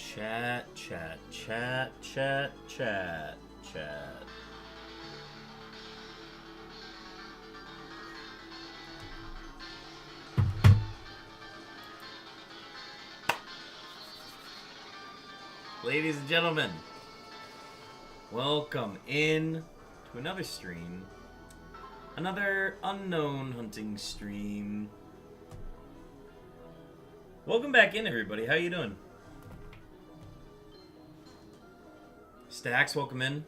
Chat, chat, chat, chat, chat, chat. Ladies and gentlemen, welcome in to another stream. Another unknown hunting stream. Welcome back in, everybody. How you doing? Stacks, welcome in.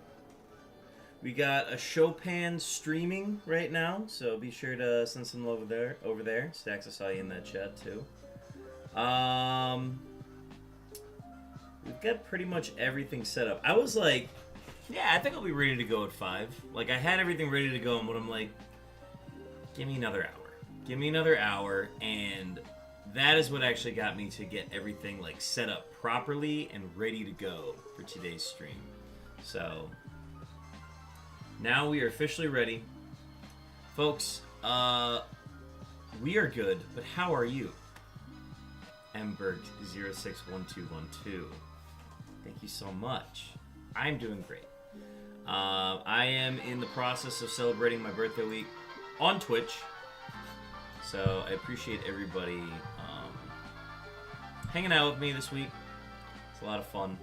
We got a Chopin streaming right now, so be sure to send some love over there. Stacks, I saw you in that chat too. We've got pretty much everything set up. I was like, yeah, I think I'll be ready to go at 5. Like, I had everything ready to go, but I'm like, give me another hour. Give me another hour, and that is what actually got me to get everything, like, set up properly and ready to go for today's stream. So, now we are officially ready. Folks, we are good, but how are you? Mberg061212. Thank you so much. I'm doing great. I am in the process of celebrating my birthday week on Twitch, so I appreciate everybody hanging out with me this week. It's a lot of fun.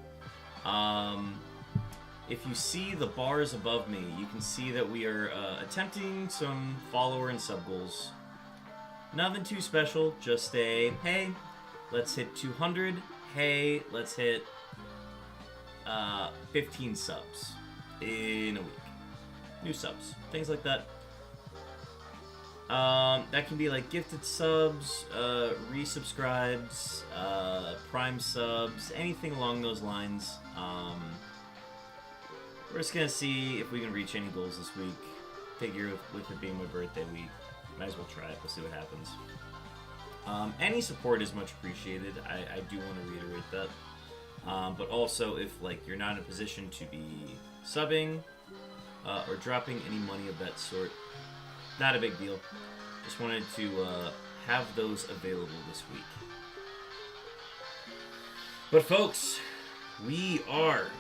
If you see the bars above me, you can see that we are attempting some follower and sub goals. Nothing too special, just a, hey, let's hit 200. Hey, let's hit 15 subs in a week. New subs, things like that. That can be like gifted subs, resubscribes, prime subs, anything along those lines. We're just gonna see if we can reach any goals this week. Figure with it being my birthday week, might as well try it. We'll see what happens. Any support is much appreciated. I do want to reiterate that. But also, if like you're not in a position to be subbing or dropping any money of that sort, not a big deal. Just wanted to have those available this week. But folks, we are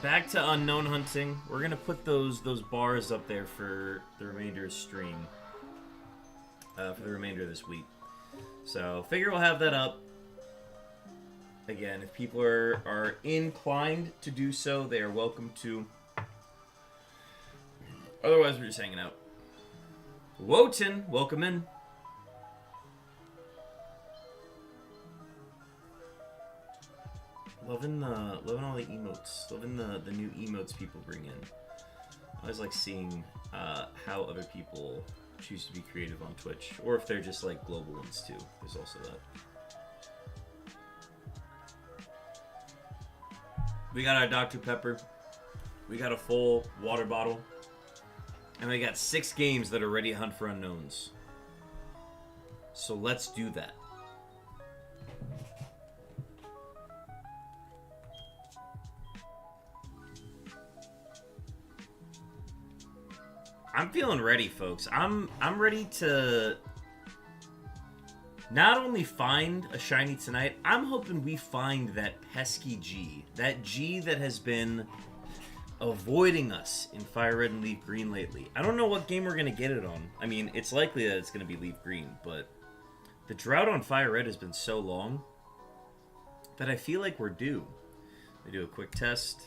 back to unknown hunting. We're gonna put those bars up there for the remainder of stream. For the remainder of this week. So, figure we'll have that up. Again, if people are inclined to do so, they are welcome to. Otherwise, we're just hanging out. Wotan, welcome in. Loving all the emotes. Loving the new emotes people bring in. I always like seeing how other people choose to be creative on Twitch, or if they're just like global ones too. There's also that. We got our Dr. Pepper. We got a full water bottle. And we got 6 games that are ready to hunt for unknowns. So let's do that. I'm feeling ready, folks. I'm ready to not only find a shiny tonight, I'm hoping we find that pesky G. That G that has been avoiding us in Fire Red and Leaf Green lately. I don't know what game we're going to get it on. I mean, it's likely that it's going to be Leaf Green, but the drought on Fire Red has been so long that I feel like we're due. We do a quick test.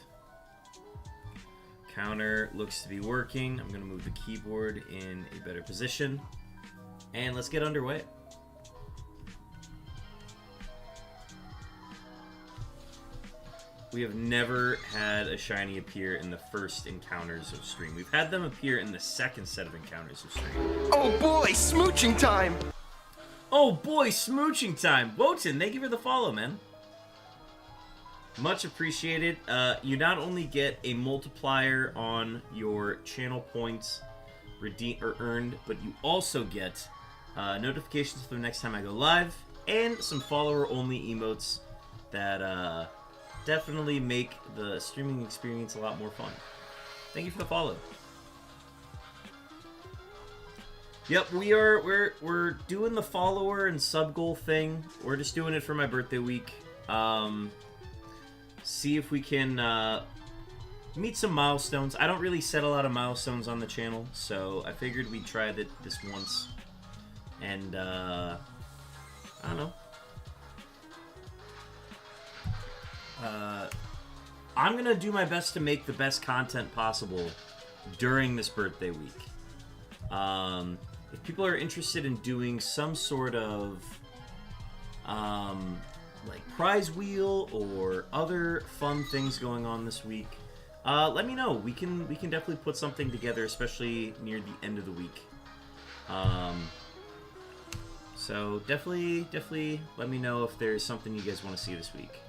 Counter looks to be working. I'm going to move the keyboard in a better position. And let's get underway. We have never had a shiny appear in the first encounters of stream. We've had them appear in the second set of encounters of stream. Oh boy, smooching time! Oh boy, smooching time! Wotan, thank you for the follow, man. Much appreciated. You not only get a multiplier on your channel points earned, but you also get notifications for the next time I go live, and some follower-only emotes that definitely make the streaming experience a lot more fun. Thank you for the follow. Yep, we're doing the follower and sub goal thing. We're just doing it for my birthday week. see if we can meet some milestones. I don't really set a lot of milestones on the channel, so I figured we'd try this once. And, I don't know. I'm going to do my best to make the best content possible during this birthday week. If people are interested in doing some sort of like prize wheel or other fun things going on this week, let me know. We can definitely put something together, especially near the end of the week. So definitely let me know if there's something you guys want to see this week.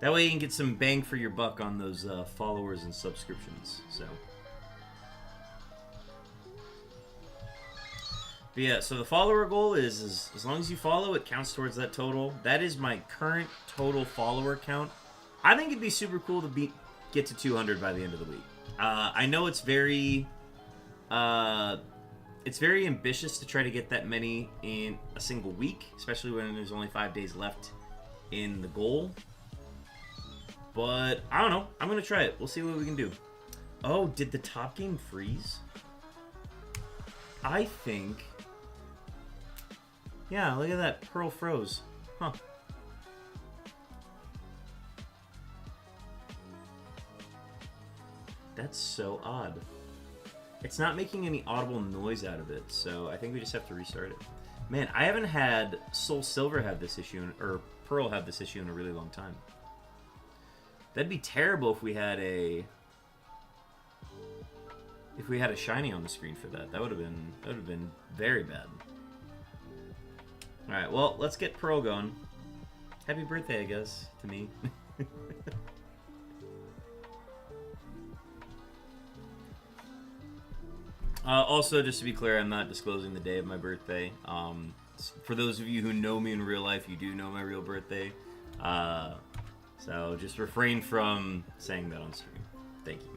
That way you can get some bang for your buck on those followers and subscriptions. So. But yeah, so the follower goal is as long as you follow, it counts towards that total. That is my current total follower count. I think it'd be super cool to get to 200 by the end of the week. I know it's very ambitious to try to get that many in a single week, especially when there's only 5 days left in the goal. But I don't know. I'm gonna try it. We'll see what we can do. Oh, did the top game freeze? I think. Yeah, look at that. Pearl froze. Huh. That's so odd. It's not making any audible noise out of it, so I think we just have to restart it. Man, I haven't had Soul Silver have this issue, or Pearl have this issue in a really long time. That'd be terrible if we had a shiny on the screen for that. That would have been very bad. All right, well, let's get Pearl going. Happy birthday, I guess, to me. Also, just to be clear, I'm not disclosing the day of my birthday. For those of you who know me in real life, you do know my real birthday. So just refrain from saying that on stream. Thank you.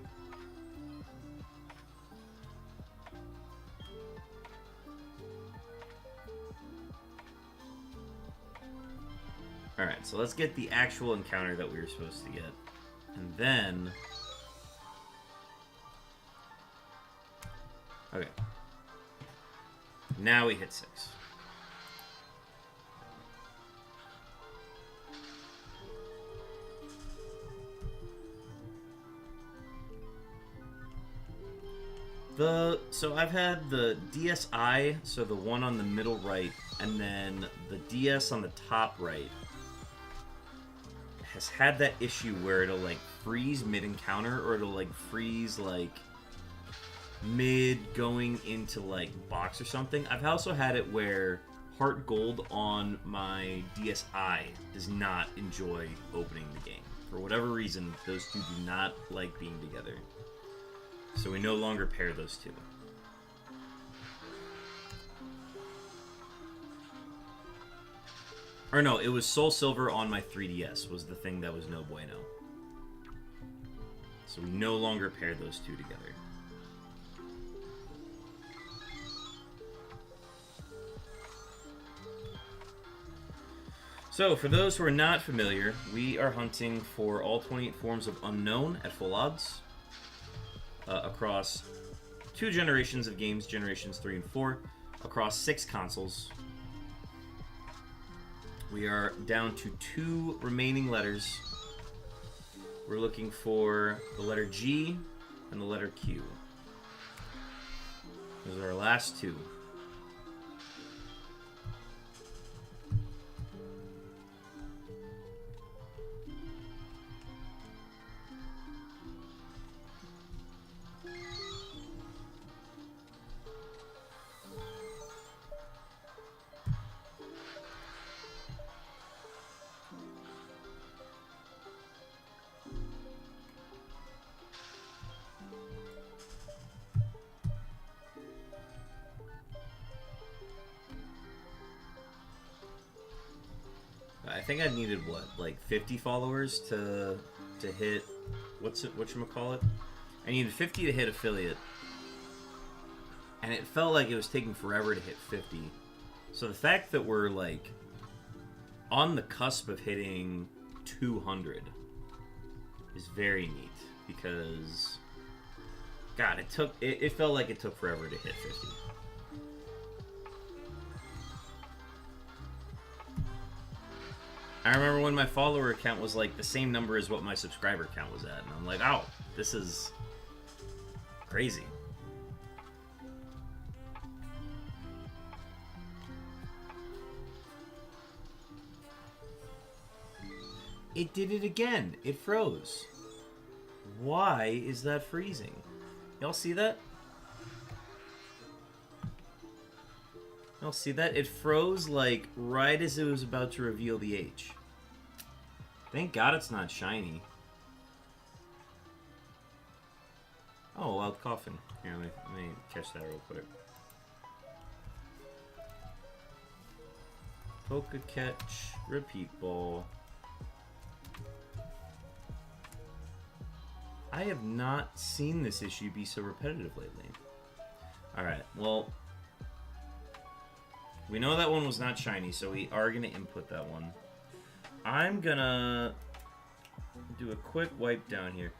Alright, so let's get the actual encounter that we were supposed to get. And then... Okay. Now we hit 6. So I've had the DSi, so the one on the middle right, and then the DS on the top right has had that issue where it'll like freeze mid-encounter, or it'll like freeze like mid going into like box or something. I've also had it where Heart Gold on my DSi does not enjoy opening the game. For whatever reason, those two do not like being together. So we no longer pair those two. Or no, it was Soul Silver on my 3DS was the thing that was no bueno. So we no longer pair those two together. So, for those who are not familiar, we are hunting for all 28 forms of Unown at full odds. Across 2 generations of games, generations 3 and 4, across 6 consoles. We are down to 2 remaining letters. We're looking for the letter G and the letter Q. Those are our last 2. I think I needed what, like 50 followers to hit whatchamacallit? I needed 50 to hit affiliate. And it felt like it was taking forever to hit 50. So the fact that we're like on the cusp of hitting 200 is very neat because, God, it felt like it took forever to hit 50. I remember when my follower count was like the same number as what my subscriber count was at, and I'm like, oh, this is crazy. It did it again. It froze. Why is that freezing? Y'all see that? Y'all see that? It froze like right as it was about to reveal the H. Thank God it's not shiny. Oh, wild coffin. Here, let me catch that real quick. Poke catch, repeat ball. I have not seen this issue be so repetitive lately. Alright, well, we know that one was not shiny, so we are going to input that one. I'm going to do a quick wipe down here.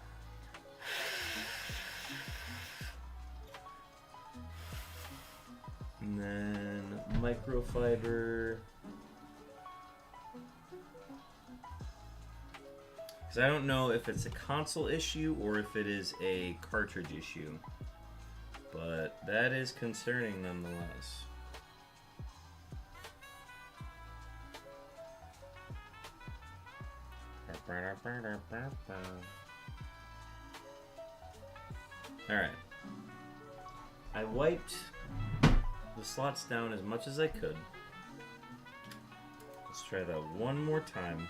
And then microfiber. Because I don't know if it's a console issue or if it is a cartridge issue. But that is concerning nonetheless. Alright. I wiped the slots down as much as I could. Let's try that one more time.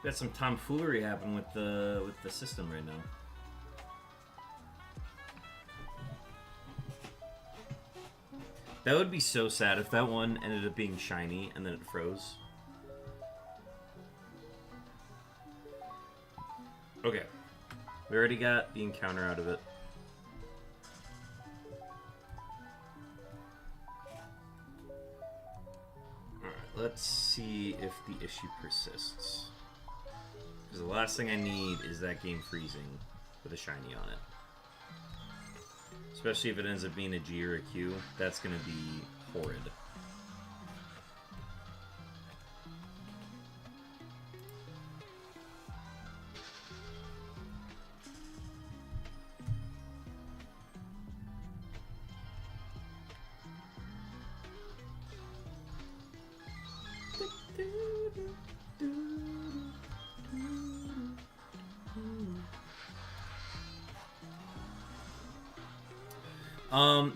Got some tomfoolery happening with the system right now. That would be so sad if that one ended up being shiny and then it froze. Okay. We already got the encounter out of it. Alright, let's see if the issue persists. Because the last thing I need is that game freezing with a shiny on it. Especially if it ends up being a G or a Q. That's going to be horrid.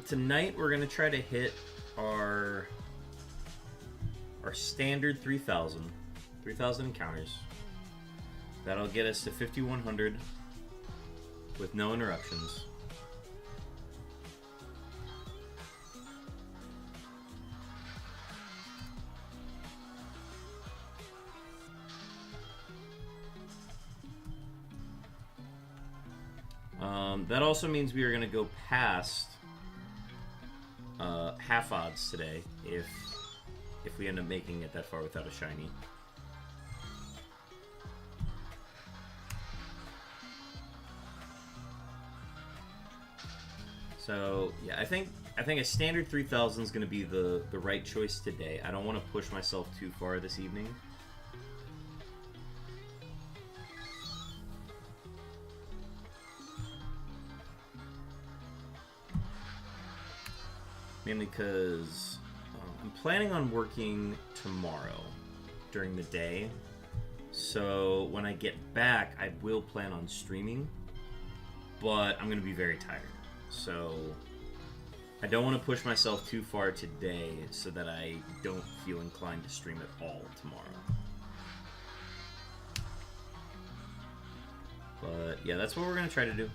Tonight we're gonna try to hit our standard 3,000 encounters. That'll get us to 5,100 with no interruptions. That also means we are going to go past half odds today if we end up making it that far without a shiny. So yeah, I think a standard 3,000 is going to be the right choice today. I don't want to push myself too far this evening. Mainly because I'm planning on working tomorrow during the day. So when I get back, I will plan on streaming. But I'm going to be very tired. So I don't want to push myself too far today so that I don't feel inclined to stream at all tomorrow. But yeah, that's what we're going to try to do.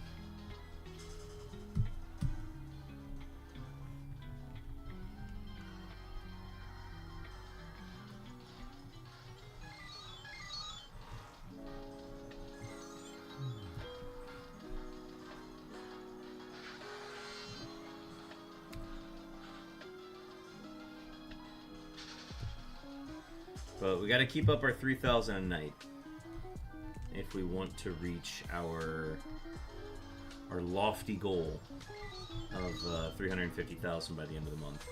But we got to keep up our 3,000 a night if we want to reach our lofty goal of 350,000 by the end of the month.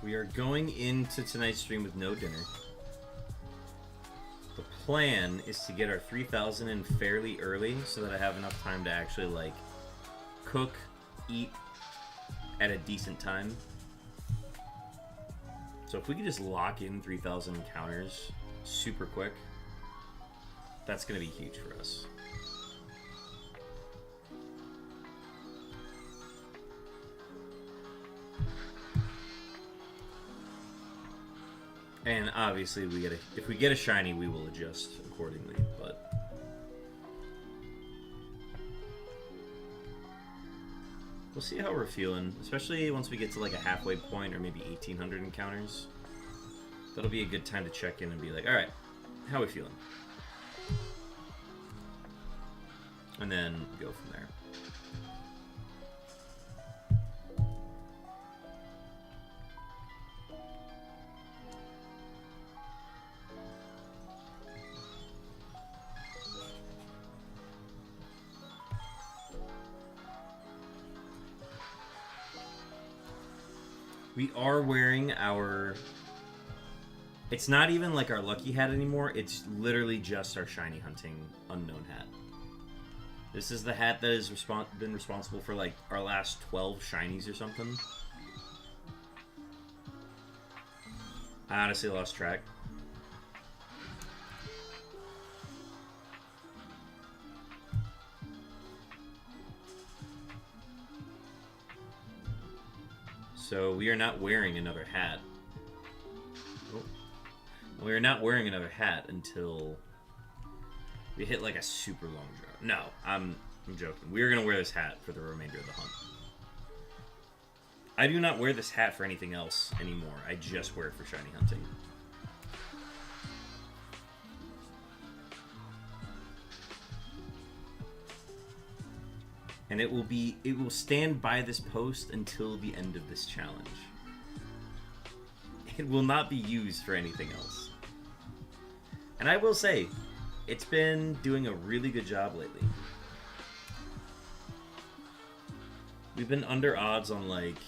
We are going into tonight's stream with no dinner. The plan is to get our 3,000 in fairly early so that I have enough time to actually, like, cook, eat at a decent time. So if we could just lock in 3,000 encounters super quick, that's going to be huge for us. And obviously, if we get a shiny, we will adjust accordingly. But we'll see how we're feeling, especially once we get to like a halfway point or maybe 1,800 encounters. That'll be a good time to check in and be like, all right, how are we feeling? And then go from there. We are wearing our... It's not even like our lucky hat anymore. It's literally just our shiny hunting unknown hat. This is the hat that has been responsible for like our last 12 shinies or something. I honestly lost track. So we are not wearing another hat. Oh. We are not wearing another hat until we hit like a super long draw. No, I'm joking. We are going to wear this hat for the remainder of the hunt. I do not wear this hat for anything else anymore. I just wear it for shiny hunting. And it will stand by this post until the end of this challenge. It will not be used for anything else. And I will say, it's been doing a really good job lately. We've been under odds on like,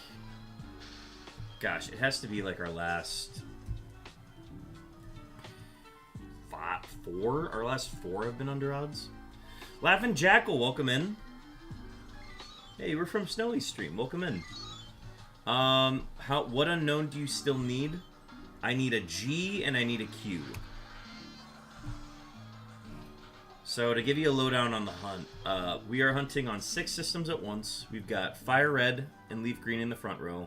gosh, it has to be like our last four. Our last four have been under odds. Laughing Jackal, welcome in. Hey, we're from Snowy's stream. Welcome in. What unknown do you still need? I need a G and I need a Q. So to give you a lowdown on the hunt, we are hunting on 6 systems at once. We've got Fire Red and Leaf Green in the front row,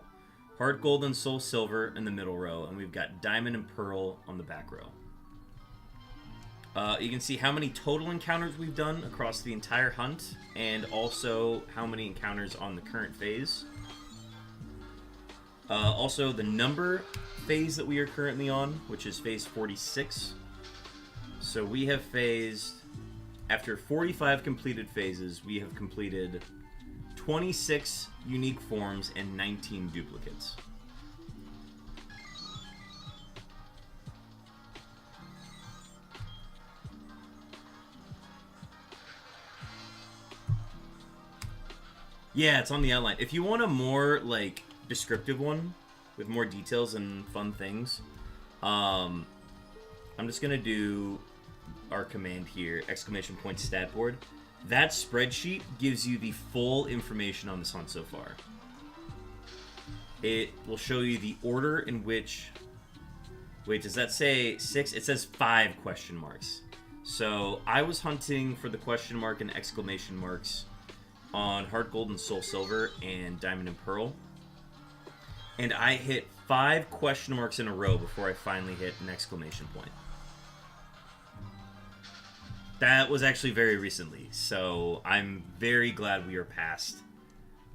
Heart Gold and Soul Silver in the middle row, and we've got Diamond and Pearl on the back row. You can see how many total encounters we've done across the entire hunt, and also how many encounters on the current phase. Also, the number phase that we are currently on, which is phase 46. So we have phased, after 45 completed phases, we have completed 26 unique forms and 19 duplicates. Yeah, it's on the outline. If you want a more, like, descriptive one with more details and fun things, I'm just going to do our command here, ! Stat board. That spreadsheet gives you the full information on this hunt so far. It will show you the order in which... Wait, does that say 6? It says 5 question marks. So I was hunting for the question mark and exclamation marks on Hard Gold and Soul Silver and Diamond and Pearl. And I hit 5 question marks in a row before I finally hit an exclamation point. That was actually very recently, so I'm very glad we are past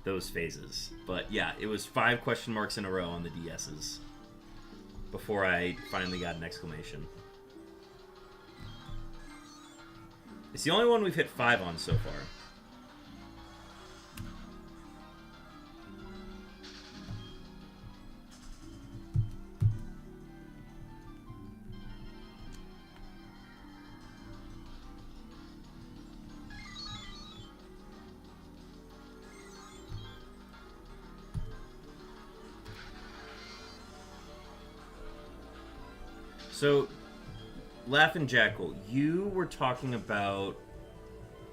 those phases. But yeah, it was 5 question marks in a row on the DS's before I finally got an exclamation. It's the only one we've hit 5 on so far. So, Laughin' Jackal, you were talking about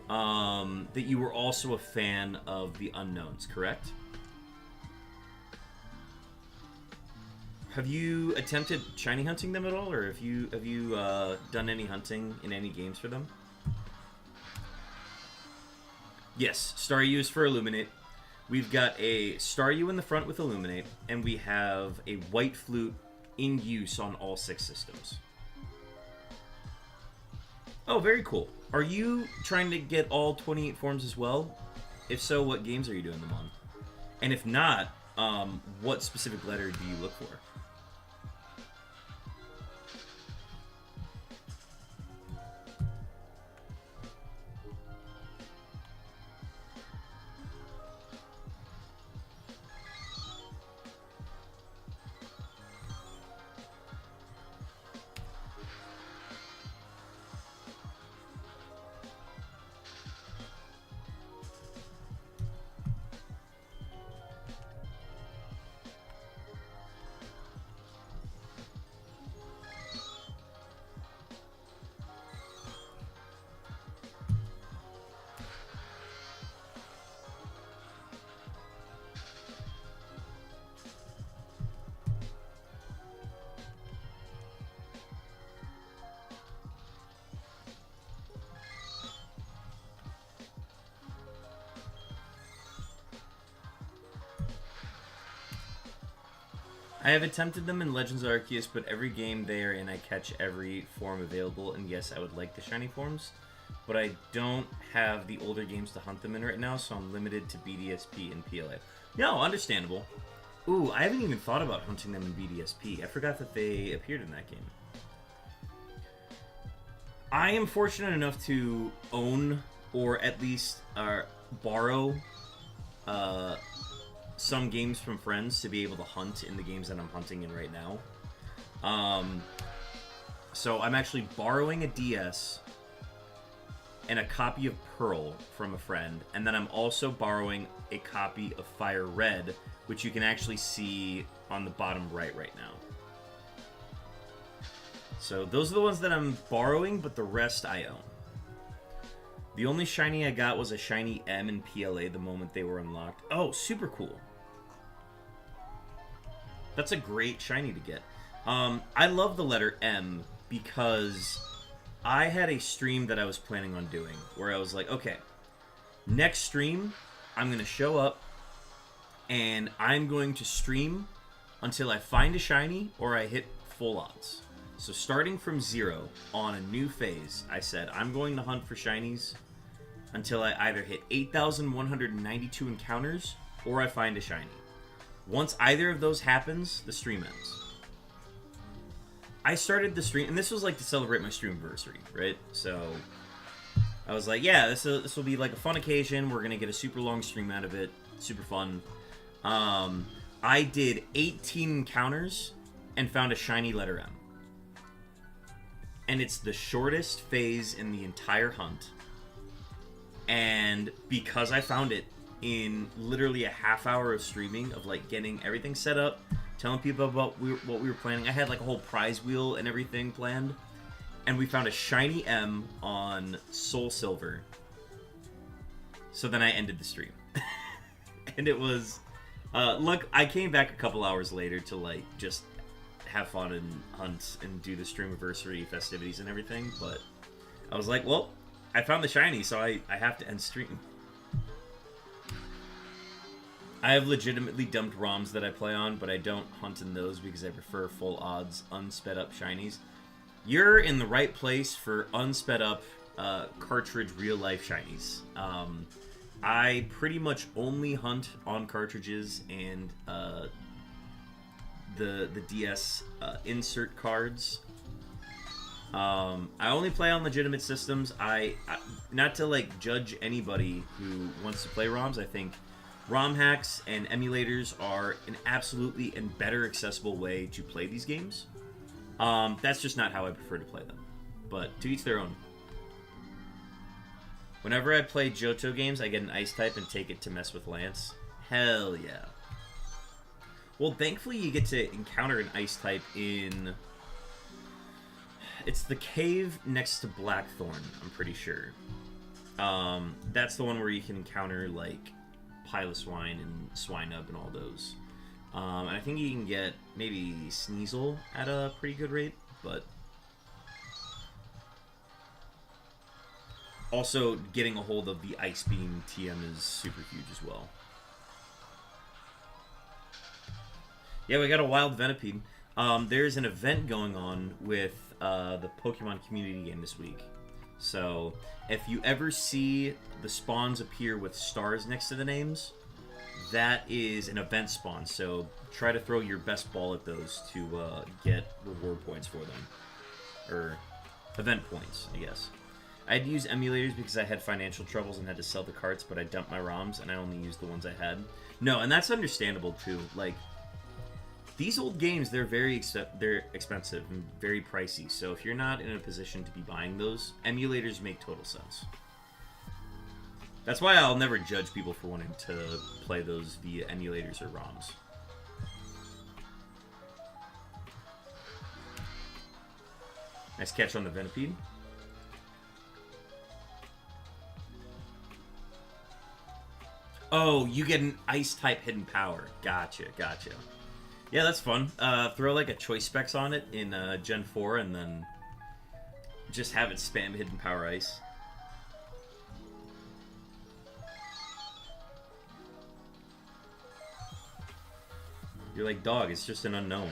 that you were also a fan of the Unknowns, correct? Have you attempted shiny hunting them at all, or have you done any hunting in any games for them? Yes, Staryu is for Illuminate. We've got a Staryu in the front with Illuminate, and we have a White Flute in use on all 6 systems. Oh, very cool. Are you trying to get all 28 forms as well? If so, what games are you doing them on? And if not, what specific letter do you look for? I have attempted them in Legends of Arceus, but every game they are in, I catch every form available, and yes, I would like the shiny forms, but I don't have the older games to hunt them in right now, so I'm limited to BDSP and PLA. No, understandable. Ooh, I haven't even thought about hunting them in BDSP. I forgot that they appeared in that game. I am fortunate enough to own, or at least borrow, some games from friends to be able to hunt in the games that I'm hunting in right now. So I'm actually borrowing a DS and a copy of Pearl from a friend, and then I'm also borrowing a copy of Fire Red, which you can actually see on the bottom right now. So those are the ones that I'm borrowing, but the rest I own. The only shiny I got was a shiny M in PLA the moment they were unlocked. Oh, super cool. That's a great shiny to get. I love the letter M because I had a stream that I was planning on doing where I was like, okay, next stream, I'm going to show up and I'm going to stream until I find a shiny or I hit full odds. So starting from 0 on a new phase, I said, I'm going to hunt for shinies until I either hit 8,192 encounters or I find a shiny. Once either of those happens, the stream ends. I started the stream, and this was like to celebrate my stream anniversary, right? So I was like, yeah, this will be like a fun occasion. We're going to get a super long stream out of it. Super fun. I did 18 encounters and found a shiny letter M. And it's the shortest phase in the entire hunt. And because I found it in literally a half hour of streaming, of like getting everything set up, telling people about what we were planning. I had like a whole prize wheel and everything planned. And we found a shiny M on Soul Silver. So then I ended the stream. And it was... look, I came back a couple hours later to like just have fun and hunt and do the stream anniversary festivities and everything. But I was like, well, I found the shiny, so I have to end stream. I have legitimately dumped ROMs that I play on, but I don't hunt in those because I prefer full odds, unsped up shinies. You're in the right place for unsped up cartridge real life shinies. I pretty much only hunt on cartridges and the DS insert cards. I only play on legitimate systems. I not to like judge anybody who wants to play ROMs. I think ROM hacks and emulators are an absolutely and better accessible way to play these games. That's just not how I prefer to play them. But to each their own. Whenever I play Johto games, I get an ice type and take it to mess with Lance. Hell yeah. Well, thankfully you get to encounter an ice type in... It's the cave next to Blackthorn, I'm pretty sure. That's the one where you can encounter, like, Piloswine and Swinub and all those. And I think you can get maybe Sneasel at a pretty good rate, but... Also, getting a hold of the Ice Beam TM is super huge as well. Yeah, we got a wild Venipede. There's an event going on with the Pokemon community game this week. So, if you ever see the spawns appear with stars next to the names, that is an event spawn. So, try to throw your best ball at those to get reward points for them. Or, event points, I guess. I'd use emulators because I had financial troubles and had to sell the carts, but I dumped my ROMs and I only used the ones I had. No, and that's understandable too. Like, these old games, they're they're expensive and very pricey. So if you're not in a position to be buying those, emulators make total sense. That's why I'll never judge people for wanting to play those via emulators or ROMs. Nice catch on the Venipede. Oh, you get an Ice-type hidden power. Gotcha, gotcha. Yeah, that's fun. Throw like a Choice Specs on it in Gen 4 and then just have it spam hidden power Ice. You're like, dog, it's just an unknown.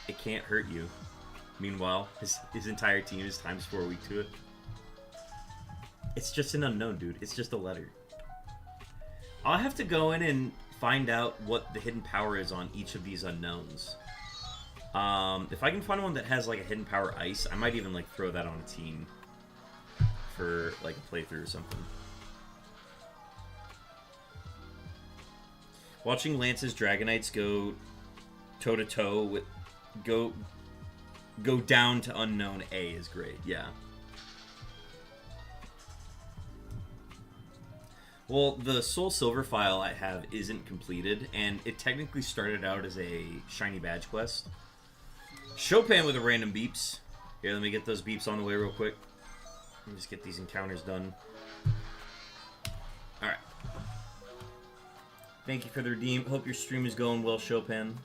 It can't hurt you. Meanwhile, his entire team is ×4 weak to it. It's just an unknown, dude. It's just a letter. I'll have to go in and find out what the hidden power is on each of these unknowns. If I can find one that has like a hidden power Ice, I might even like throw that on a team for like a playthrough or something. Watching Lance's Dragonites go toe-to-toe with go down to unknown A is great. Yeah. Well, the Soul Silver file I have isn't completed, and it technically started out as a shiny badge quest. Chopin with a random beeps. Here, let me get those beeps on the way real quick. Let me just get these encounters done. Alright. Thank you for the redeem. Hope your stream is going well, Chopin.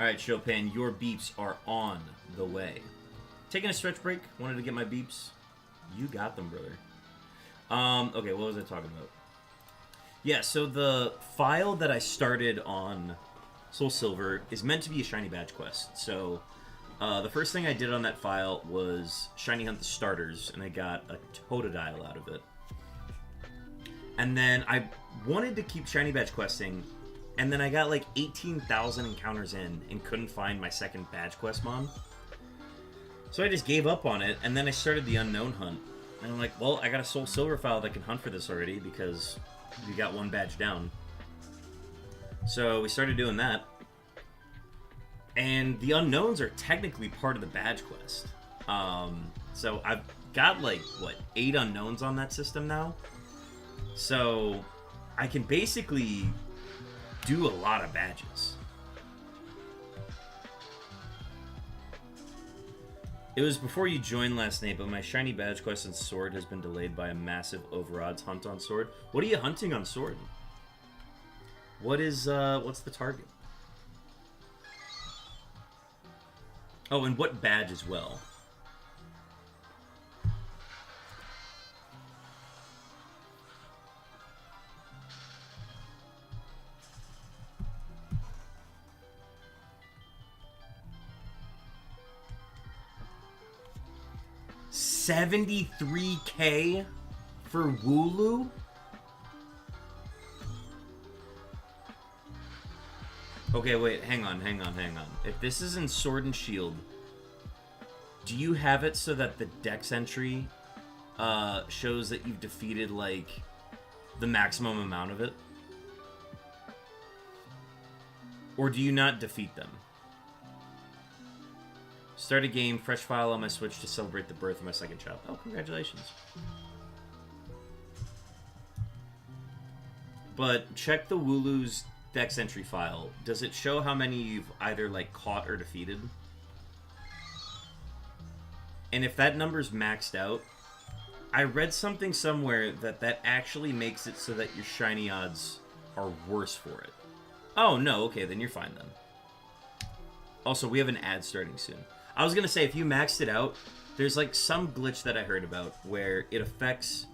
Alright, Chopin, your beeps are on the way. Taking a stretch break. Wanted to get my beeps. You got them, brother. Okay, what was I talking about? Yeah, so the file that I started on Soul Silver is meant to be a shiny badge quest. So, the first thing I did on that file was shiny hunt the starters, and I got a Totodile out of it. And then I wanted to keep shiny badge questing, and then I got like 18,000 encounters in and couldn't find my second badge quest mon. So I just gave up on it, and then I started the unknown hunt. And I'm like, well, I got a Soul Silver file that can hunt for this already, because we got one badge down. So we started doing that. And the unknowns are technically part of the badge quest. So I've got like, what, 8 unknowns on that system now? So I can basically do a lot of badges. It was before you joined last night, but my shiny badge quest on Sword has been delayed by a massive overodds hunt on Sword. What are you hunting on Sword? What is, what's the target? Oh, and what badge as well? 73K for Wooloo? Okay, wait, hang on. If this is in Sword and Shield, do you have it so that the dex entry shows that you've defeated, like, the maximum amount of it? Or do you not defeat them? Start a game, fresh file on my Switch to celebrate the birth of my second child. Oh, congratulations. But check the Wooloo's dex entry file. Does it show how many you've either, like, caught or defeated? And if that number's maxed out, I read something somewhere that actually makes it so that your shiny odds are worse for it. Oh, no, okay, then you're fine then. Also, we have an ad starting soon. I was gonna say, if you maxed it out, there's, like, some glitch that I heard about where it affects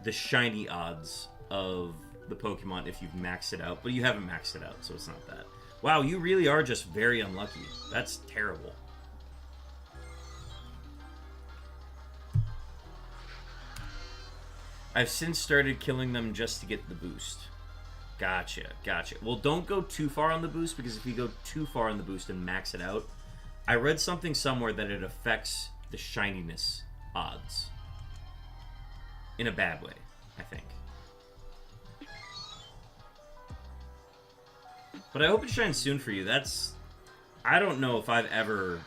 the shiny odds of the Pokemon if you've maxed it out, but you haven't maxed it out, so it's not that. Wow, you really are just very unlucky. That's terrible. I've since started killing them just to get the boost. Gotcha. Well, don't go too far on the boost, because if you go too far on the boost and max it out, I read something somewhere that it affects the shininess odds. In a bad way, I think. But I hope it shines soon for you. I don't know if I've ever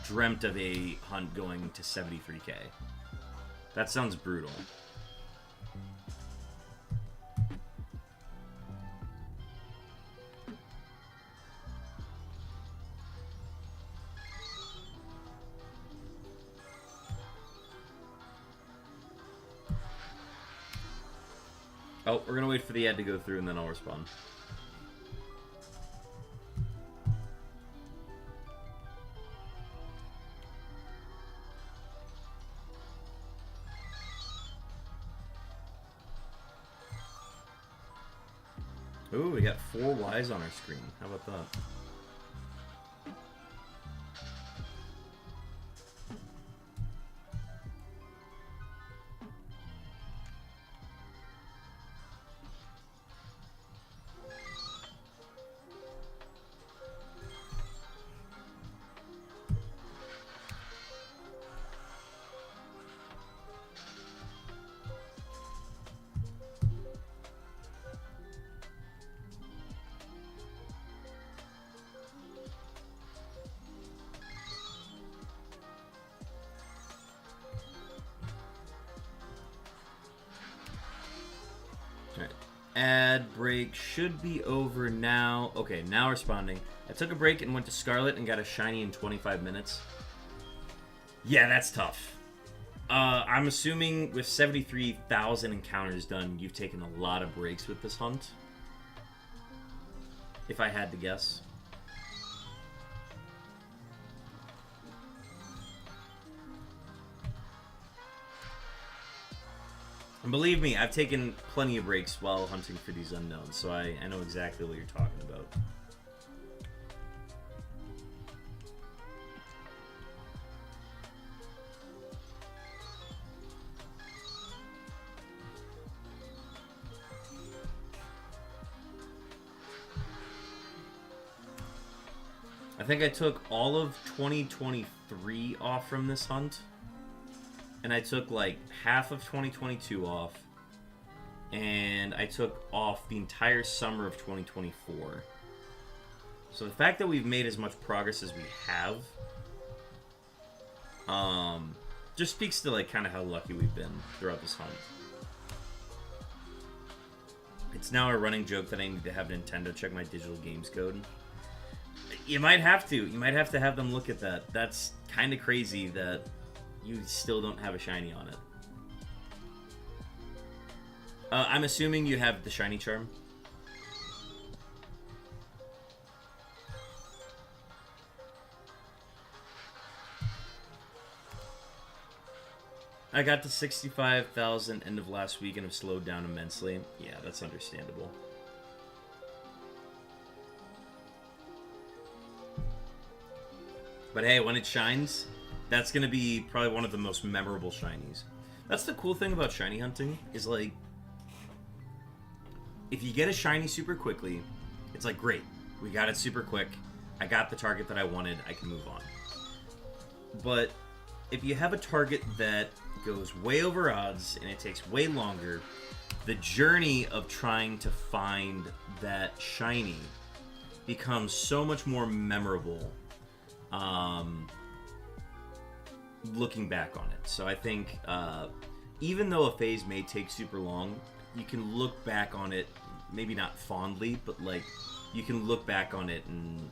dreamt of a hunt going to 73K. That sounds brutal. Oh, we're gonna wait for the ad to go through and then I'll respond. Ooh, we got 4 Ys on our screen. How about that? Ad break should be over now. Okay, now responding. I took a break and went to Scarlet and got a shiny in 25 minutes. Yeah, that's tough. I'm assuming with 73,000 encounters done, you've taken a lot of breaks with this hunt. If I had to guess. And believe me, I've taken plenty of breaks while hunting for these unknowns, so I know exactly what you're talking about. I think I took all of 2023 off from this hunt. And I took like half of 2022 off. And I took off the entire summer of 2024. So the fact that we've made as much progress as we have just speaks to like kind of how lucky we've been throughout this hunt. It's now a running joke that I need to have Nintendo check my digital games code. You might have to. You might have to have them look at that. That's kind of crazy that you still don't have a shiny on it. I'm assuming you have the shiny charm. I got to 65,000 end of last week and have slowed down immensely. Yeah, that's understandable. But hey, when it shines, That's going to be probably one of the most memorable shinies. That's the cool thing about shiny hunting, is like, if you get a shiny super quickly, it's like, great, we got it super quick, I got the target that I wanted, I can move on. But if you have a target that goes way over odds and it takes way longer, the journey of trying to find that shiny becomes so much more memorable looking back on it. So I think even though a phase may take super long, you can look back on it, maybe not fondly, but like you can look back on it and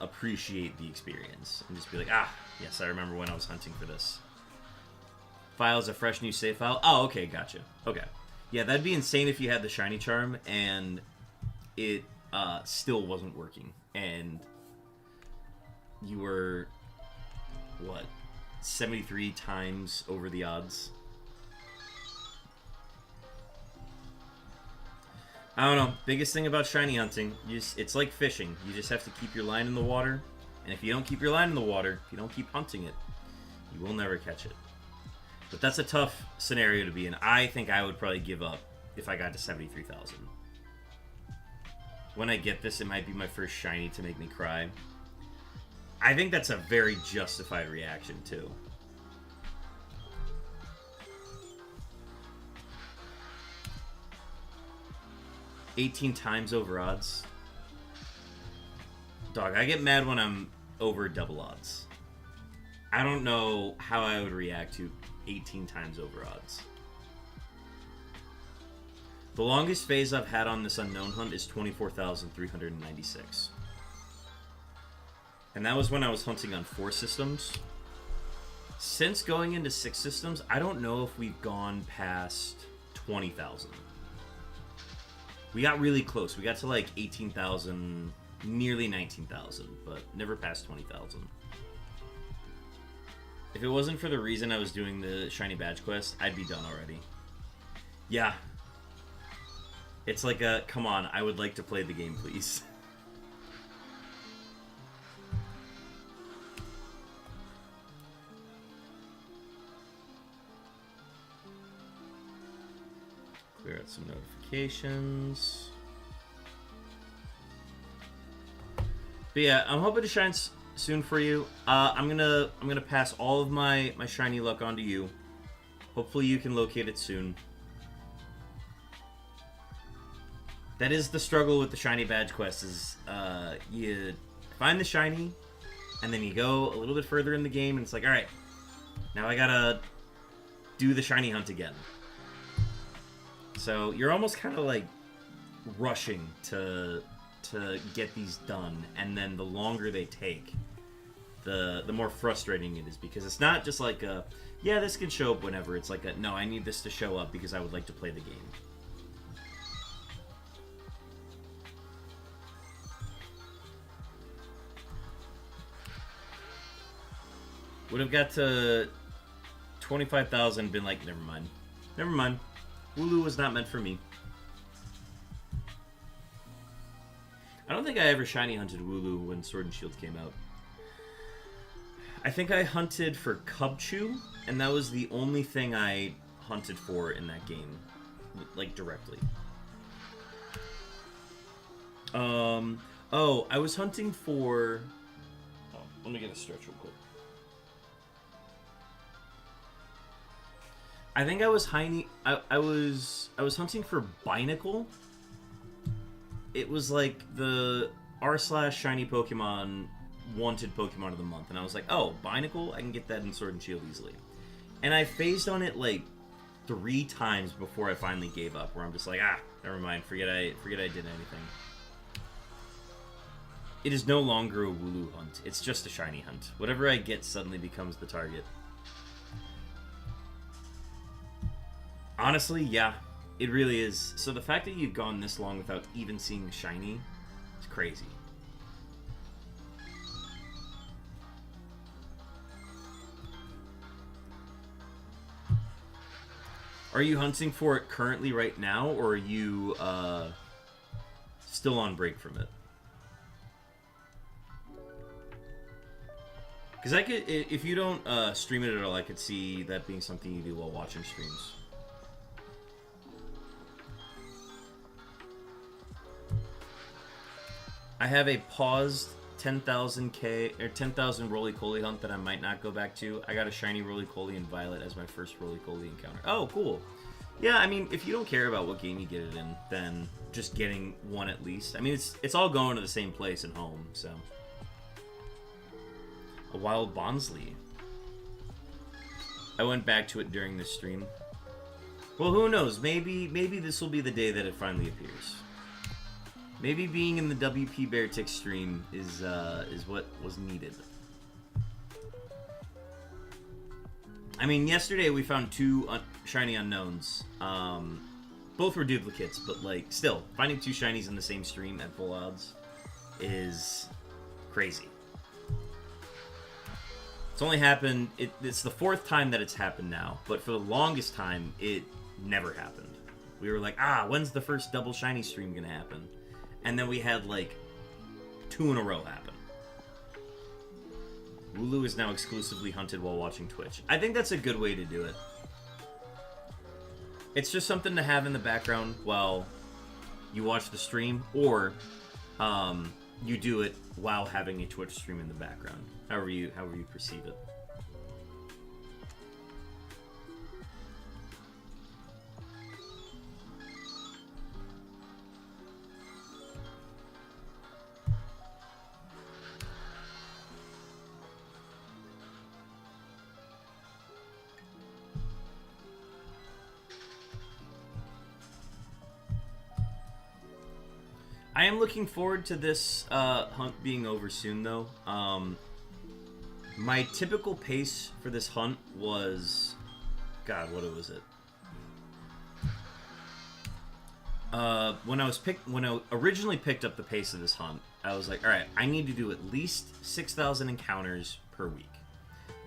appreciate the experience and just be like, ah, yes, I remember when I was hunting for this. File is a fresh new save file. Oh, okay, gotcha. Okay. Yeah, that'd be insane if you had the shiny charm and it still wasn't working. And you were, what, 73 times over the odds? I don't know. Biggest thing about shiny hunting, it's like fishing. You just have to keep your line in the water. And if you don't keep your line in the water, if you don't keep hunting it, you will never catch it. But that's a tough scenario to be in. I think I would probably give up if I got to 73,000. When I get this, it might be my first shiny to make me cry. I think that's a very justified reaction, too. $18 times over odds. Dog, I get mad when I'm over double odds. I don't know how I would react to 18 times over odds. The longest phase I've had on this unknown hunt is 24,396. And that was when I was hunting on 4 systems. Since going into 6 systems, I don't know if we've gone past 20,000. We got really close. We got to like 18,000, nearly 19,000, but never past 20,000. If it wasn't for the reason I was doing the shiny badge quest, I'd be done already. Yeah. It's like a, come on, I would like to play the game, please. Clear out some notifications. But yeah, I'm hoping to shine soon for you. I'm gonna pass all of my shiny luck onto you. Hopefully you can locate it soon. That is the struggle with the shiny badge quest, is you find the shiny and then you go a little bit further in the game and it's like, alright, now I gotta do the shiny hunt again. So you're almost kind of like rushing to get these done, and then the longer they take, the more frustrating it is, because it's not just like a, yeah, this can show up whenever. It's like a, no, I need this to show up because I would like to play the game. Would have got to 25,000, been like, never mind. Never mind. Wooloo was not meant for me. I don't think I ever shiny hunted Wooloo when Sword and Shield came out. I think I hunted for Cubchoo, and that was the only thing I hunted for in that game, like directly. Oh, I was hunting for... Oh, let me get a stretch real quick. I think I was I was hunting for Binacle. It was like the r/shiny Pokemon wanted Pokemon of the month, and I was like, oh, Binacle, I can get that in Sword and Shield easily. And I phased on it like 3 times before I finally gave up, where I'm just like, ah, never mind, forget I did anything. It is no longer a Wooloo hunt, it's just a shiny hunt. Whatever I get suddenly becomes the target. Honestly, yeah, it really is. So the fact that you've gone this long without even seeing shiny is crazy. Are you hunting for it currently right now, or are you still on break from it? Because I could, if you don't stream it at all, I could see that being something you do while watching streams. I have a paused 10,000k or 10,000 roly-coly hunt that I might not go back to. I got a shiny roly-coly and Violet as my first roly-coly encounter. Oh, cool. Yeah, I mean, if you don't care about what game you get it in, then just getting one at least. I mean, it's all going to the same place and home, so. A wild Bonsley. I went back to it during this stream. Well, who knows? Maybe this will be the day that it finally appears. Maybe being in the WP Beartick stream is what was needed. I mean, yesterday we found 2 shiny unknowns. Both were duplicates, but like, still, finding 2 shinies in the same stream at full odds is crazy. It's only happened, it's the 4th time that it's happened now, but for the longest time, it never happened. We were like, when's the first double shiny stream gonna happen? And then we had like 2 in a row happen. Wooloo is now exclusively hunted while watching Twitch. I think that's a good way to do it. It's just something to have in the background while you watch the stream, or you do it while having a Twitch stream in the background. However you perceive it. I am looking forward to this hunt being over soon, though. My typical pace for this hunt was... God, what was it? When I originally picked up the pace of this hunt, I was like, alright, I need to do at least 6,000 encounters per week.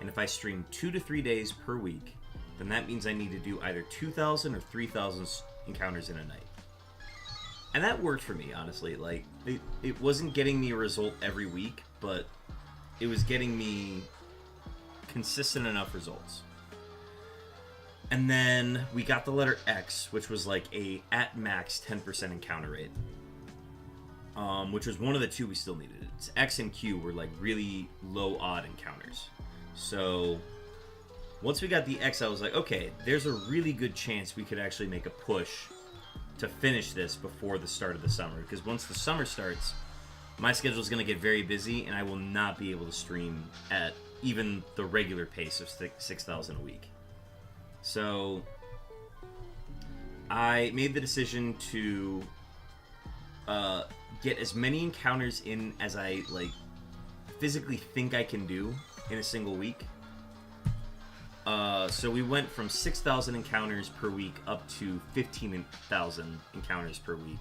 And if I stream 2 to 3 days per week, then that means I need to do either 2,000 or 3,000 encounters in a night. And that worked for me, honestly. Like, it wasn't getting me a result every week, but it was getting me consistent enough results. And then we got the letter X, which was like a at max 10% encounter rate. Which was one of the 2 we still needed. It's X and Q were like really low odd encounters. So once we got the X, I was like, okay, there's a really good chance we could actually make a push to finish this before the start of the summer, because once the summer starts, my schedule is going to get very busy, and I will not be able to stream at even the regular pace of 6,000 a week. So I made the decision to get as many encounters in as I like physically think I can do in a single week. So we went from 6,000 encounters per week up to 15,000 encounters per week,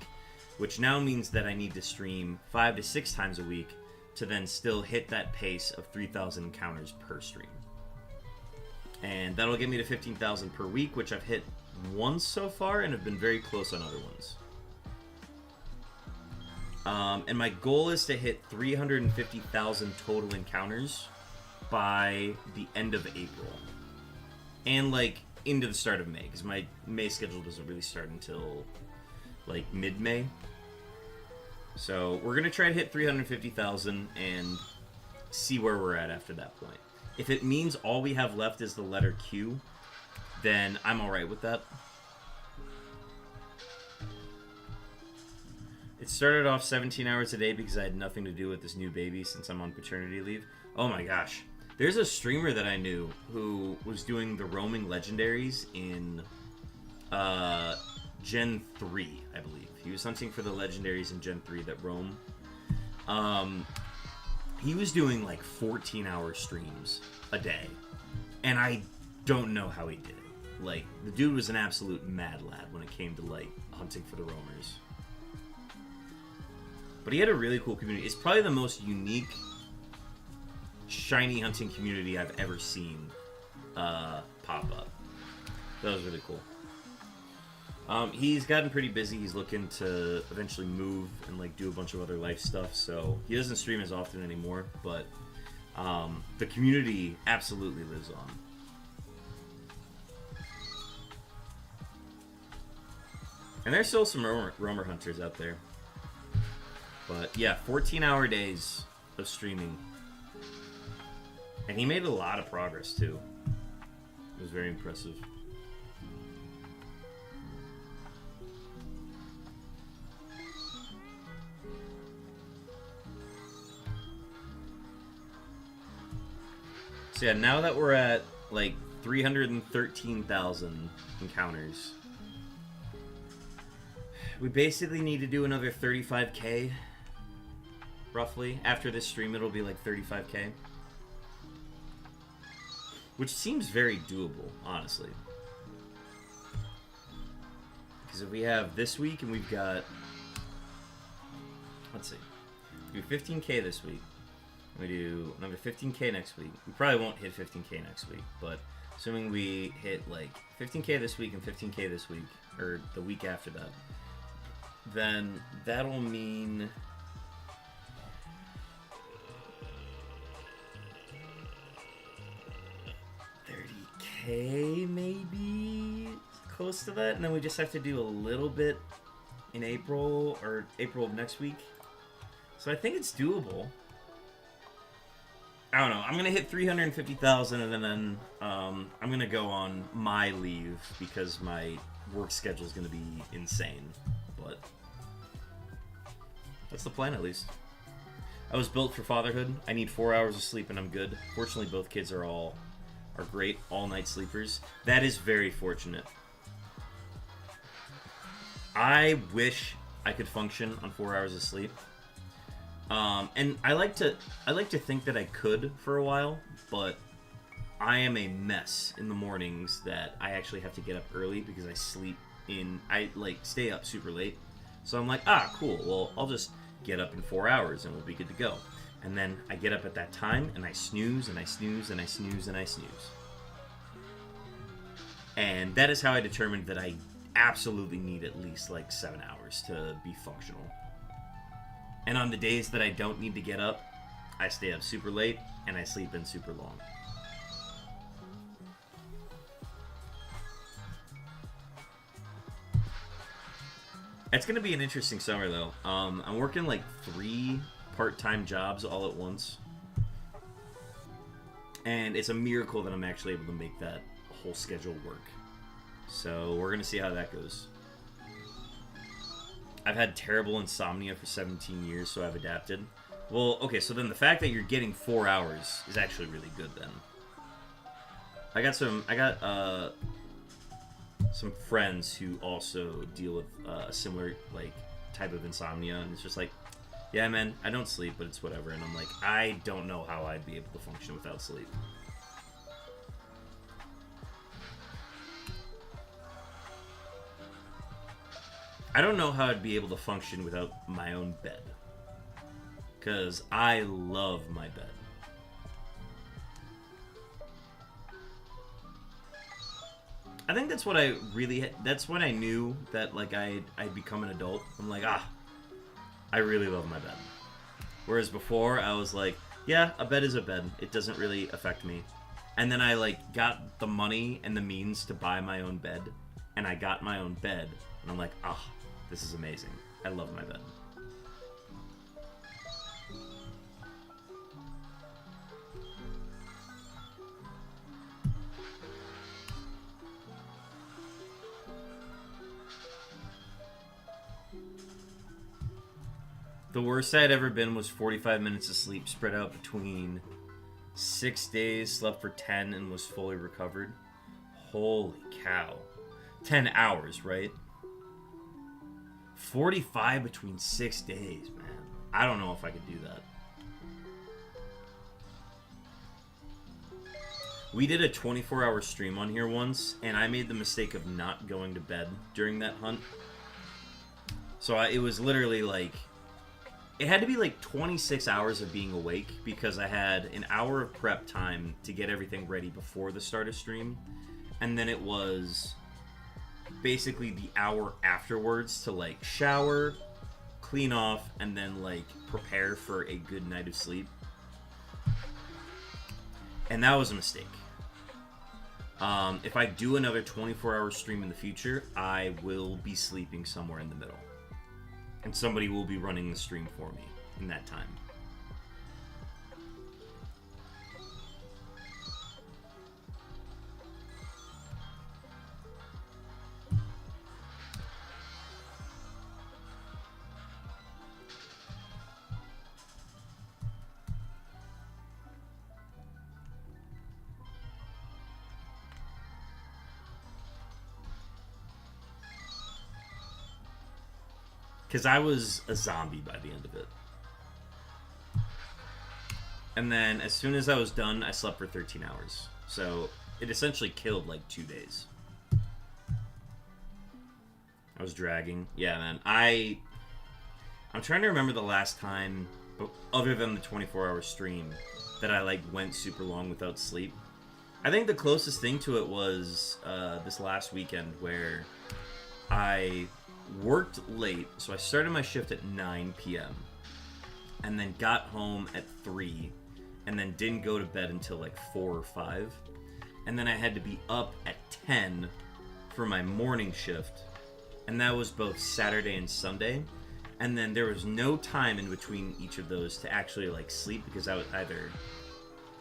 which now means that I need to stream 5 to 6 times a week to then still hit that pace of 3,000 encounters per stream. And that'll get me to 15,000 per week, which I've hit once so far and have been very close on other ones. And my goal is to hit 350,000 total encounters by the end of April. And, like, into the start of May, because my May schedule doesn't really start until, like, mid-May. So, we're going to try to hit 350,000 and see where we're at after that point. If it means all we have left is the letter Q, then I'm alright with that. It started off 17 hours a day because I had nothing to do with this new baby since I'm on paternity leave. Oh my gosh. There's a streamer that I knew who was doing the roaming legendaries in Gen 3, I believe. He was hunting for the legendaries in Gen 3 that roam. He was doing like 14-hour streams a day. And I don't know how he did it. Like, the dude was an absolute mad lad when it came to, like, hunting for the roamers. But he had a really cool community. It's probably the most unique shiny hunting community I've ever seen pop up. That was really cool. He's gotten pretty busy. He's looking to eventually move and like do a bunch of other life stuff, so he doesn't stream as often anymore, but The community absolutely lives on. And there's still some roamer hunters out there. But yeah, 14-hour days of streaming. And he made a lot of progress too. It was very impressive. So yeah, now that we're at like 313,000 encounters, we basically need to do another 35k, roughly. After this stream, it'll be like 35k. Which seems very doable, honestly. Because if we have this week and we've got... Let's see. We do 15k this week. We do another 15k next week. We probably won't hit 15k next week, but assuming we hit like 15k this week and 15k this week, or the week after that, then that'll mean... maybe close to that, and then we just have to do a little bit in April or April of next week. So I think it's doable. I don't know. I'm gonna hit 350,000, and then I'm gonna go on my leave because my work schedule is gonna be insane. But that's the plan, at least. I was built for fatherhood. I need 4 hours of sleep, and I'm good. Fortunately, both kids are great all-night sleepers. That is very fortunate. I wish I could function on 4 hours of sleep. And I like to think that I could for a while, but I am a mess in the mornings that I actually have to get up early because I stay up super late. So I'm like, cool, well, I'll just get up in 4 hours and we'll be good to go. And then I get up at that time, and I snooze, and I snooze, and I snooze, and I snooze. And that is how I determined that I absolutely need at least like 7 hours to be functional. And on the days that I don't need to get up, I stay up super late, and I sleep in super long. It's going to be an interesting summer, though. I'm working like 3 part-time jobs all at once, and it's a miracle that I'm actually able to make that whole schedule work. So we're gonna see how that goes. I've had terrible insomnia for 17 years, so I've adapted. Well, okay, so then the fact that you're getting 4 hours is actually really good then. I got some friends who also deal with a similar like type of insomnia, and it's just like, yeah, man, I don't sleep, but it's whatever. And I'm like, I don't know how I'd be able to function without sleep. I don't know how I'd be able to function without my own bed. Because I love my bed. I think that's what I really... That's when I knew that like I'd become an adult. I'm like, I really love my bed. Whereas before, I was like, yeah, a bed is a bed. It doesn't really affect me. And then I like got the money and the means to buy my own bed. And I got my own bed. And I'm like, this is amazing. I love my bed. The worst I'd ever been was 45 minutes of sleep spread out between 6 days, slept for 10, and was fully recovered. Holy cow. 10 hours, right? 45 between 6 days, man. I don't know if I could do that. We did a 24-hour stream on here once, and I made the mistake of not going to bed during that hunt. So it was literally like... It had to be like 26 hours of being awake because I had an hour of prep time to get everything ready before the start of stream. And then it was basically the hour afterwards to like shower, clean off, and then like prepare for a good night of sleep. And that was a mistake. If I do another 24-hour stream in the future, I will be sleeping somewhere in the middle. And somebody will be running the stream for me in that time. Because I was a zombie by the end of it. And then, as soon as I was done, I slept for 13 hours. So, it essentially killed, like, 2 days. I was dragging. Yeah, man. I'm trying to remember the last time, other than the 24-hour stream, that I, like, went super long without sleep. I think the closest thing to it was this last weekend, where I worked late, so I started my shift at 9 p.m. and then got home at 3 and then didn't go to bed until like 4 or 5. And then I had to be up at 10 for my morning shift, and that was both Saturday and Sunday. And then there was no time in between each of those to actually like sleep, because I was either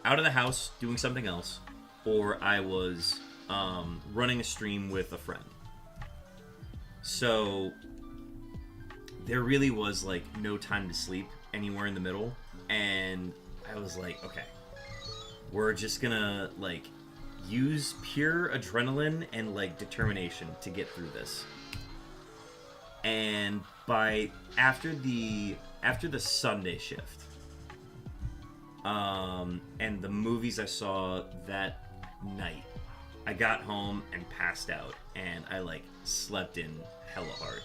out of the house doing something else, or I was running a stream with a friend. So there really was like no time to sleep anywhere in the middle, and I was like, okay, we're just gonna like use pure adrenaline and like determination to get through this. And after the Sunday shift, and the movies I saw that night, I got home and passed out, and I like slept in hella hard.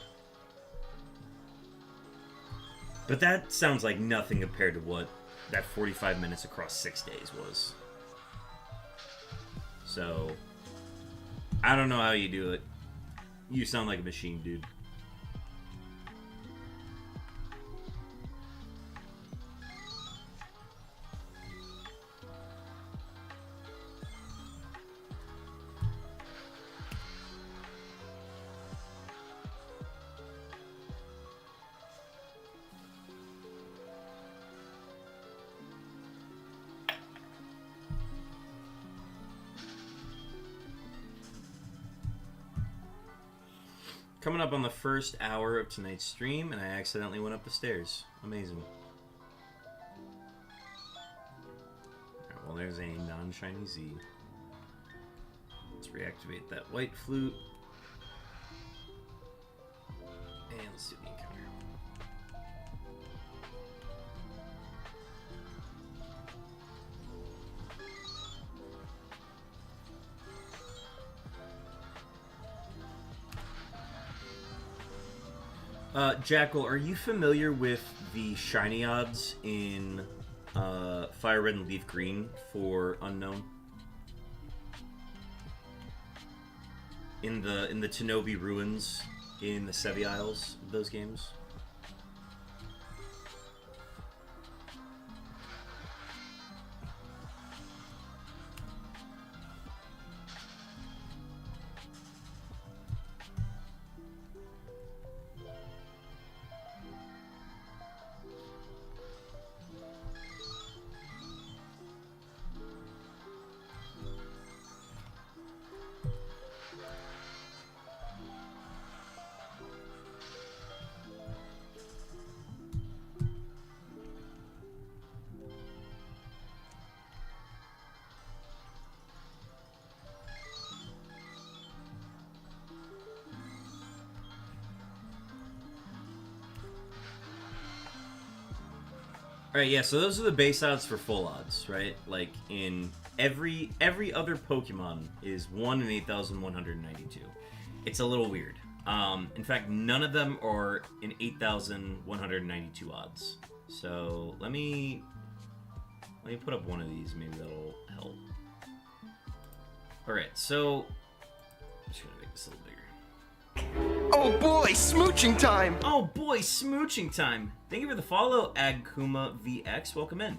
But that sounds like nothing compared to what that 45 minutes across 6 days was. So, I don't know how you do it. You sound like a machine, dude. Coming up on the first hour of tonight's stream, and I accidentally went up the stairs. Amazing. Alright, well, there's a non-shiny Z. Let's reactivate that white flute. And let's do the encounter. Jackal, are you familiar with the shiny odds in Fire Red and Leaf Green for Unown? In the Tenobi Ruins in the Sevi Isles of those games? Alright, yeah, so those are the base odds for full odds, right? Like, in every other Pokemon is 1 in 8,192. It's a little weird. In fact, none of them are in 8,192 odds. So, let me put up one of these, maybe that'll help. Alright, so, I'm just gonna make this a little bigger. Oh boy, smooching time! Oh boy, smooching time! Thank you for the follow, Agkuma VX. Welcome in.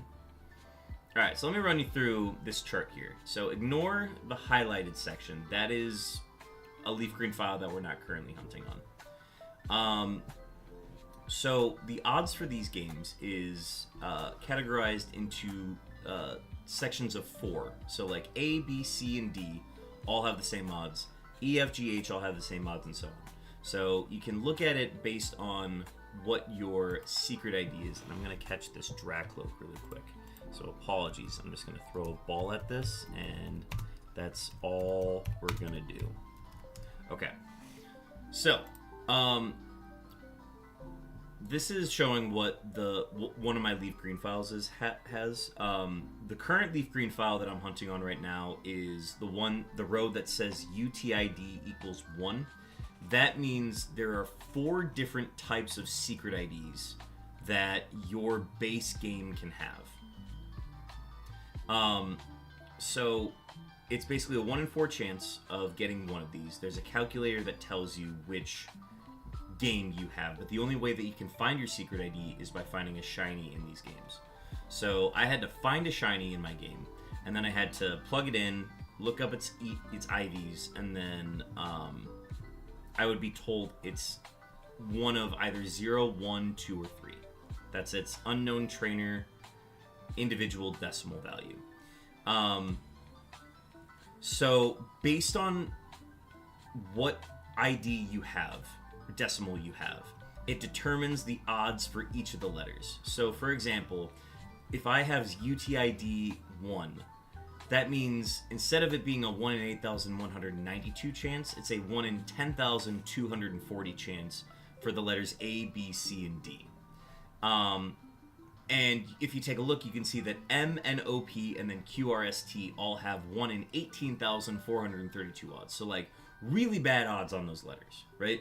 Alright, so let me run you through this chart here. So ignore the highlighted section. That is a leaf green file that we're not currently hunting on. So the odds for these games is categorized into sections of 4. So like A, B, C, and D all have the same odds. E, F, G, H all have the same odds, and so on. So you can look at it based on what your secret ID is. And I'm going to catch this Dracloak really quick. So apologies, I'm just going to throw a ball at this, and that's all we're going to do. Okay, so this is showing what one of my leaf green files has. The current leaf green file that I'm hunting on right now is the row that says UTID equals 1. That means there are 4 different types of secret IDs that your base game can have. So it's basically a 1 in 4 chance of getting one of these. There's a calculator that tells you which game you have, but the only way that you can find your secret ID is by finding a shiny in these games. So I had to find a shiny in my game, and then I had to plug it in, look up its IDs, and then I would be told it's one of either 0, 1, 2, or 3. That's its unknown trainer individual decimal value. So based on what ID you have, or decimal you have, it determines the odds for each of the letters. So for example, if I have UTID 1, that means instead of it being a 1 in 8,192 chance, it's a 1 in 10,240 chance for the letters A, B, C, and D. And if you take a look, you can see that M, N, O, P, and then Q, R, S, T all have 1 in 18,432 odds. So, like, really bad odds on those letters, right?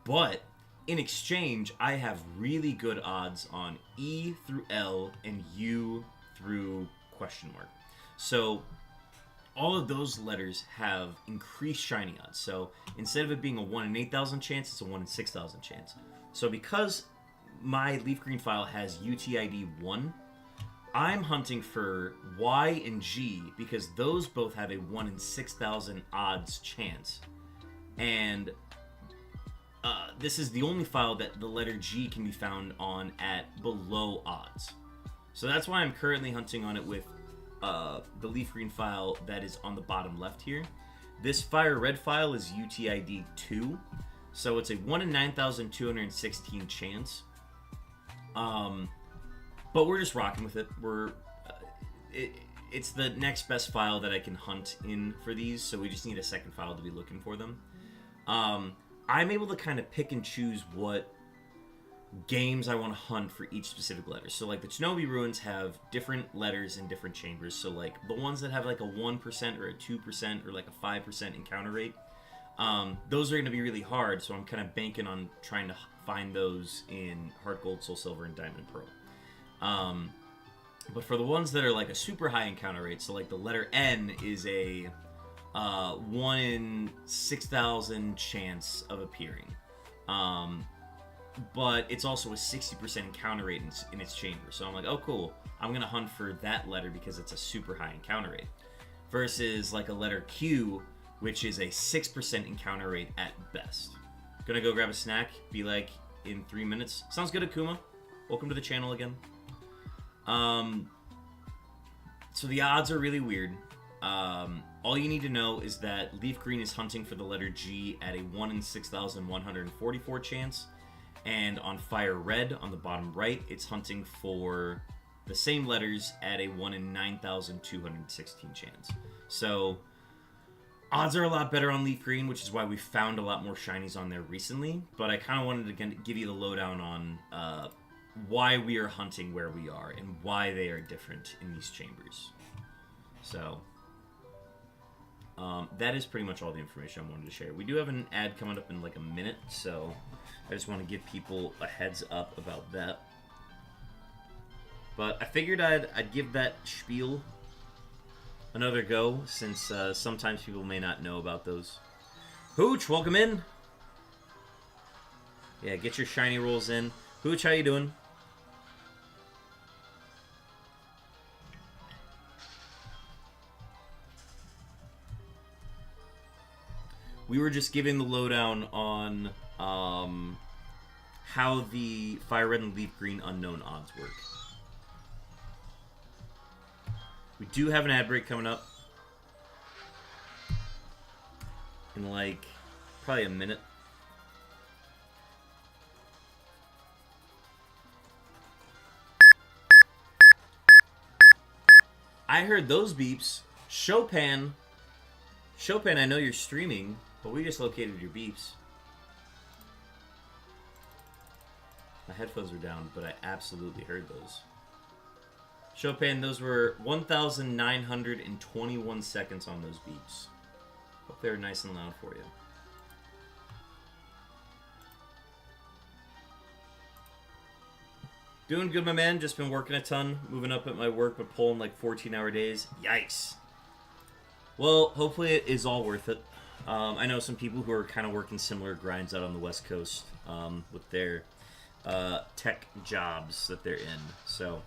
But in exchange, I have really good odds on E through L and U through question mark. So all of those letters have increased shiny odds. So instead of it being a 1 in 8,000 chance, it's a 1 in 6,000 chance. So because my leaf green file has UTID 1, I'm hunting for Y and G because those both have a 1 in 6,000 odds chance. And this is the only file that the letter G can be found on at below odds. So that's why I'm currently hunting on it with the leaf green file that is on the bottom left here. This fire red file is UTID 2, so it's a 1 in 9,216 chance. But we're just rocking with it. It's the next best file that I can hunt in for these, so we just need a second file to be looking for them. I'm able to kind of pick and choose what games I want to hunt for each specific letter. So like the Shinobi Ruins have different letters in different chambers. So like the ones that have like a 1% or a 2% or like a 5% encounter rate, those are going to be really hard. So I'm kind of banking on trying to find those in Heart Gold, Soul Silver, and Diamond Pearl. But for the ones that are like a super high encounter rate, so like the letter N is a 1 in 6,000 chance of appearing. But it's also a 60% encounter rate in its chamber. So I'm like, oh cool, I'm going to hunt for that letter because it's a super high encounter rate. Versus like a letter Q, which is a 6% encounter rate at best. Gonna go grab a snack, be like in 3 minutes. Sounds good, Akuma. Welcome to the channel again. So the odds are really weird. All you need to know is that Leaf Green is hunting for the letter G at a 1 in 6,144 chance. And on Fire Red, on the bottom right, it's hunting for the same letters at a 1 in 9,216 chance. So odds are a lot better on Leaf Green, which is why we found a lot more shinies on there recently. But I kind of wanted to give you the lowdown on why we are hunting where we are and why they are different in these chambers. So that is pretty much all the information I wanted to share. We do have an ad coming up in like a minute, so I just want to give people a heads up about that. But I figured I'd give that spiel another go, since sometimes people may not know about those. Hooch, welcome in. Yeah, get your shiny rolls in. Hooch, how you doing? we were just giving the lowdown on how the Fire Red and Leaf Green Unknown odds work. We do have an ad break coming up in like probably a minute. I heard those beeps. Chopin, I know you're streaming, but we just located your beeps. My headphones were down, but I absolutely heard those. Chopin, those were 1,921 seconds on those beeps. Hope they were nice and loud for you. Doing good, my man. Just been working a ton, moving up at my work, but pulling like 14-hour days. Yikes. Well, hopefully it is all worth it. I know some people who are kind of working similar grinds out on the West Coast with their tech jobs that they're in. So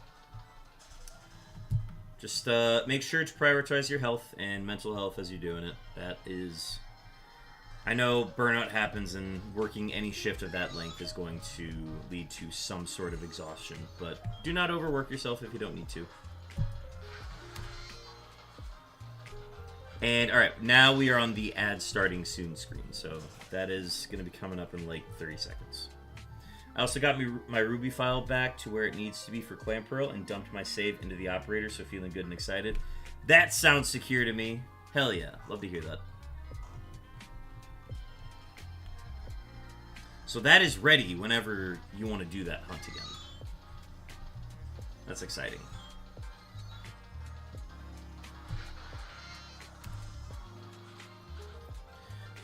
just make sure to prioritize your health and mental health as you're doing it. That is... I know burnout happens, and working any shift of that length is going to lead to some sort of exhaustion, but do not overwork yourself if you don't need to. And, alright, now we are on the ad starting soon screen, so that is going to be coming up in like 30 seconds. I also got my Ruby file back to where it needs to be for Clamperl and dumped my save into the operator, so feeling good and excited. That sounds secure to me. Hell yeah, love to hear that. So that is ready whenever you want to do that hunt again. That's exciting.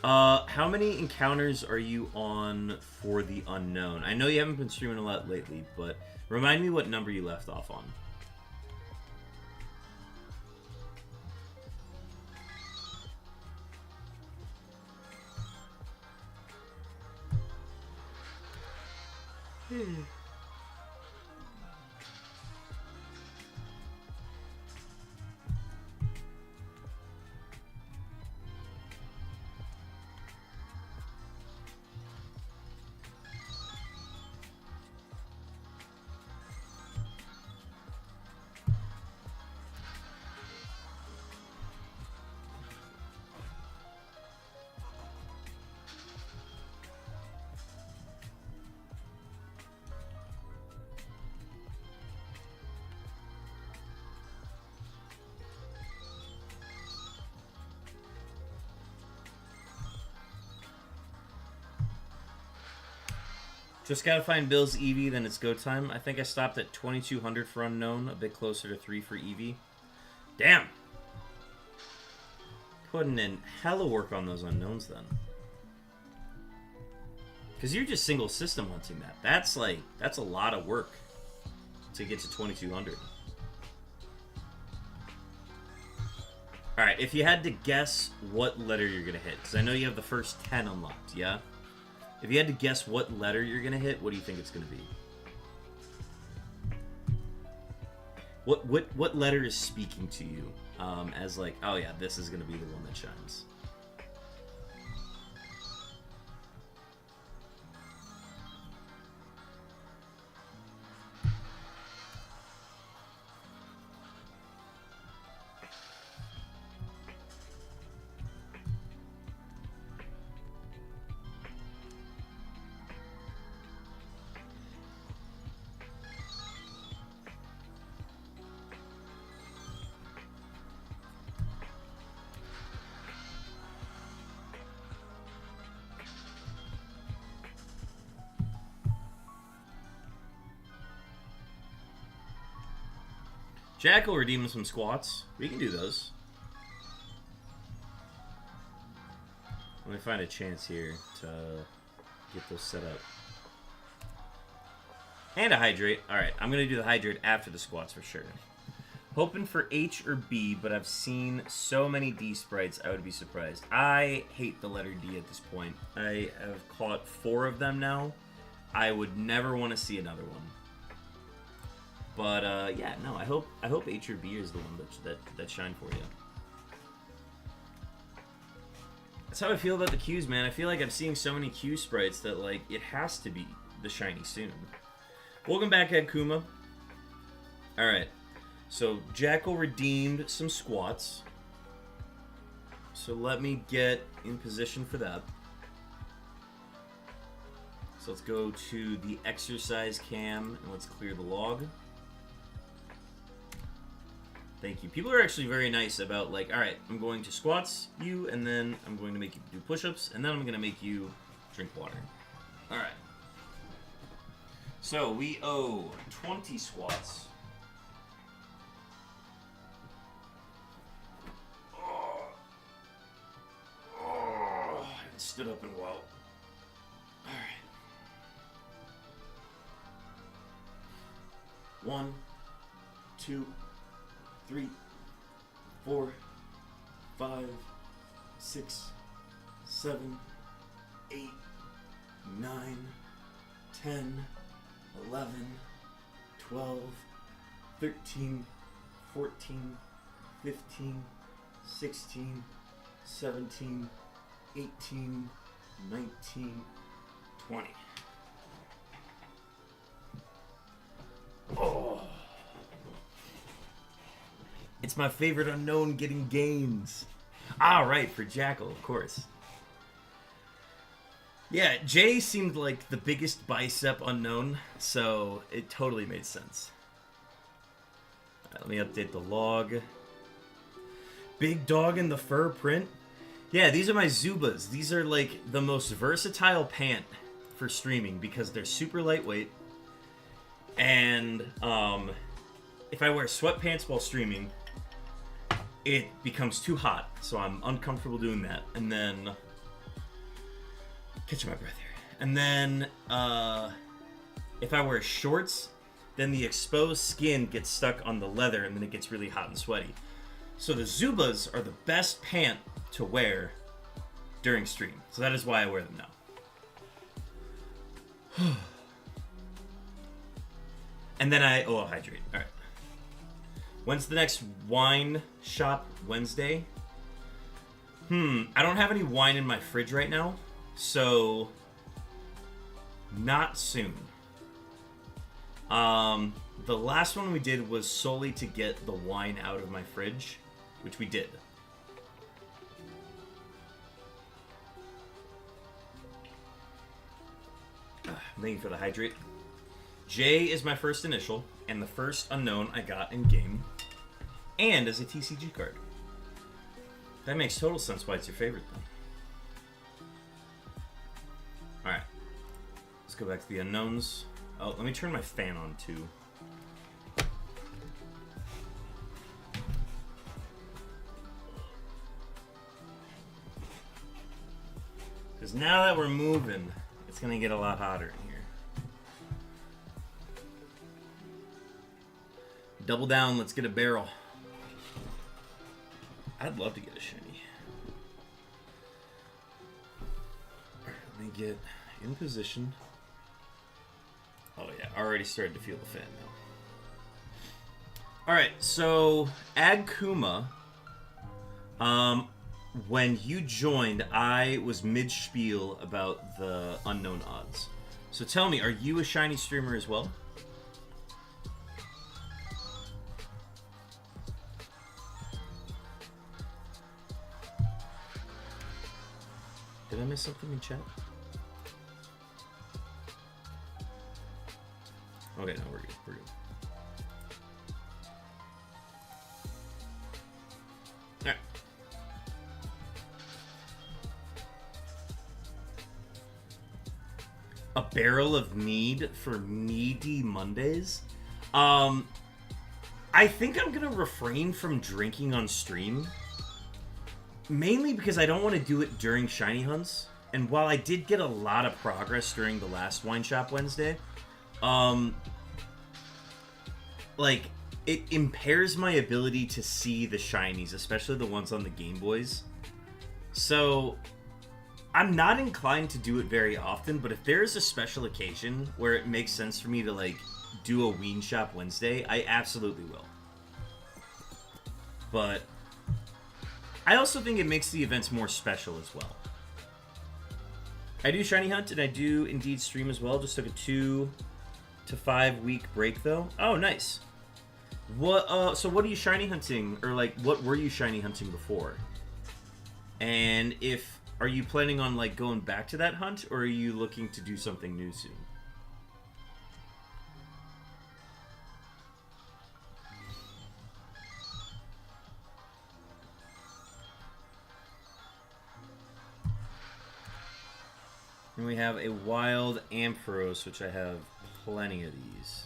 How many encounters are you on for the Unknown? I know you haven't been streaming a lot lately, but remind me what number you left off on. Just gotta find Bill's Eevee, then it's go time. I think I stopped at 2,200 for Unknown, a bit closer to 3 for Eevee. Damn! Putting in hella work on those Unknowns then. Because you're just single system hunting that. That's a lot of work to get to 2,200. Alright, if you had to guess what letter you're gonna hit, because I know you have the first 10 unlocked, yeah? If you had to guess what letter you're going to hit, what do you think it's going to be? What letter is speaking to you as like, oh yeah, this is going to be the one that shines? Jackal redeeming some squats. We can do those. Let me find a chance here to get those set up. And a hydrate. Alright, I'm going to do the hydrate after the squats for sure. Hoping for H or B, but I've seen so many D sprites, I would be surprised. I hate the letter D at this point. I have caught 4 of them now. I would never want to see another one. But yeah, no, I hope H or B is the one that shine for you. That's how I feel about the Qs, man. I feel like I'm seeing so many Q sprites that, like, it has to be the shiny soon. Welcome back, Ed Kuma. Alright. So, Jackal redeemed some squats. So let me get in position for that. So let's go to the exercise cam and let's clear the log. Thank you. People are actually very nice about, like, alright, I'm going to squats you, and then I'm going to make you do push-ups, and then I'm going to make you drink water. Alright. So we owe 20 squats. I haven't stood up in a while. Alright. 1, 2, 3, 4, 5, 6, 7, 8, 9, 10, 11, 12, 13, 14, 15, 16, 17, 18, 19, 20. Oh. It's my favorite unknown getting gains. Ah, right, for Jackal, of course. Yeah, Jay seemed like the biggest bicep unknown, so it totally made sense. Alright, let me update the log. Big dog in the fur print. Yeah, these are my Zubas. These are like the most versatile pant for streaming because they're super lightweight. And if I wear sweatpants while streaming, it becomes too hot, so I'm uncomfortable doing that. And then, catching my breath here. And then, if I wear shorts, then the exposed skin gets stuck on the leather, and then it gets really hot and sweaty. So the Zubas are the best pant to wear during stream. So that is why I wear them now. And then I'll hydrate. All right. When's the next wine shop Wednesday? I don't have any wine in my fridge right now, so not soon. The last one we did was solely to get the wine out of my fridge, which we did. I'm waiting for the hydrate. J is my first initial, and the first unknown I got in game, and as a TCG card. That makes total sense why it's your favorite, though. Alright. Let's go back to the unknowns. Oh, let me turn my fan on, too. Because now that we're moving, it's going to get a lot hotter in here. Double down, let's get a barrel. I'd love to get a shiny. Alright, let me get in position. Oh yeah, already started to feel the fan now. Alright, so Agkuma, when you joined, I was mid-spiel about the unknown odds. So tell me, are you a shiny streamer as well? Did I miss something in chat? Okay, no, we're good. We're good. Alright. A barrel of mead for meaty Mondays? I think I'm gonna refrain from drinking on stream. Mainly because I don't want to do it during shiny hunts. And while I did get a lot of progress during the last Wine Shop Wednesday, like, it impairs my ability to see the shinies, especially the ones on the Game Boys. So, I'm not inclined to do it very often, but if there's a special occasion where it makes sense for me to, like, do a Wine Shop Wednesday, I absolutely will. But I also think it makes the events more special as well. I do shiny hunt, and I do indeed stream as well. Just took a 2 to 5 week break though. Oh, nice. What? So what are you shiny hunting, or like what were you shiny hunting before? And are you planning on like going back to that hunt, or are you looking to do something new soon? And we have a wild Ampharos, which I have plenty of these.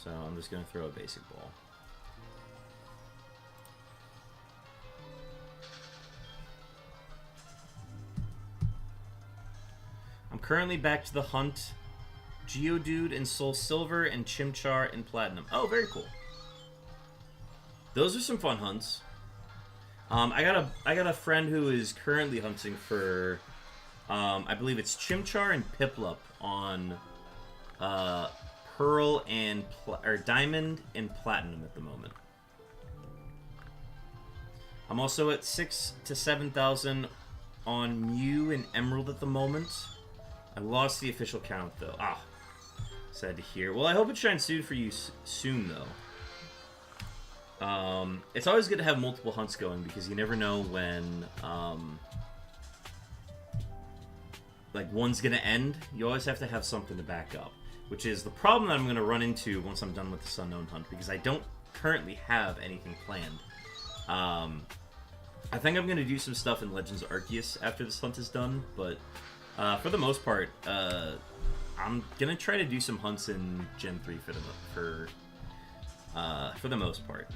So I'm just going to throw a basic ball. I'm currently back to the hunt. Geodude and Soul Silver and Chimchar and Platinum. Oh, very cool. Those are some fun hunts. I got a friend who is currently hunting for, I believe it's Chimchar and Piplup on Pearl and Diamond and Platinum at the moment. I'm also at 6,000 to 7,000 on Mew and Emerald at the moment. I lost the official count though. Ah, sad to hear. Well, I hope it shines soon for you soon though. It's always good to have multiple hunts going because you never know when like one's gonna end. You always have to have something to back up, which is the problem that I'm gonna run into once I'm done with this Unown hunt because I don't currently have anything planned. I think I'm gonna do some stuff in Legends Arceus after this hunt is done, but for the most part, I'm gonna try to do some hunts in Gen 3 for the most part.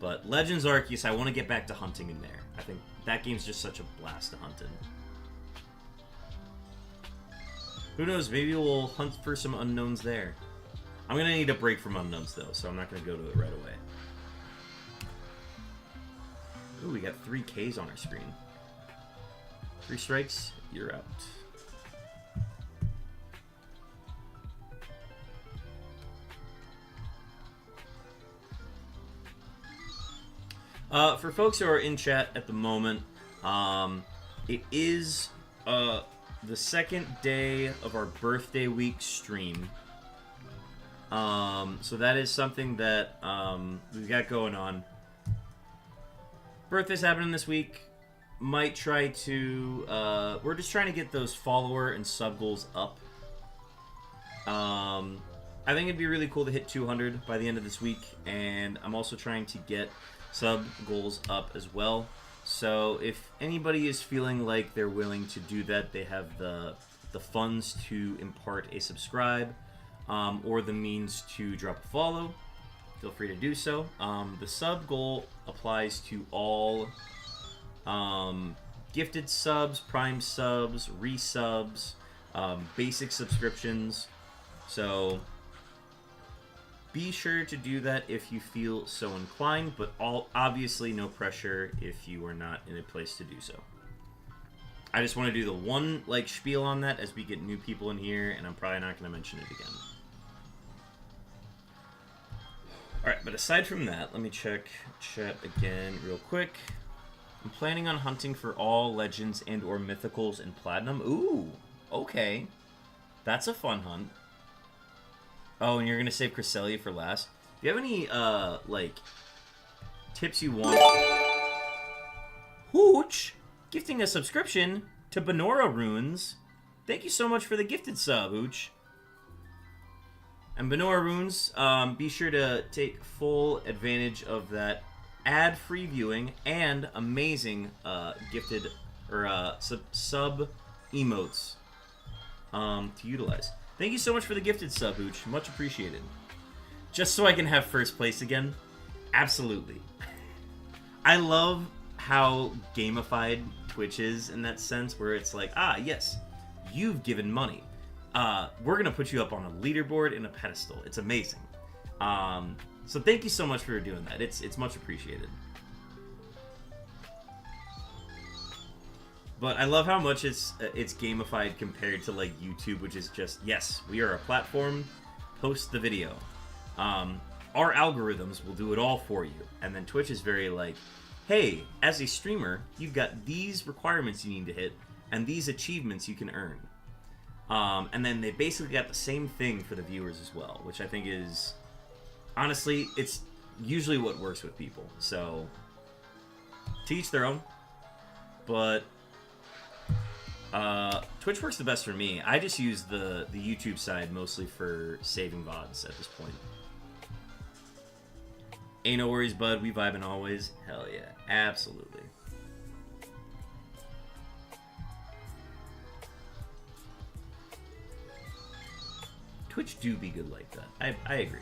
But Legends Arceus, I want to get back to hunting in there. I think that game's just such a blast to hunt in. Who knows, maybe we'll hunt for some unknowns there. I'm gonna need a break from unknowns though, so I'm not gonna go to it right away. Ooh, we got 3 Ks on our screen. 3 strikes, you're out. For folks who are in chat at the moment, it is the second day of our birthday week stream. So that is something that we've got going on. Birthday's happening this week. Might try to... we're just trying to get those follower and sub goals up. I think it'd be really cool to hit 200 by the end of this week. And I'm also trying to get sub goals up as well. So if anybody is feeling like they're willing to do that, they have the funds to impart a subscribe or the means to drop a follow, feel free to do so. The sub goal applies to all gifted subs, prime subs, resubs, basic subscriptions. So be sure to do that if you feel so inclined, but obviously no pressure if you are not in a place to do so. I just want to do the one spiel on that as we get new people in here, and I'm probably not going to mention it again. Alright, but aside from that, let me check chat again real quick. I'm planning on hunting for all legends and or mythicals in Platinum. Ooh, okay. That's a fun hunt. Oh, and you're going to save Cresselia for last. Do you have any, tips you want? Hooch! Gifting a subscription to Benora Runes. Thank you so much for the gifted sub, Hooch. And Benora Runes, be sure to take full advantage of that ad-free viewing and amazing gifted, or sub emotes to utilize. Thank you so much for the gifted sub, Hooch. Much appreciated. Just so I can have first place again? Absolutely. I love how gamified Twitch is in that sense, where it's like, ah, yes, you've given money. We're going to put you up on a leaderboard in a pedestal. It's amazing. So thank you so much for doing that. It's much appreciated. But I love how much it's gamified compared to YouTube, which is just, yes, we are a platform, post the video. our algorithms will do it all for you. And then Twitch is very like, hey, as a streamer, you've got these requirements you need to hit and these achievements you can earn. And then they basically got the same thing for the viewers as well, which I think is, honestly, it's usually what works with people. So, to each their own. But Twitch works the best for me. I just use the YouTube side mostly for saving VODs at this point. Ain't no worries, bud. We vibing always. Hell yeah. Absolutely. Twitch do be good like that. I agree.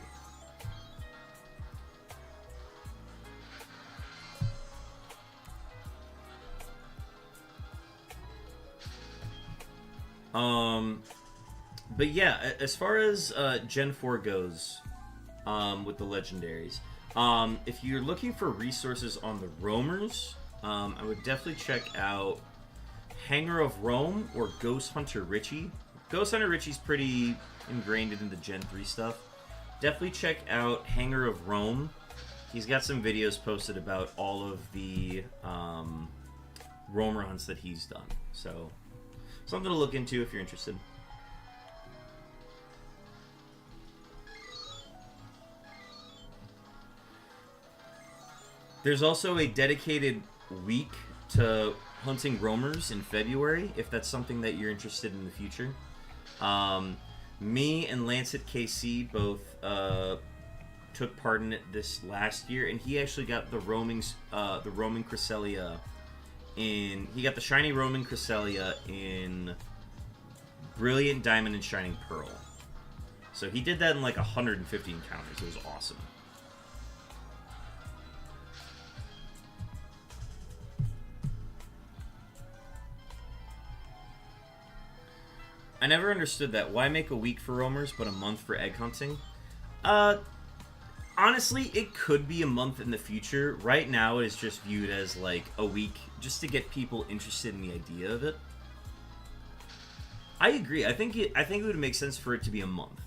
But yeah, as far as Gen 4 goes, with the legendaries, if you're looking for resources on the roamers, I would definitely check out Hanger of Rome or Ghost Hunter Richie. Ghost Hunter Richie's pretty ingrained into the Gen 3 stuff. Definitely check out Hanger of Rome. He's got some videos posted about all of the roamer hunts that he's done. So, something to look into if you're interested. There's also a dedicated week to hunting roamers in February, if that's something that you're interested in the future. Me and Lancet KC both took part in it this last year, and he actually got the roaming Cresselia in... He got the shiny roaming Cresselia in Brilliant Diamond and Shining Pearl. So he did that in like 150 encounters. It was awesome. I never understood that. Why make a week for roamers but a month for egg hunting? Honestly, it could be a month in the future. Right now, it is just viewed as like a week just to get people interested in the idea of it. I agree. I think it would make sense for it to be a month.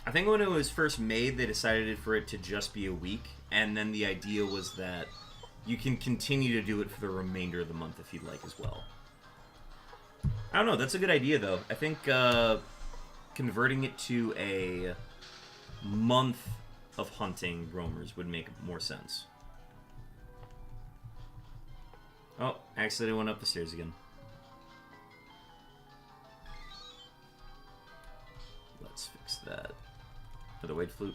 I think when it was first made, they decided for it to just be a week, and then the idea was that you can continue to do it for the remainder of the month if you'd like as well. I don't know. That's a good idea, though. I think converting it to a month of hunting roamers would make more sense. Oh, I accidentally went up the stairs again. Let's fix that. For the wade flute.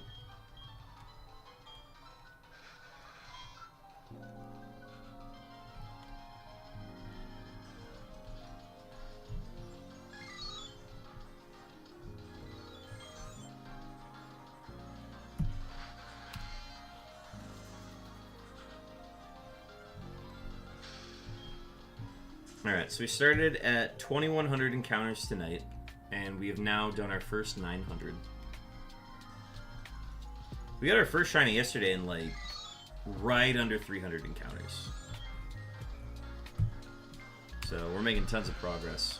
Alright, so we started at 2,100 encounters tonight, and we have now done our first 900. We got our first shiny yesterday in, like, right under 300 encounters. So, we're making tons of progress.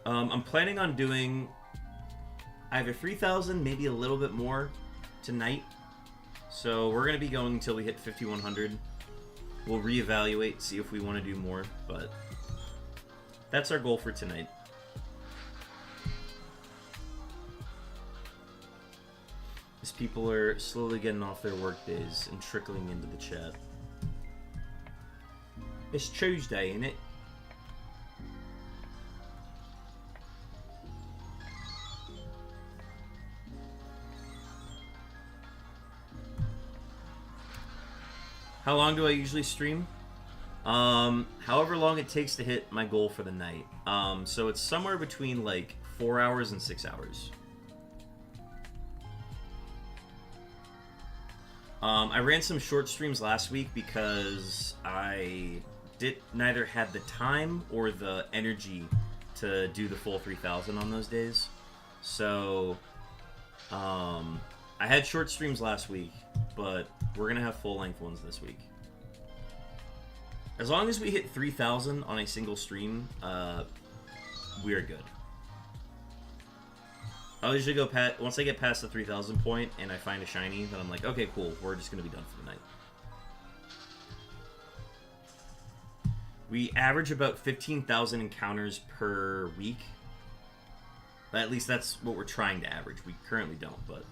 I'm planning on doing either 3,000, maybe a little bit more tonight. So we're going to be going until we hit 5,100. We'll reevaluate, see if we want to do more, but that's our goal for tonight. As people are slowly getting off their work days and trickling into the chat. It's Tuesday, ain't it? How long do I usually stream? However long it takes to hit my goal for the night. So it's somewhere between like 4 hours and 6 hours. I ran some short streams last week because I neither had the time or the energy to do the full 3,000 on those days. So I had short streams last week, but we're gonna have full-length ones this week. As long as we hit 3,000 on a single stream, we are good. I'll usually go once I get past the 3,000 point and I find a shiny, then I'm like, okay, cool, we're just gonna be done for the night. We average about 15,000 encounters per week. At least that's what we're trying to average. We currently don't, but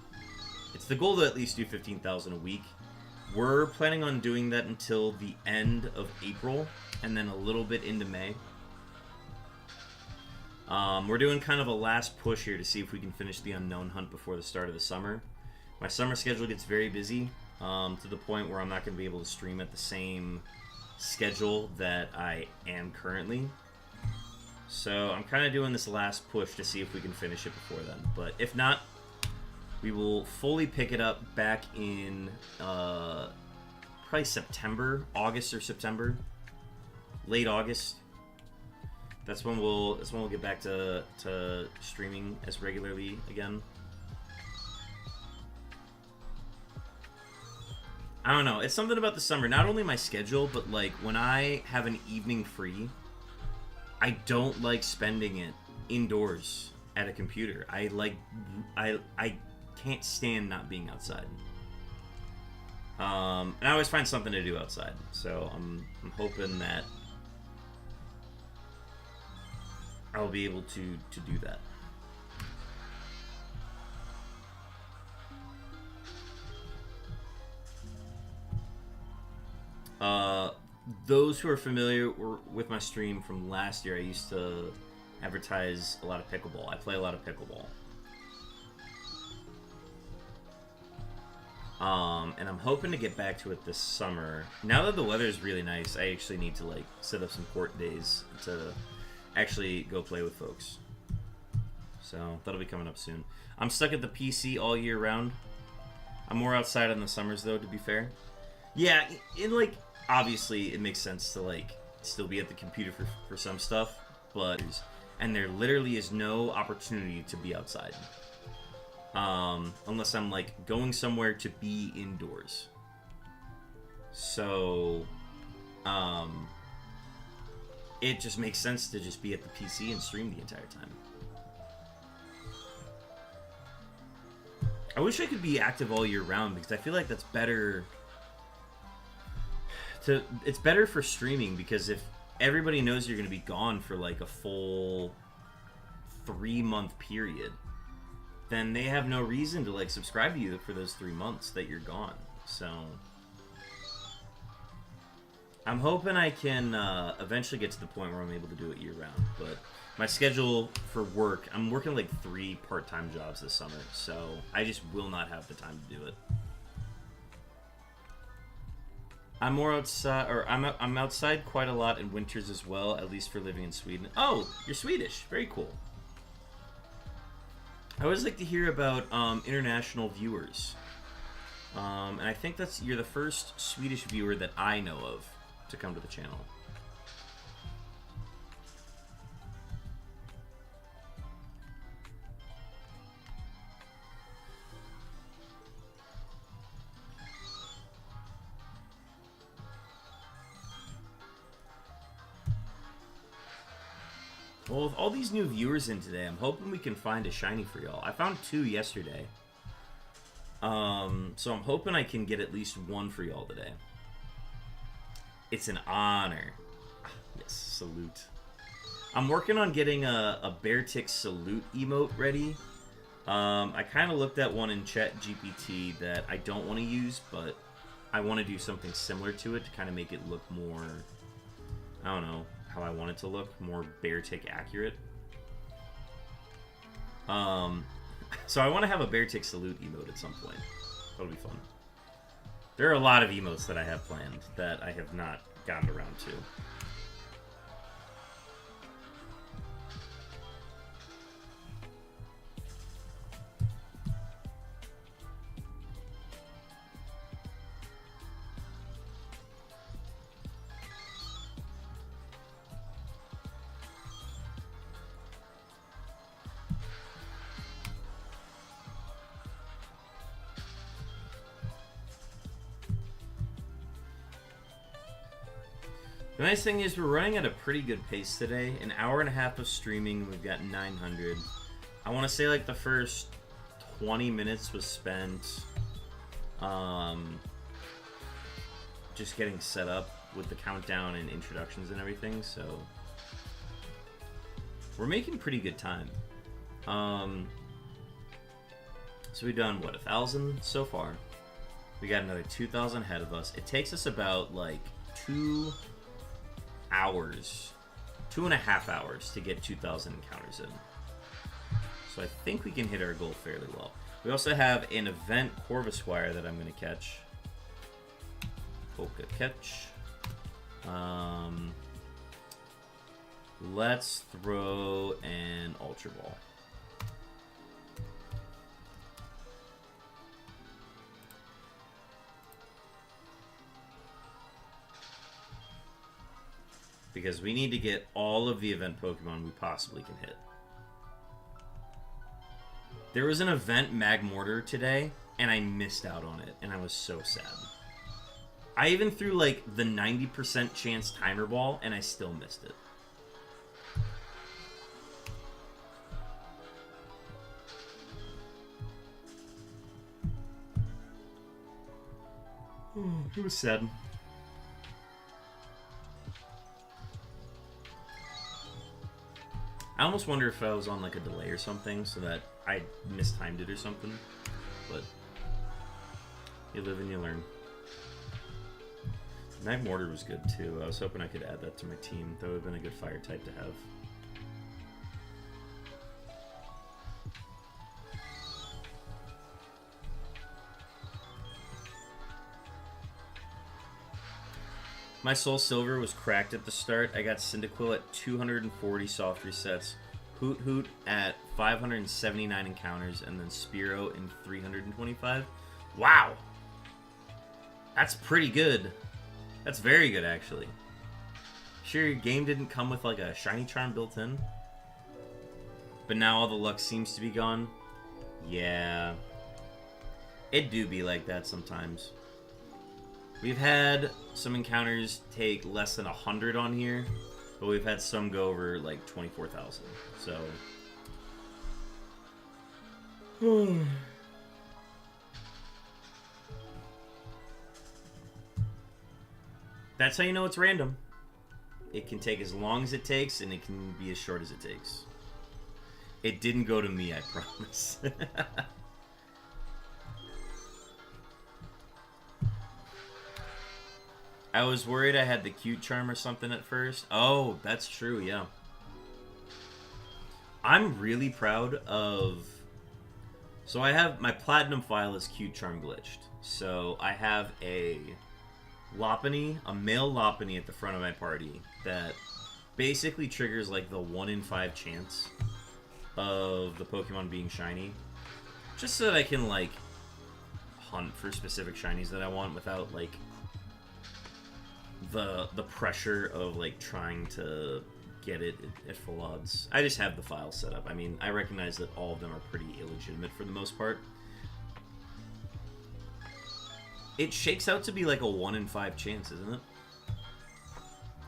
it's the goal to at least do 15,000 a week. We're planning on doing that until the end of April, and then a little bit into May. We're doing kind of a last push here to see if we can finish the Unown hunt before the start of the summer. My summer schedule gets very busy, to the point where I'm not going to be able to stream at the same schedule that I am currently. So I'm kind of doing this last push to see if we can finish it before then. But if not, we will fully pick it up back in probably September, August or September, late August. That's when we'll get back to streaming as regularly again. I don't know. It's something about the summer. Not only my schedule, but like when I have an evening free, I don't like spending it indoors at a computer. I can't stand not being outside. And I always find something to do outside. So I'm hoping that I'll be able to do that. Those who are familiar with my stream from last year, I used to advertise a lot of pickleball. I play a lot of pickleball. And I'm hoping to get back to it this summer. Now that the weather is really nice, I actually need to like set up some court days to actually go play with folks. So that'll be coming up soon. I'm stuck at the PC all year round. I'm more outside in the summers though, to be fair. Yeah, obviously it makes sense to like still be at the computer for some stuff, but there literally is no opportunity to be outside. Unless I'm like going somewhere to be indoors. So it just makes sense to just be at the PC and stream the entire time. I wish I could be active all year round because I feel like that's better. It's better for streaming because if everybody knows you're going to be gone for like a full 3-month period, then they have no reason to like subscribe to you for those 3 months that you're gone. So I'm hoping I can eventually get to the point where I'm able to do it year round. But my schedule for work, I'm working like 3 part-time jobs this summer, so I just will not have the time to do it. I'm more outside, or I'm outside quite a lot in winters as well, at least for living in Sweden. Oh, you're Swedish. Very cool. I always like to hear about international viewers. And I think you're the first Swedish viewer that I know of to come to the channel. Well, with all these new viewers in today, I'm hoping we can find a shiny for y'all. I found 2 yesterday. So I'm hoping I can get at least 1 for y'all today. It's an honor. Yes, salute. I'm working on getting a bear tick salute emote ready. I kind of looked at one in ChatGPT that I don't want to use, but I want to do something similar to it to kind of make it look more, I don't know, how I want it to look, more bear tick accurate. So I want to have a bear tick salute emote at some point. That'll be fun. There are a lot of emotes that I have planned that I have not gotten around to. The nice thing is we're running at a pretty good pace today. An hour and a half of streaming, we've got 900. I want to say like the first 20 minutes was spent just getting set up with the countdown and introductions and everything, so we're making pretty good time. So we've done, what, 1,000 so far? We got another 2,000 ahead of us. It takes us about like 2 hours, 2.5 hours to get 2,000 encounters in. So I think we can hit our goal fairly well. We also have an event Corvus Wire that I'm going to catch. Polka catch. Let's throw an Ultra Ball. Because we need to get all of the event Pokemon we possibly can hit. There was an event Magmortar today, and I missed out on it, and I was so sad. I even threw like the 90% chance timer ball, and I still missed it. It was sad. I almost wonder if I was on like a delay or something so that I mistimed it or something. But you live and you learn. Magmortar was good too. I was hoping I could add that to my team. That would have been a good fire type to have. My Soul Silver was cracked at the start. I got Cyndaquil at 240 soft resets, Hoot Hoot at 579 encounters, and then Spearow in 325. Wow! That's pretty good. That's very good, actually. Sure, your game didn't come with like a shiny charm built in, but now all the luck seems to be gone. Yeah. It do be like that sometimes. We've had some encounters take less than 100 on here, but we've had some go over like 24,000. So that's how you know it's random. It can take as long as it takes, and it can be as short as it takes. It didn't go to me, I promise. I was worried I had the cute charm or something at first. Oh, that's true, yeah. I'm really proud of... So I have... My platinum file is cute charm glitched. So I have a Lopunny, a male Lopunny at the front of my party that basically triggers like the 1 in 5 chance of the Pokemon being shiny. Just so that I can like hunt for specific shinies that I want without like the pressure of like trying to get it at full odds. I just have the file set up. I mean, I recognize that all of them are pretty illegitimate for the most part. It shakes out to be like a 1 in 5 chance, isn't it?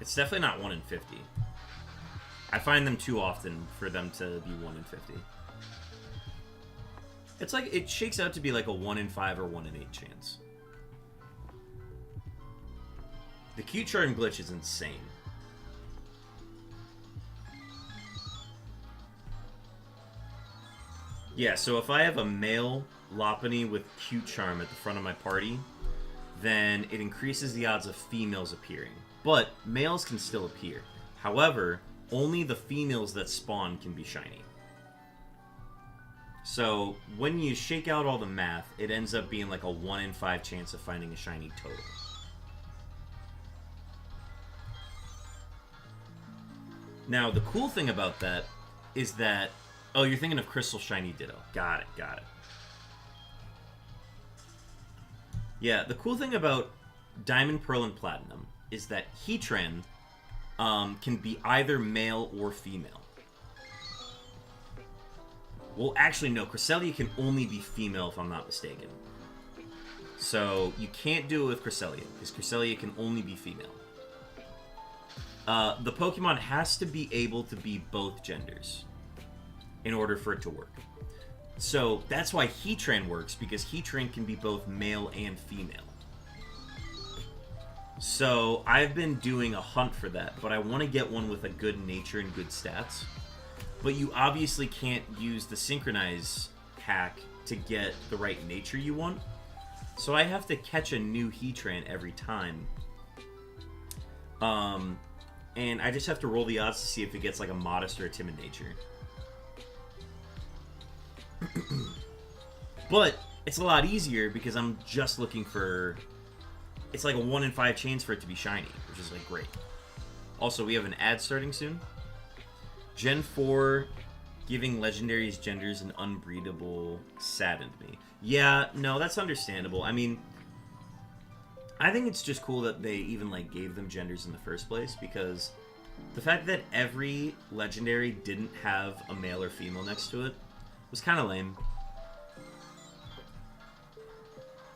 It's definitely not 1 in 50. I find them too often for them to be 1 in 50. It's like, it shakes out to be like a 1 in 5 or 1 in 8 chance. The cute charm glitch is insane. Yeah, so if I have a male Lopunny with cute charm at the front of my party, then it increases the odds of females appearing. But males can still appear. However, only the females that spawn can be shiny. So when you shake out all the math, it ends up being like a 1 in 5 chance of finding a shiny total. Now, the cool thing about that is that... Oh, you're thinking of Crystal Shiny Ditto. Got it, got it. Yeah, the cool thing about Diamond, Pearl, and Platinum is that Heatran can be either male or female. Well, actually, no. Cresselia can only be female, if I'm not mistaken. So, you can't do it with Cresselia, because Cresselia can only be female. The Pokemon has to be able to be both genders in order for it to work. So that's why Heatran works, because Heatran can be both male and female. So I've been doing a hunt for that, but I want to get one with a good nature and good stats. But you obviously can't use the Synchronize hack to get the right nature you want. So I have to catch a new Heatran every time. And I just have to roll the odds to see if it gets like a modest or a timid nature. But it's a lot easier because I'm just looking for... It's like a 1 in 5 chance for it to be shiny, which is like great. Also, we have an ad starting soon. Gen 4 giving legendaries genders and unbreedable saddened me. Yeah, no, that's understandable. I mean, I think it's just cool that they even like gave them genders in the first place, because the fact that every legendary didn't have a male or female next to it was kind of lame.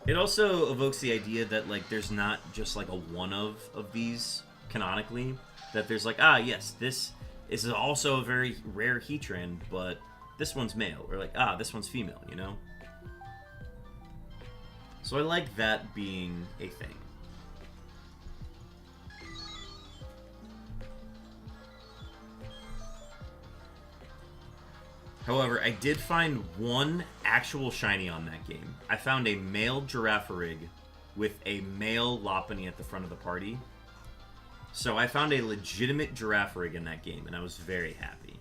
It also evokes the idea that like there's not just like a one of these canonically, that there's like, ah yes, this is also a very rare Heatran, but this one's male, or like, ah, this one's female, you know? So I like that being a thing. However, I did find one actual shiny on that game. I found a male Girafarig with a male Lopunny at the front of the party. So I found a legitimate Girafarig in that game, and I was very happy.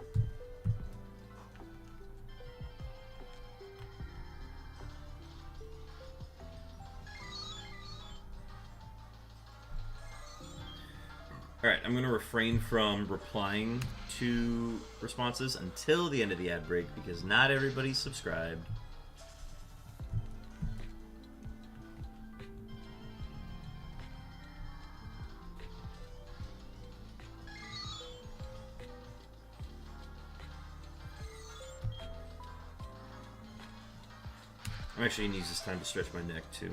Alright, I'm going to refrain from replying to responses until the end of the ad break, because not everybody's subscribed. I'm actually going to use this time to stretch my neck, too.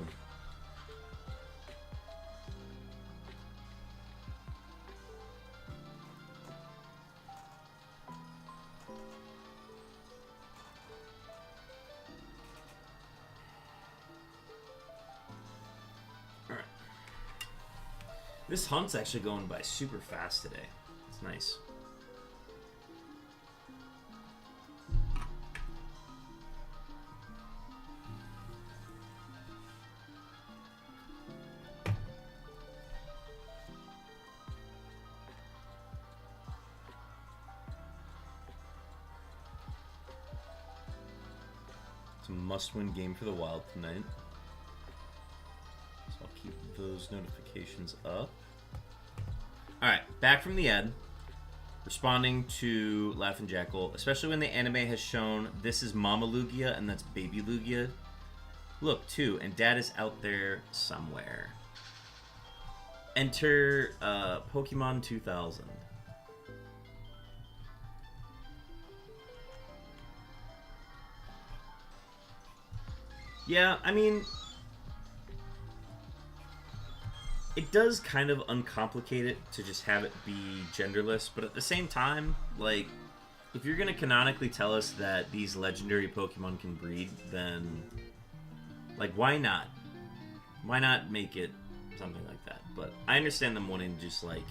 This hunt's actually going by super fast today. It's nice. It's a must-win game for the Wild tonight. So I'll keep those notifications up. Alright, back from the ad. Responding to Laughing Jackal, especially when the anime has shown this is Mama Lugia and that's Baby Lugia. Look, too, and Dad is out there somewhere. Enter Pokemon 2000. Yeah, I mean... It does kind of uncomplicate it to just have it be genderless, but at the same time, like, if you're going to canonically tell us that these legendary Pokemon can breed, then, like, why not? Why not make it something like that? But I understand them wanting to just, like,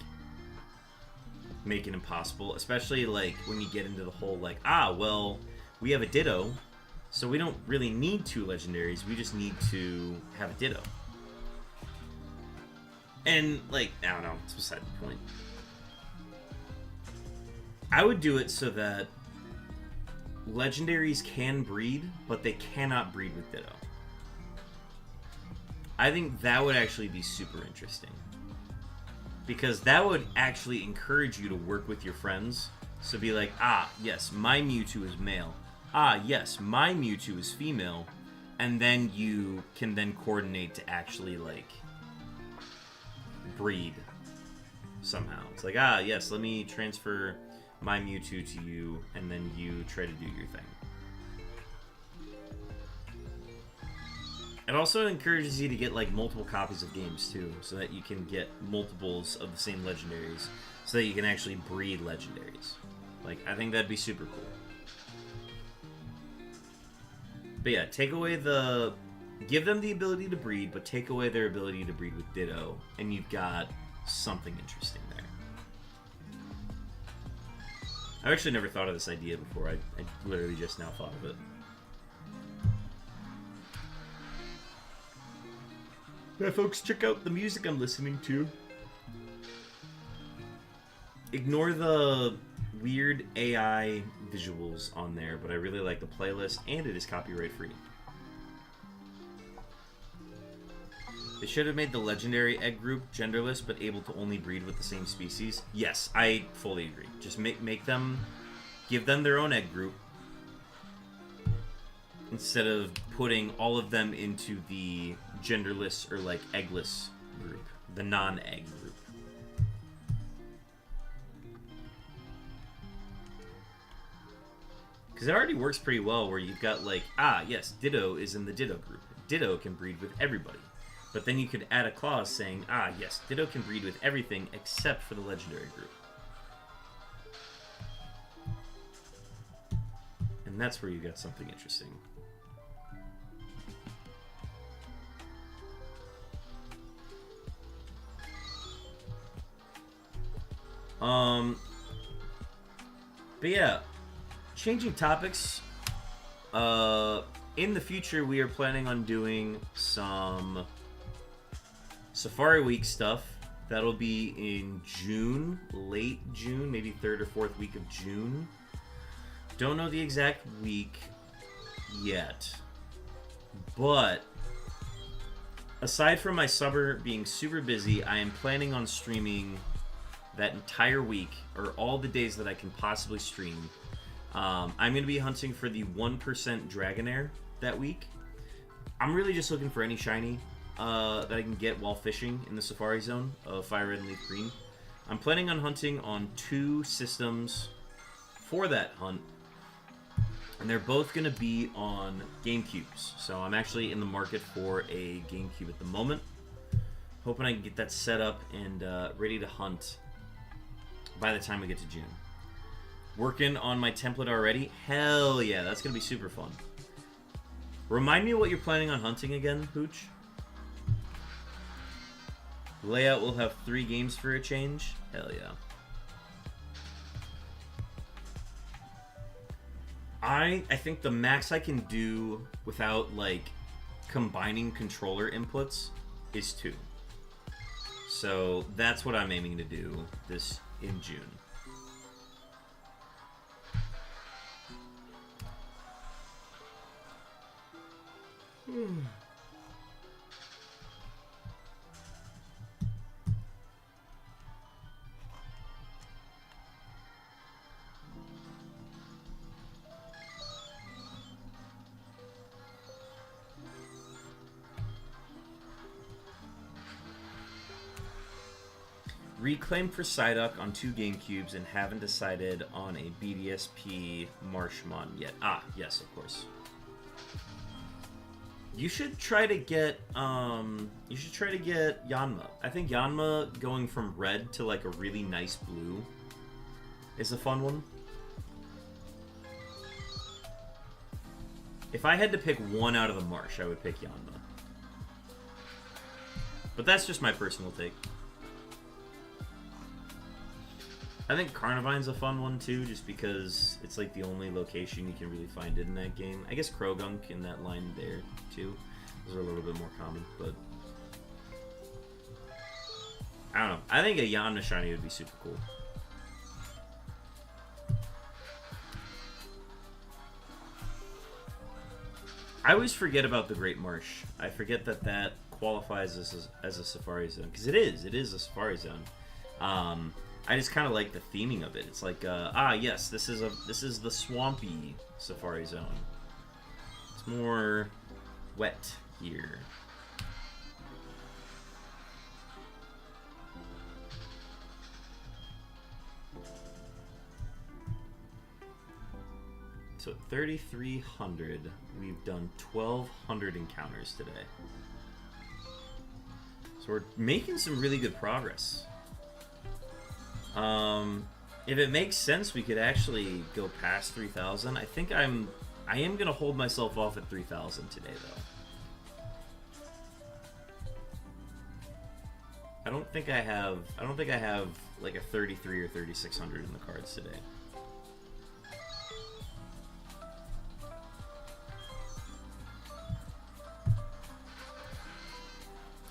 make it impossible, especially, like, when you get into the whole, like, ah, well, we have a Ditto, so we don't really need 2 legendaries, we just need to have a Ditto. And, like, I don't know, it's beside the point. I would do it so that legendaries can breed, but they cannot breed with Ditto. I think that would actually be super interesting. Because that would actually encourage you to work with your friends. So be like, ah, yes, my Mewtwo is male. Ah, yes, my Mewtwo is female. And then you can then coordinate to actually, like... breed somehow. It's like, ah, yes, let me transfer my Mewtwo to you, and then you try to do your thing. It also encourages you to get like multiple copies of games too, so that you can get multiples of the same legendaries, so that you can actually breed legendaries. Like, I think that'd be super cool. But yeah, give them the ability to breed, but take away their ability to breed with Ditto, and you've got something interesting there. I've actually never thought of this idea before. I literally just now thought of it. Yeah, folks, check out the music I'm listening to. Ignore the weird AI visuals on there, but I really like the playlist, and it is copyright free. They should have made the legendary egg group genderless, but able to only breed with the same species. Yes, I fully agree. Just make them, give them their own egg group, instead of putting all of them into the genderless or like eggless group, the non-egg group. Because it already works pretty well where you've got like, yes, Ditto is in the Ditto group. Ditto can breed with everybody. But then you could add a clause saying, yes, Ditto can breed with everything except for the legendary group. And that's where you got something interesting. But yeah, changing topics. In the future, we are planning on doing some Safari Week stuff. That'll be in June, late June, maybe 3rd or 4th week of June. Don't know the exact week yet. But aside from my summer being super busy, I am planning on streaming that entire week, or all the days that I can possibly stream. I'm going to be hunting for the 1% Dragonair that week. I'm really just looking for any shiny that I can get while fishing in the Safari Zone of Fire Red and Leaf Green. I'm planning on hunting on 2 systems for that hunt, and they're both going to be on GameCubes. So I'm actually in the market for a GameCube at the moment. Hoping I can get that set up and ready to hunt by the time we get to June. Working on my template already? Hell yeah, that's going to be super fun. Remind me what you're planning on hunting again, Hooch? Layout will have 3 games for a change? Hell yeah. I think the max I can do without, like, combining controller inputs is 2. So that's what I'm aiming to do this in June. Reclaim for Psyduck on 2 GameCubes and haven't decided on a BDSP Marshmon yet. Yes, of course. You should try to get Yanma. I think Yanma going from red to like a really nice blue is a fun one. If I had to pick one out of the marsh, I would pick Yanma. But that's just my personal take. I think Carnivine's a fun one too, just because it's like the only location you can really find it in that game. I guess Krogunk in that line there too. Those are a little bit more common, but I don't know. I think a Yanma shiny would be super cool. I always forget about the Great Marsh. I forget that that qualifies as a Safari Zone, because it is a Safari Zone. I just kind of like the theming of it. It's like, yes, this is the swampy Safari Zone. It's more wet here. So at 3,300, we've done 1,200 encounters today. So we're making some really good progress. If it makes sense, we could actually go past 3,000. I am gonna hold myself off at 3,000 today, though. I don't think I have like a 33 or 3,600 in the cards today.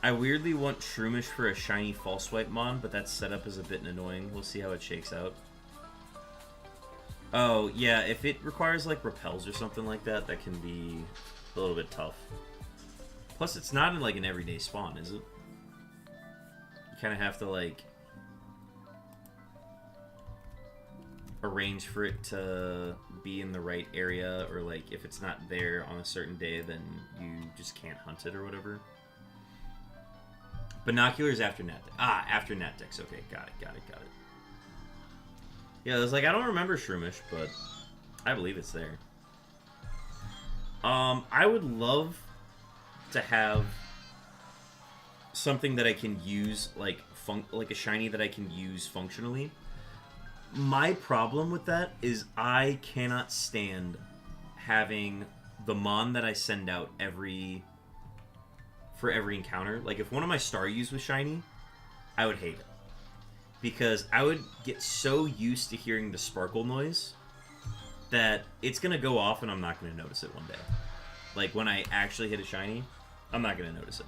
I weirdly want Shroomish for a shiny false swipe mon, but that setup is a bit annoying. We'll see how it shakes out. Oh, yeah, if it requires, like, repels or something like that, that can be a little bit tough. Plus, it's not, like, an everyday spawn, is it? You kind of have to, like, arrange for it to be in the right area, or, like, if it's not there on a certain day, then you just can't hunt it or whatever. Binoculars after Natdex. Ah, after Natdex. Okay, got it. Yeah, I was like, I don't remember Shroomish, but I believe it's there. I would love to have something that I can use, like a shiny that I can use functionally. My problem with that is I cannot stand having the mon that I send out for every encounter. Like, if one of my Staryus was shiny, I would hate it. Because I would get so used to hearing the sparkle noise that it's going to go off and I'm not going to notice it one day. Like, when I actually hit a shiny, I'm not going to notice it.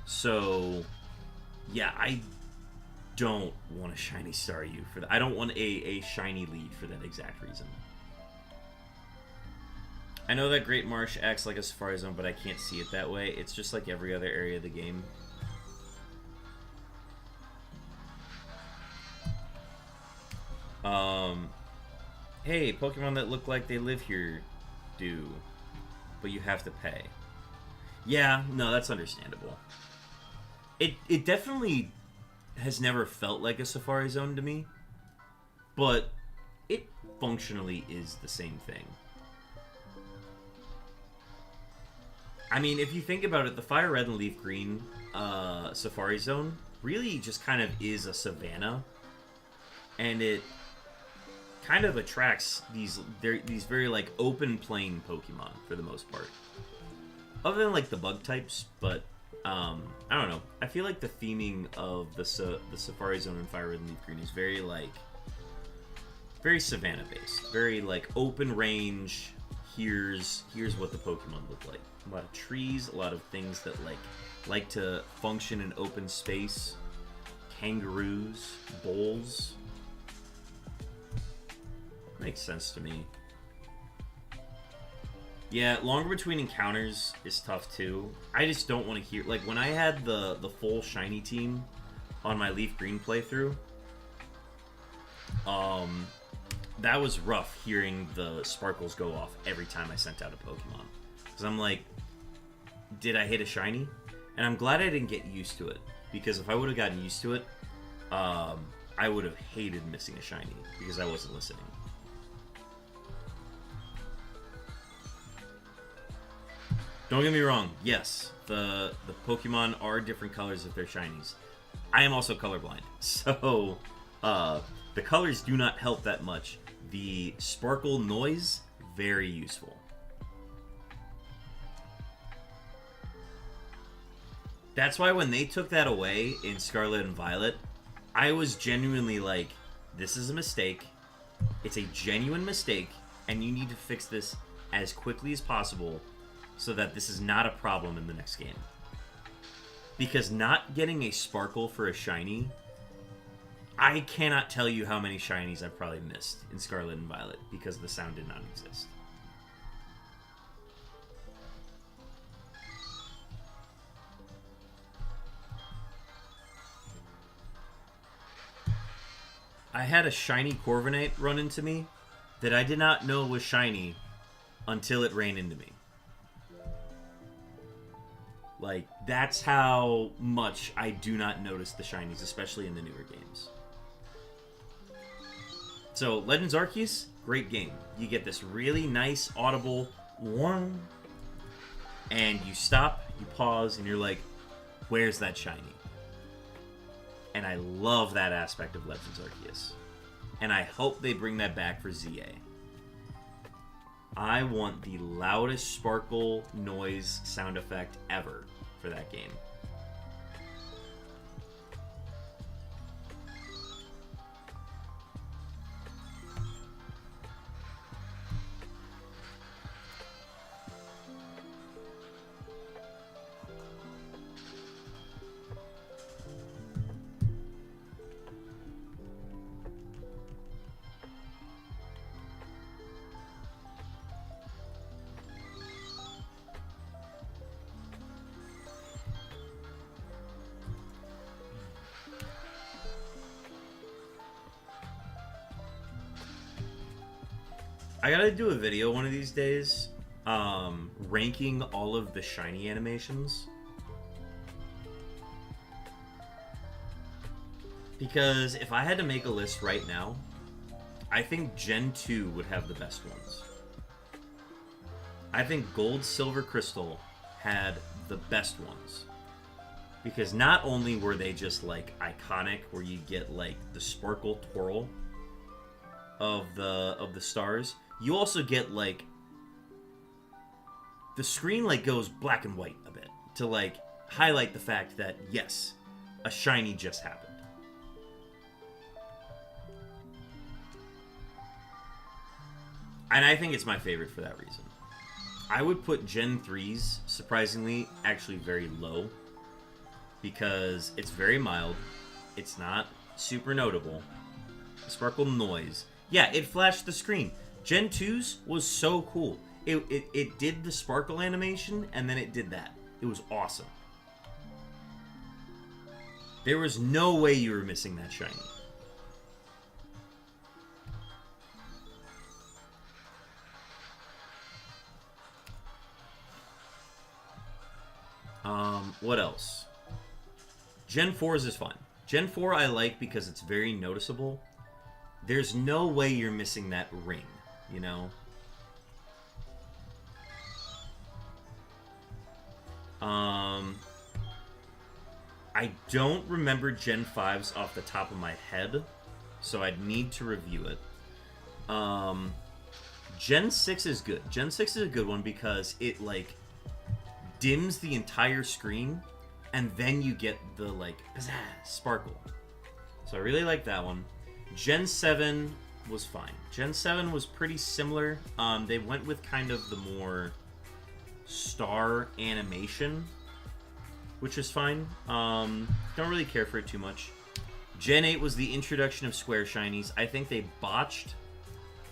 So, yeah, I don't want a shiny Staryu for that. I don't want a shiny lead for that exact reason. I know that Great Marsh acts like a Safari Zone, but I can't see it that way. It's just like every other area of the game. Hey, Pokemon that look like they live here do, but you have to pay. Yeah, no, that's understandable. It definitely has never felt like a Safari Zone to me, but it functionally is the same thing. I mean, if you think about it, the Fire Red and Leaf Green Safari Zone really just kind of is a savanna, and it kind of attracts these very, like, open plain Pokemon for the most part. Other than, like, the bug types, but, I don't know. I feel like the theming of the Safari Zone in Fire Red and Leaf Green is very, like, very savanna-based. Very, like, open range, here's what the Pokemon look like. A lot of trees, a lot of things that, like to function in open space. Kangaroos, bulls. Makes sense to me. Yeah, longer between encounters is tough too. I just don't want to hear, like, when I had the full shiny team on my Leaf Green playthrough, that was rough hearing the sparkles go off every time I sent out a Pokemon. Because I'm like, did I hit a shiny? And I'm glad I didn't get used to it. Because if I would have gotten used to it, I would have hated missing a shiny. Because I wasn't listening. Don't get me wrong, yes, the Pokemon are different colors if they're shinies. I am also colorblind, so the colors do not help that much. The sparkle noise, very useful. That's why when they took that away in Scarlet and Violet, I was genuinely like, this is a mistake. It's a genuine mistake, and you need to fix this as quickly as possible so that this is not a problem in the next game. Because not getting a sparkle for a shiny, I cannot tell you how many shinies I've probably missed in Scarlet and Violet because the sound did not exist. I had a shiny Corviknight run into me that I did not know was shiny until it ran into me. Like, that's how much I do not notice the shinies, especially in the newer games. So, Legends Arceus, great game. You get this really nice, audible, warm, and you stop, you pause, and you're like, where's that shiny? And I love that aspect of Legends Arceus. And I hope they bring that back for ZA. I want the loudest sparkle noise sound effect ever for that game. I gotta do a video one of these days, ranking all of the shiny animations. Because if I had to make a list right now, I think Gen 2 would have the best ones. I think Gold, Silver, Crystal had the best ones. Because not only were they just, like, iconic, where you get, like, the sparkle twirl of the stars, you also get, like, the screen, like, goes black and white a bit to, like, highlight the fact that, yes, a shiny just happened. And I think it's my favorite for that reason. I would put Gen 3's, surprisingly, actually very low. Because it's very mild. It's not super notable. Sparkle noise. Yeah, it flashed the screen. Gen 2's was so cool. It did the sparkle animation, and then it did that. It was awesome. There was no way you were missing that shiny. What else? Gen 4's is fun. Gen 4 I like because it's very noticeable. There's no way you're missing that ring, you know? I don't remember Gen 5's off the top of my head, so I'd need to review it. Gen 6 is good. Gen 6 is a good one because it, like, dims the entire screen, and then you get the, like, pizzazz, sparkle. So I really like that one. Gen 7 was fine. Gen 7 was pretty similar. They went with kind of the more star animation, which is fine. Don't really care for it too much. Gen 8 was the introduction of square shinies. I think they botched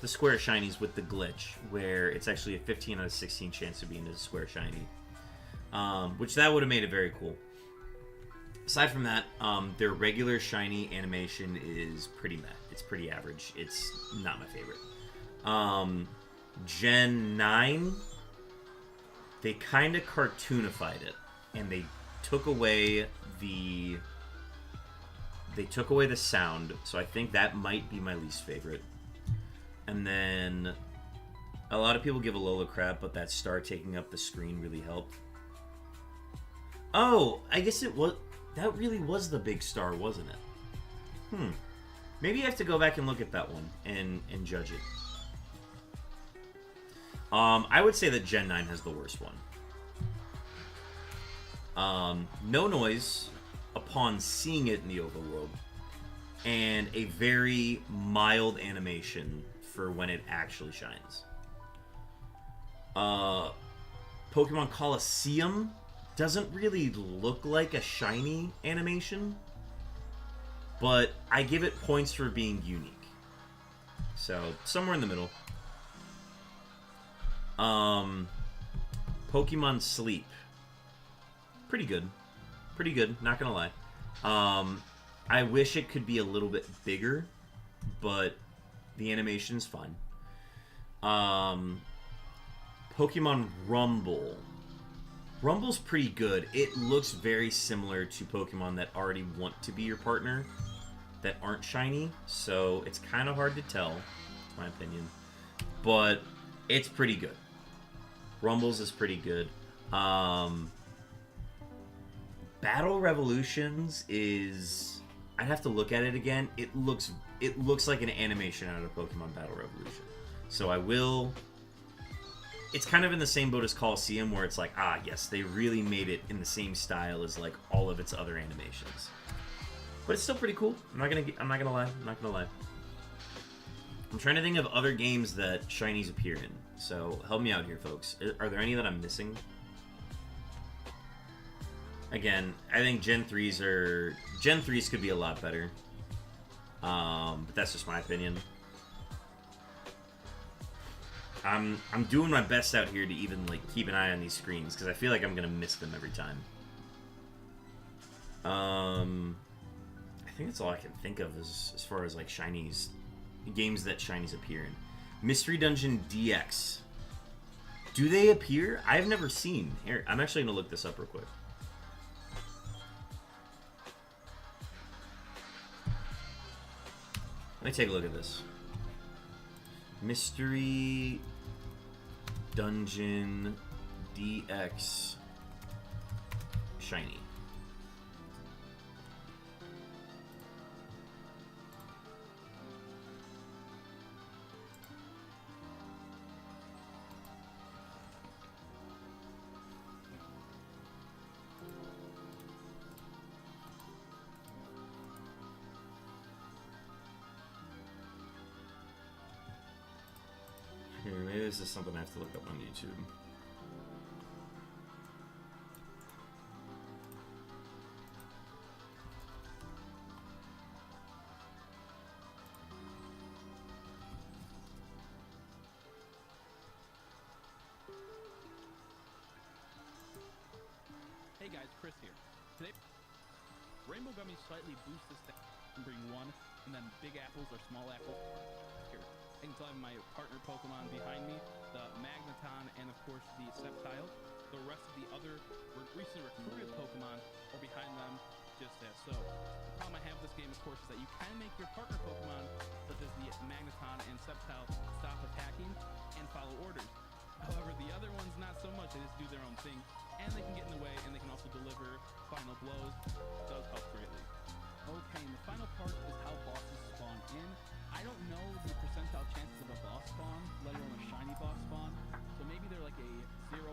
the square shinies with the glitch, where it's actually a 15 out of 16 chance to be into a square shiny. Which that would have made it very cool. Aside from that, their regular shiny animation is pretty meh. It's pretty average. It's not my favorite. Gen 9, they kind of cartoonified it, and they took away the sound, so I think that might be my least favorite. And then a lot of people give Alola crap, but that star taking up the screen really helped. Oh, I guess it was... That really was the big star, wasn't it? Maybe I have to go back and look at that one and judge it. I would say that Gen 9 has the worst one. No noise upon seeing it in the overworld. And a very mild animation for when it actually shines. Pokemon Colosseum doesn't really look like a shiny animation, but I give it points for being unique. So, somewhere in the middle. Pokemon Sleep. Pretty good. Pretty good, not gonna lie. I wish it could be a little bit bigger, but the animation's fine. Pokemon Rumble. Rumble's pretty good. It looks very similar to Pokemon that already want to be your partner. that aren't shiny, so it's kind of hard to tell, in my opinion. But it's pretty good. Rumbles is pretty good. Battle Revolutions is... I'd have to look at it again. It looks like an animation out of Pokemon Battle Revolution. So I will... It's kind of in the same boat as Coliseum, where it's like, ah, yes, they really made it in the same style as like all of its other animations. But it's still pretty cool. I'm not gonna lie. I'm trying to think of other games that shinies appear in. So help me out here, folks. Are there any that I'm missing? Again, I think Gen 3s could be a lot better. But that's just my opinion. I'm doing my best out here to even like keep an eye on these screens because I feel like I'm gonna miss them every time. I think that's all I can think of as far as like shinies, games that shinies appear in. Mystery Dungeon DX. Do they appear? I've never seen. Here, I'm actually gonna look this up real quick. Let me take a look at this. Mystery Dungeon DX shiny. Here, maybe this is something I have to look up on YouTube. Hey guys, Chris here. Today, Rainbow Gummies slightly boost this stat and bring one, and then big apples or small apples. Here, I can tell you my partner Pokemon behind me, the Magneton, and of course the Sceptile. The rest of the other recently recruited Pokemon are behind them, just as so. The problem I have with this game, of course, is that you can make your partner Pokemon, such as the Magneton and Sceptile, stop attacking and follow orders. However, the other ones not so much. They just do their own thing, and they can get in the way, and they can also deliver final blows. It does help greatly. Okay, and the final part is how bosses spawn in. I don't know the percentile chances of a boss spawn, let alone a shiny boss spawn. So maybe they're like a 0.5%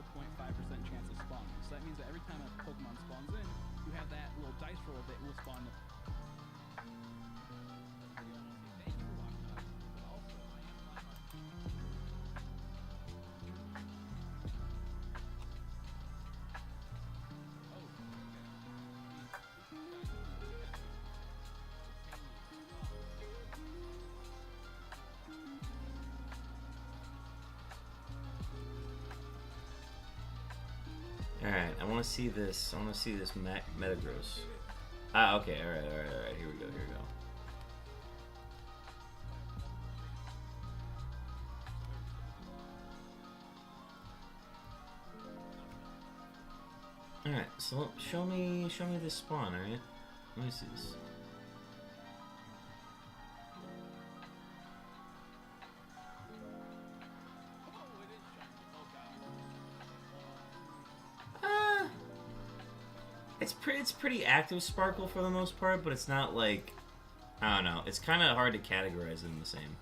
chance of spawning. So that means that every time a Pokemon spawns in, you have that little dice roll that will spawn. Thank you for watching us. But also, I am live on Alright, I want to see this. I want to see this Metagross. Ah, okay. Alright. Here we go. Alright, so show me this spawn, alright? Let me see this. It's pretty active Sparkle for the most part, but it's not like, I don't know, it's kind of hard to categorize them the same.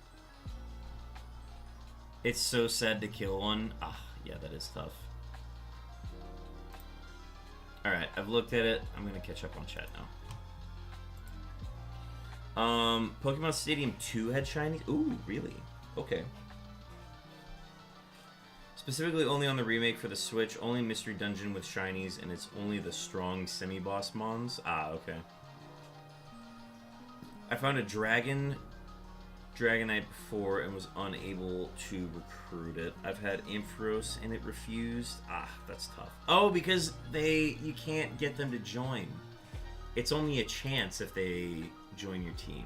It's so sad to kill one. Ah, yeah, that is tough. Alright, I've looked at it. I'm gonna catch up on chat now. Pokemon Stadium 2 had shinies? Ooh, really? Okay. Specifically only on the remake for the Switch, only Mystery Dungeon with shinies, and it's only the strong semi-boss mons. Ah, okay. I found a Dragonite before and was unable to recruit it. I've had Ampharos and it refused. Ah, that's tough. Oh, because you can't get them to join. It's only a chance if they join your team.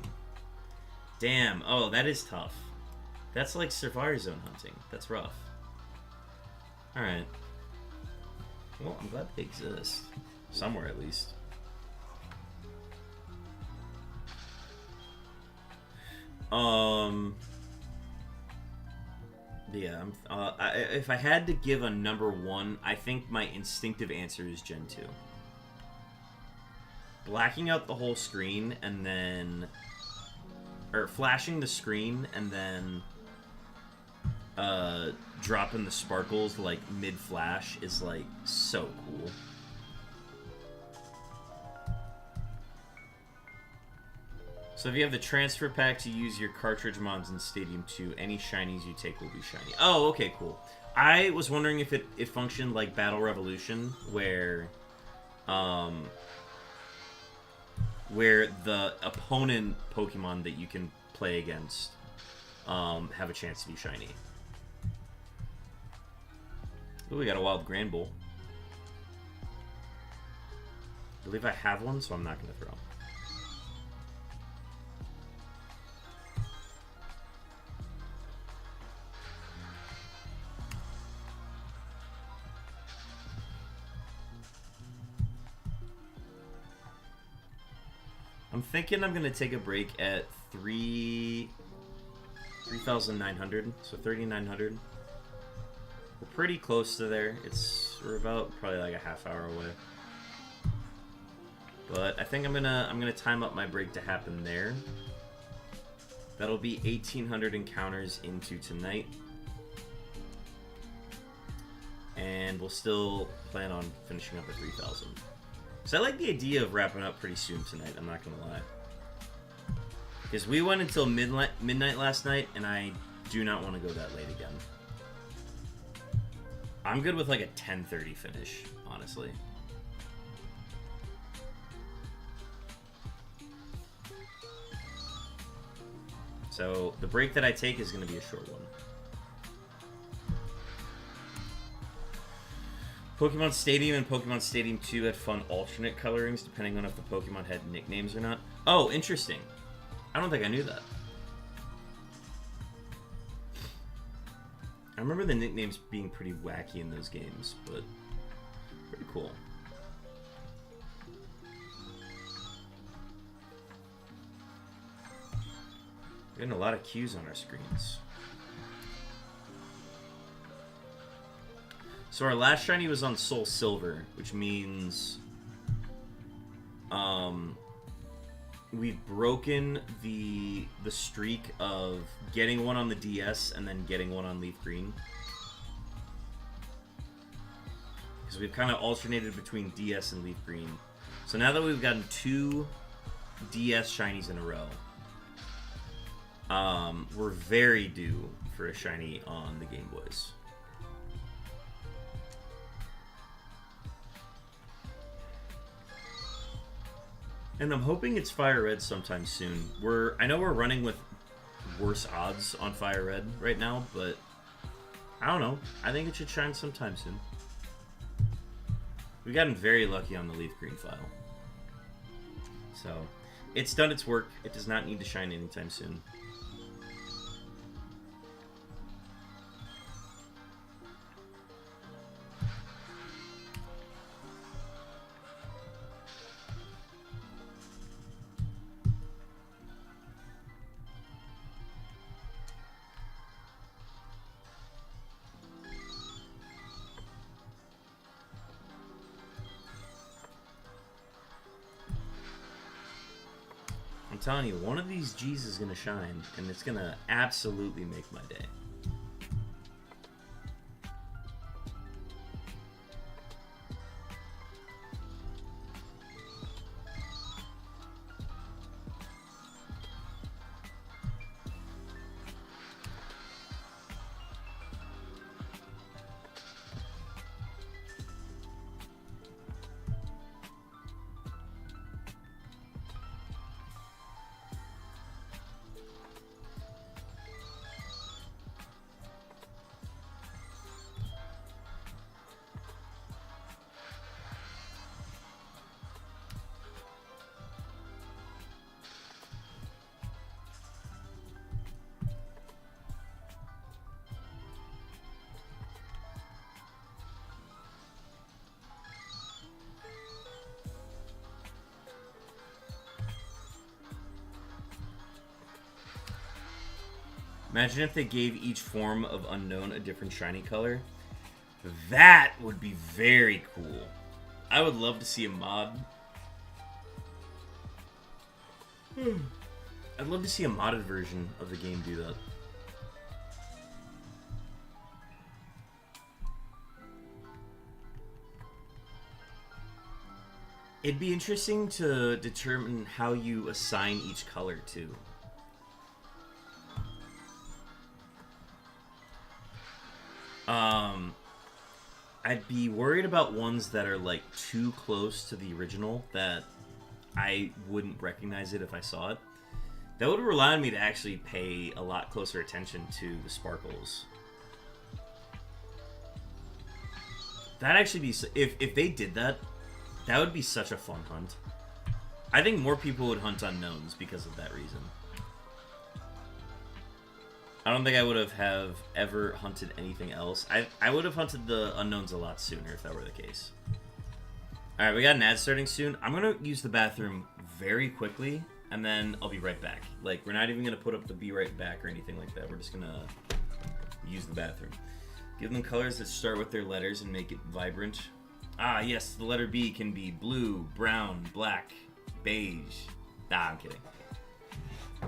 Damn. Oh, that is tough. That's like Safari Zone hunting. That's rough. Alright. Well, I'm glad they exist. Somewhere, at least. Yeah, if I had to give a number one, I think my instinctive answer is Gen 2. Blacking out the whole screen and then... Or flashing the screen and then... dropping the sparkles, like, mid-flash is, like, so cool. So if you have the transfer pack to use your cartridge mods in Stadium 2, any shinies you take will be shiny. Oh, okay, cool. I was wondering if it functioned like Battle Revolution, where the opponent Pokemon that you can play against have a chance to be shiny. Ooh, we got a Wild Granbull. I believe I have one, so I'm not going to throw. I'm thinking I'm going to take a break at 3,900, so 3,900. We're pretty close to there. We're about probably like a half hour away. But I think I'm gonna time up my break to happen there. That'll be 1,800 encounters into tonight. And we'll still plan on finishing up at 3,000. So I like the idea of wrapping up pretty soon tonight, I'm not gonna lie. Because we went until midnight last night, and I do not want to go that late again. I'm good with like a 10:30 finish, honestly. So the break that I take is going to be a short one. Pokemon Stadium and Pokemon Stadium 2 had fun alternate colorings depending on if the Pokemon had nicknames or not. Oh, interesting. I don't think I knew that. I remember the nicknames being pretty wacky in those games, but pretty cool. We're getting a lot of cues on our screens. So our last shiny was on Soul Silver, which means we've broken the streak of getting one on the DS and then getting one on Leaf Green. Because we've kind of alternated between DS and Leaf Green. So now that we've gotten 2 DS shinies in a row, we're very due for a shiny on the Game Boys. And I'm hoping it's Fire Red sometime soon. I know we're running with worse odds on Fire Red right now, but I don't know. I think it should shine sometime soon. We've gotten very lucky on the Leaf Green file. So, it's done its work. It does not need to shine anytime soon. I'm telling you, one of these G's is going to shine, and it's going to absolutely make my day. Imagine if they gave each form of Unown a different shiny color. That would be very cool. I would love to see a mod. I'd love to see a modded version of the game do that. It'd be interesting to determine how you assign each color too. I'd be worried about ones that are like too close to the original that I wouldn't recognize it if I saw it. That would rely on me to actually pay a lot closer attention to the sparkles. That'd actually be, if they did that, that would be such a fun hunt. I think more people would hunt Unowns because of that reason. I don't think I would have ever hunted anything else. I would have hunted the Unowns a lot sooner if that were the case. Alright, we got an ad starting soon. I'm going to use the bathroom very quickly, and then I'll be right back. Like, we're not even going to put up the be right back or anything like that. We're just going to use the bathroom. Give them colors that start with their letters and make it vibrant. Ah, yes, the letter B can be blue, brown, black, beige. Nah, I'm kidding.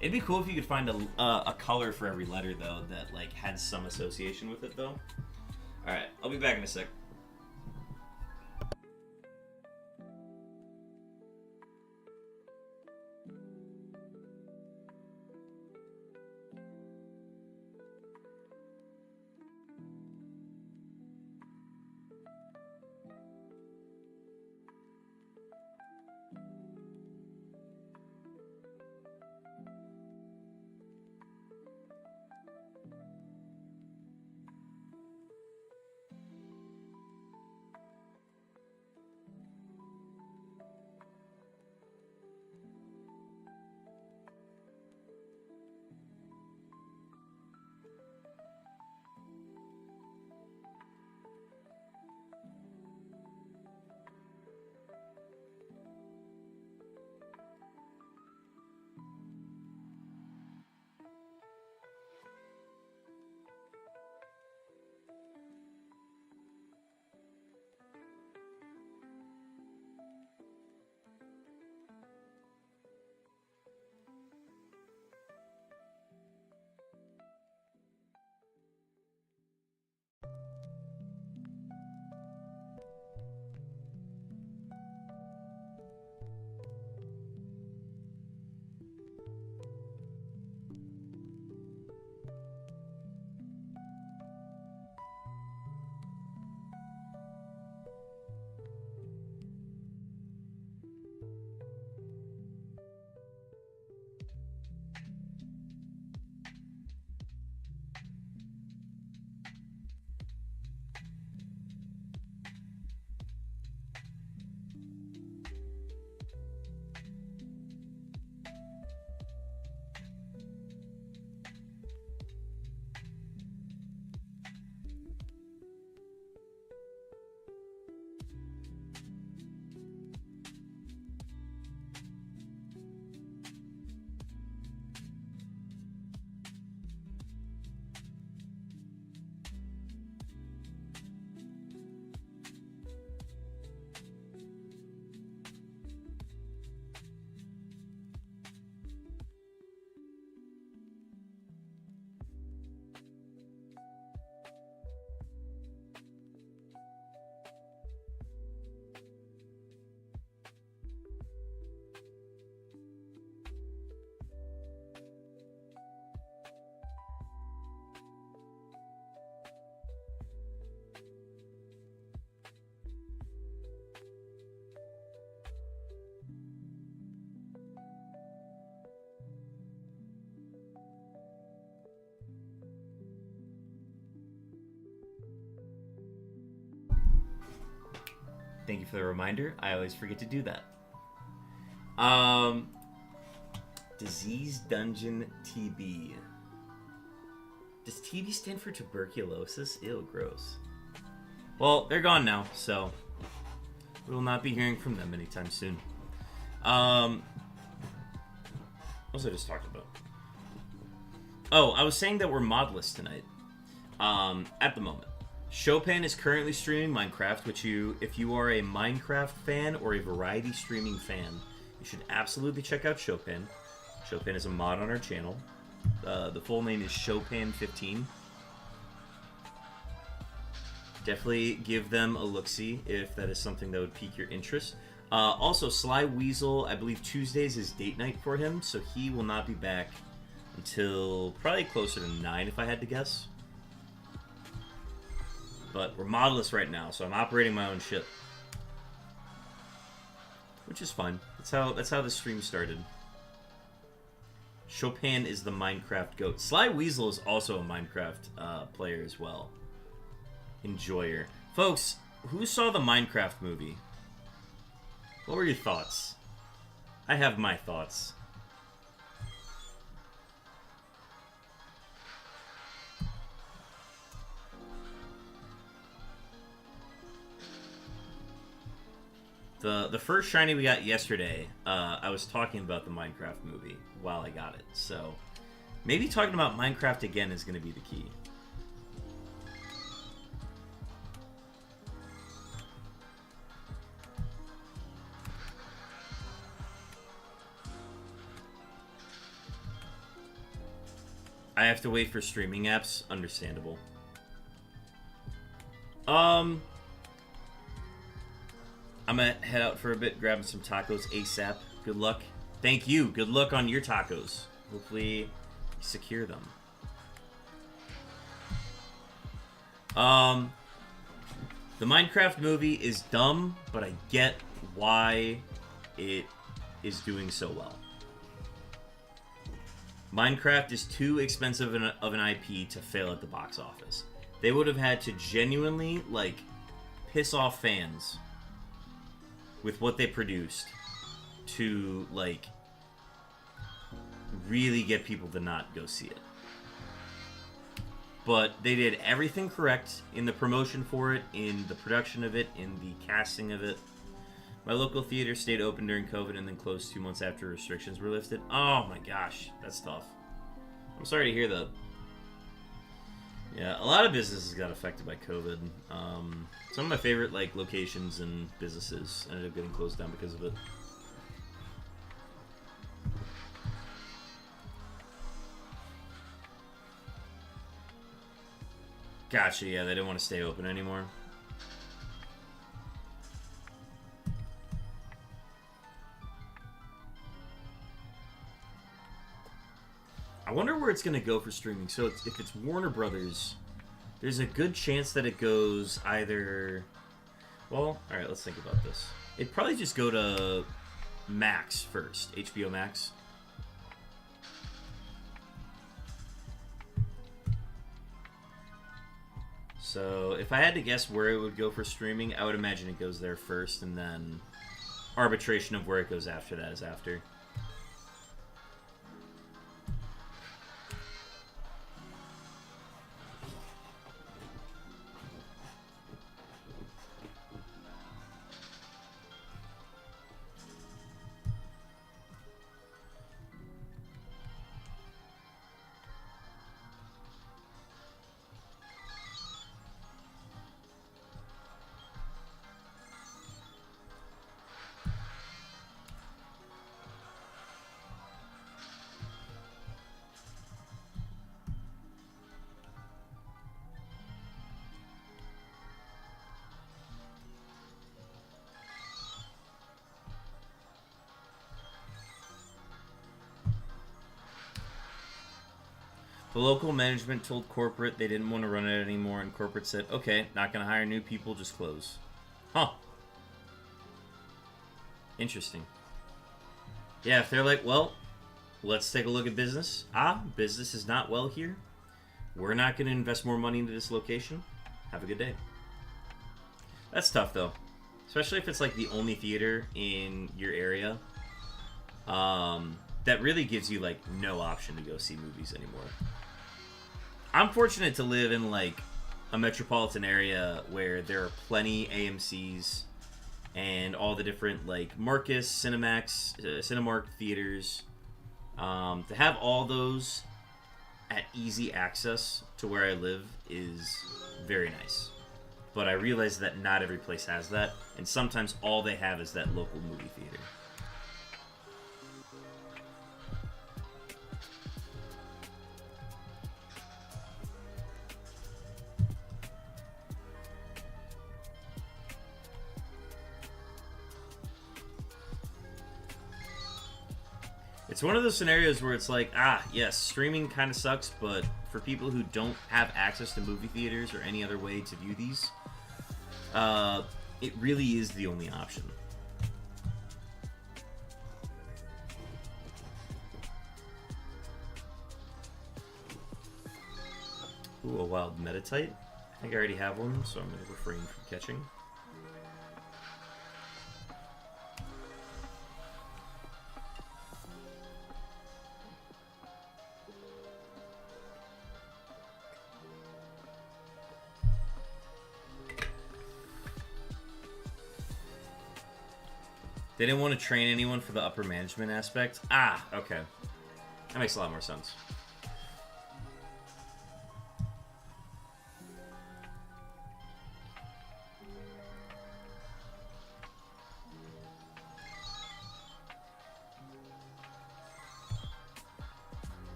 It'd be cool if you could find a color for every letter, though, that, like, had some association with it, though. Alright, I'll be back in a sec. Thank you for the reminder. I always forget to do that. Disease Dungeon TB. Does TB stand for tuberculosis? Ew, gross. Well, they're gone now, so we will not be hearing from them anytime soon. What was I just talking about? Oh, I was saying that we're modless tonight. At the moment. Chopin is currently streaming Minecraft, which if you are a Minecraft fan or a variety streaming fan, you should absolutely check out Chopin. Chopin is a mod on our channel. The full name is Chopin15. Definitely give them a look-see if that is something that would pique your interest. Also, Sly Weasel, I believe Tuesdays is date night for him, so he will not be back until probably closer to 9 if I had to guess. But we're modless right now, so I'm operating my own ship. Which is fine. That's how the stream started. Chopin is the Minecraft goat. Sly Weasel is also a Minecraft player as well. Enjoyer. Folks, who saw the Minecraft movie? What were your thoughts? I have my thoughts. The first shiny we got yesterday, I was talking about the Minecraft movie while I got it, so maybe talking about Minecraft again is going to be the key. I have to wait for streaming apps. Understandable. I'm gonna head out for a bit, grabbing some tacos ASAP. Good luck. Thank you. Good luck on your tacos. Hopefully you secure them. The Minecraft movie is dumb, but I get why it is doing so well. Minecraft is too expensive of an IP to fail at the box office. They would have had to genuinely, like, piss off fans with what they produced to, like, really get people to not go see it. But they did everything correct in the promotion for it, in the production of it, in the casting of it. My local theater stayed open during COVID and then closed 2 months after restrictions were lifted. Oh my gosh, that's tough. I'm sorry to hear that. Yeah, a lot of businesses got affected by COVID. Some of my favorite locations and businesses ended up getting closed down because of it. Gotcha, yeah, they didn't want to stay open anymore. I wonder where it's going to go for streaming. So if it's Warner Brothers, there's a good chance that it goes either... Well, alright, let's think about this. It'd probably just go to Max first. HBO Max. So if I had to guess where it would go for streaming, I would imagine it goes there first, and then arbitration of where it goes after that is after. The local management told corporate they didn't want to run it anymore, and corporate said, okay, not going to hire new people, just close. Huh. Interesting. Yeah, if they're like, well, let's take a look at business. Business is not well here. We're not going to invest more money into this location. Have a good day. That's tough, though. Especially if it's like the only theater in your area. That really gives you like no option to go see movies anymore. I'm fortunate to live in like a metropolitan area where there are plenty AMCs and all the different like Marcus, Cinemax, Cinemark theaters. To have all those at easy access to where I live is very nice. But I realize that not every place has that, and sometimes all they have is that local movie theater. It's one of those scenarios where it's like, yes, streaming kind of sucks, but for people who don't have access to movie theaters or any other way to view these, it really is the only option. Ooh, a wild metatite. I think I already have one, so I'm going to refrain from catching. They didn't want to train anyone for the upper management aspect. Okay. That makes a lot more sense.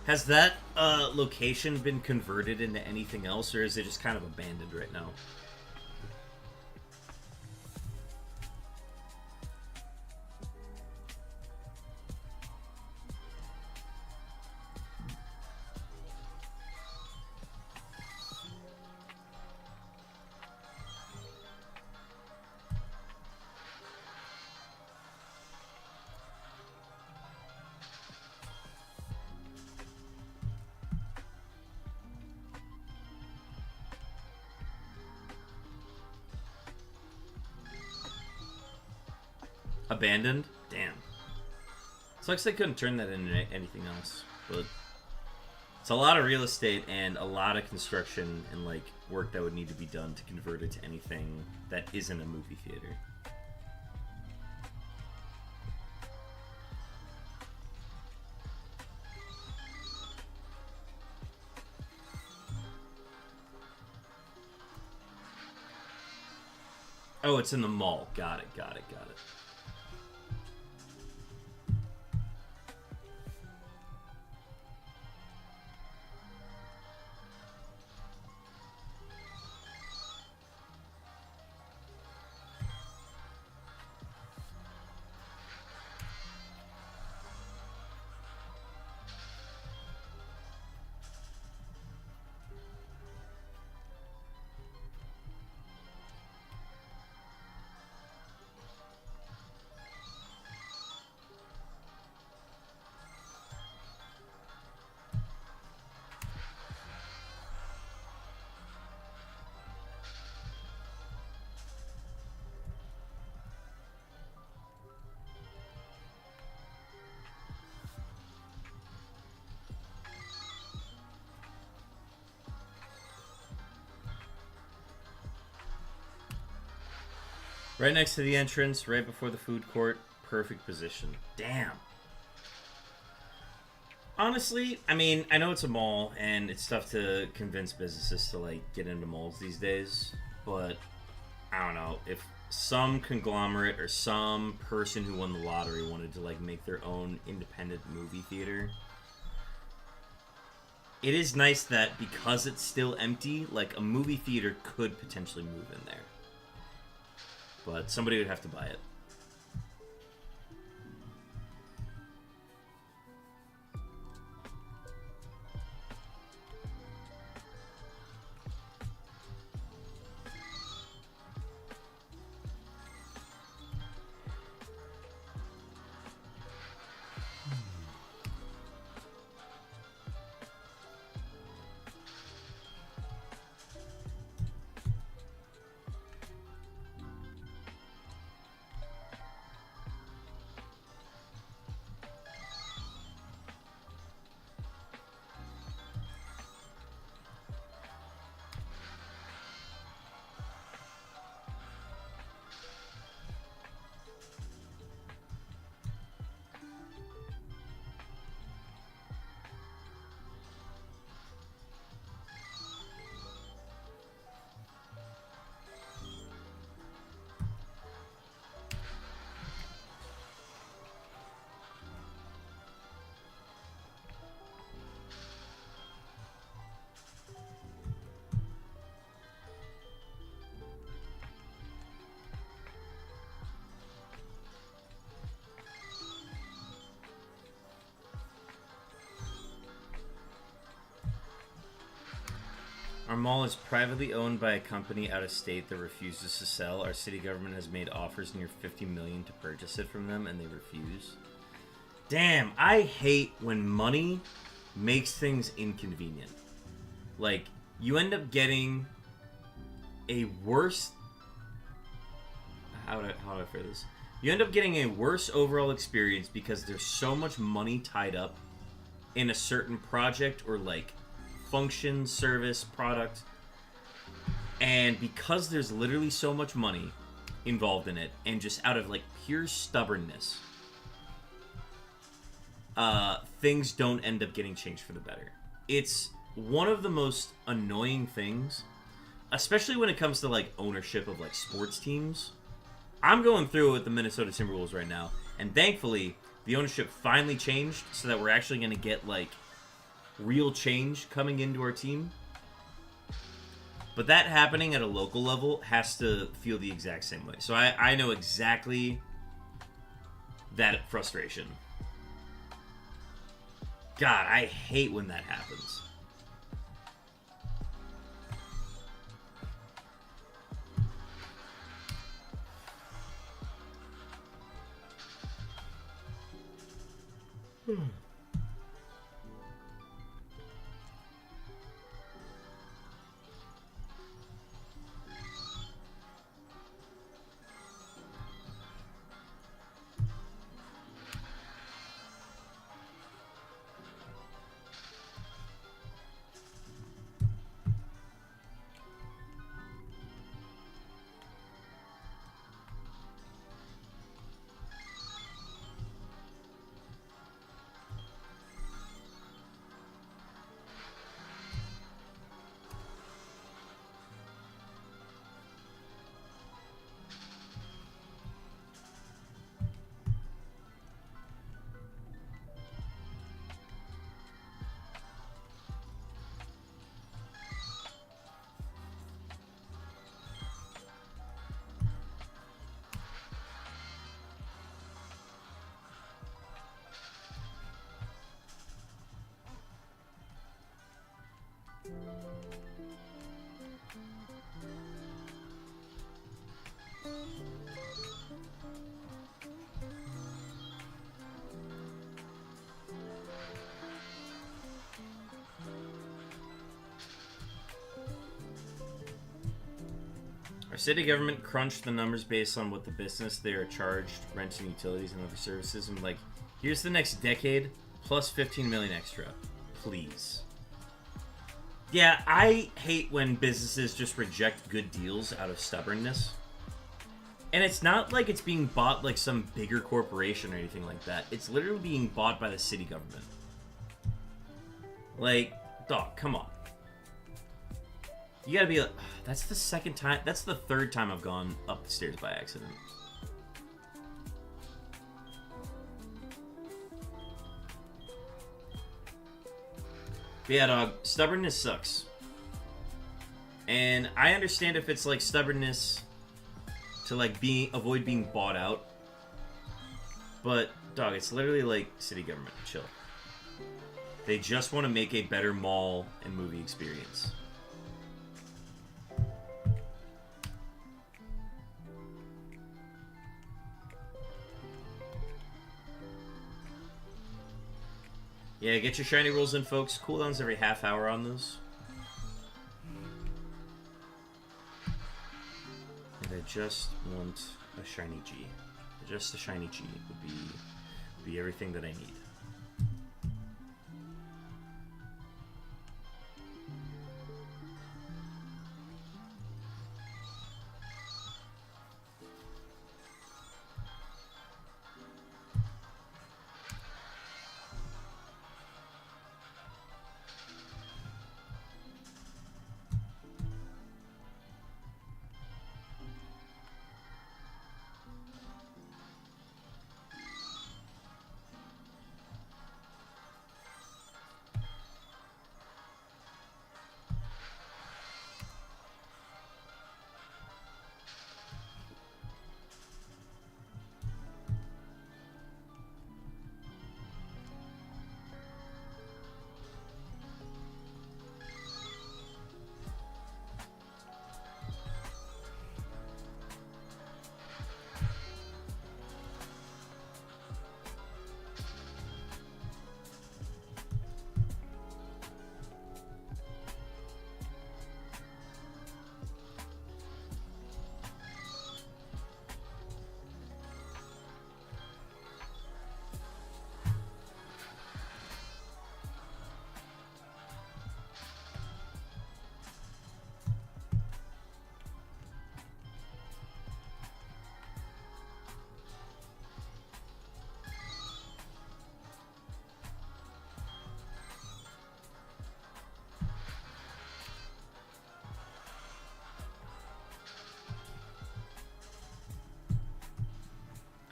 Has that location been converted into anything else, or is it just kind of abandoned right now? Abandoned? Damn. Sucks they couldn't turn that into anything else. But it's a lot of real estate and a lot of construction and like work that would need to be done to convert it to anything that isn't a movie theater. Oh, it's in the mall. Got it. Right next to the entrance, right before the food court. Perfect position. Damn. Honestly, I mean, I know it's a mall, and it's tough to convince businesses to, like, get into malls these days, but I don't know. If some conglomerate or some person who won the lottery wanted to, like, make their own independent movie theater, it is nice that because it's still empty, like, a movie theater could potentially move in there. But somebody would have to buy it. mall is privately owned by a company out of state that refuses to sell. Our city government has made offers near $50 million to purchase it from them, and they refuse. Damn, I hate when money makes things inconvenient. Like, you end up getting a worse... How do I phrase this? You end up getting a worse overall experience because there's so much money tied up in a certain project or, like, function, service, product. And because there's literally so much money involved in it, and just out of, like, pure stubbornness, things don't end up getting changed for the better. It's one of the most annoying things, especially when it comes to, like, ownership of, like, sports teams. I'm going through it with the Minnesota Timberwolves right now, and thankfully, the ownership finally changed so that we're actually going to get, like, real change coming into our team. But that happening at a local level has to feel the exact same way. So I know exactly that frustration. God, I hate when that happens. Our city government crunched the numbers based on what the business they are charged, rent and utilities and other services. And like, here's the next decade plus 15 million extra. Please. Yeah, I hate when businesses just reject good deals out of stubbornness. And it's not like it's being bought like some bigger corporation or anything like that. It's literally being bought by the city government. Like, dog, come on. You gotta be like, that's the second time, that's the third time I've gone up the stairs by accident. But yeah, dog, stubbornness sucks. And I understand if it's like stubbornness to like avoid being bought out. But, dog, it's literally like city government. Chill. They just want to make a better mall and movie experience. Yeah, get your shiny rolls in, folks. Cooldowns every half hour on those. And I just want a shiny G. Just a shiny G would be everything that I need.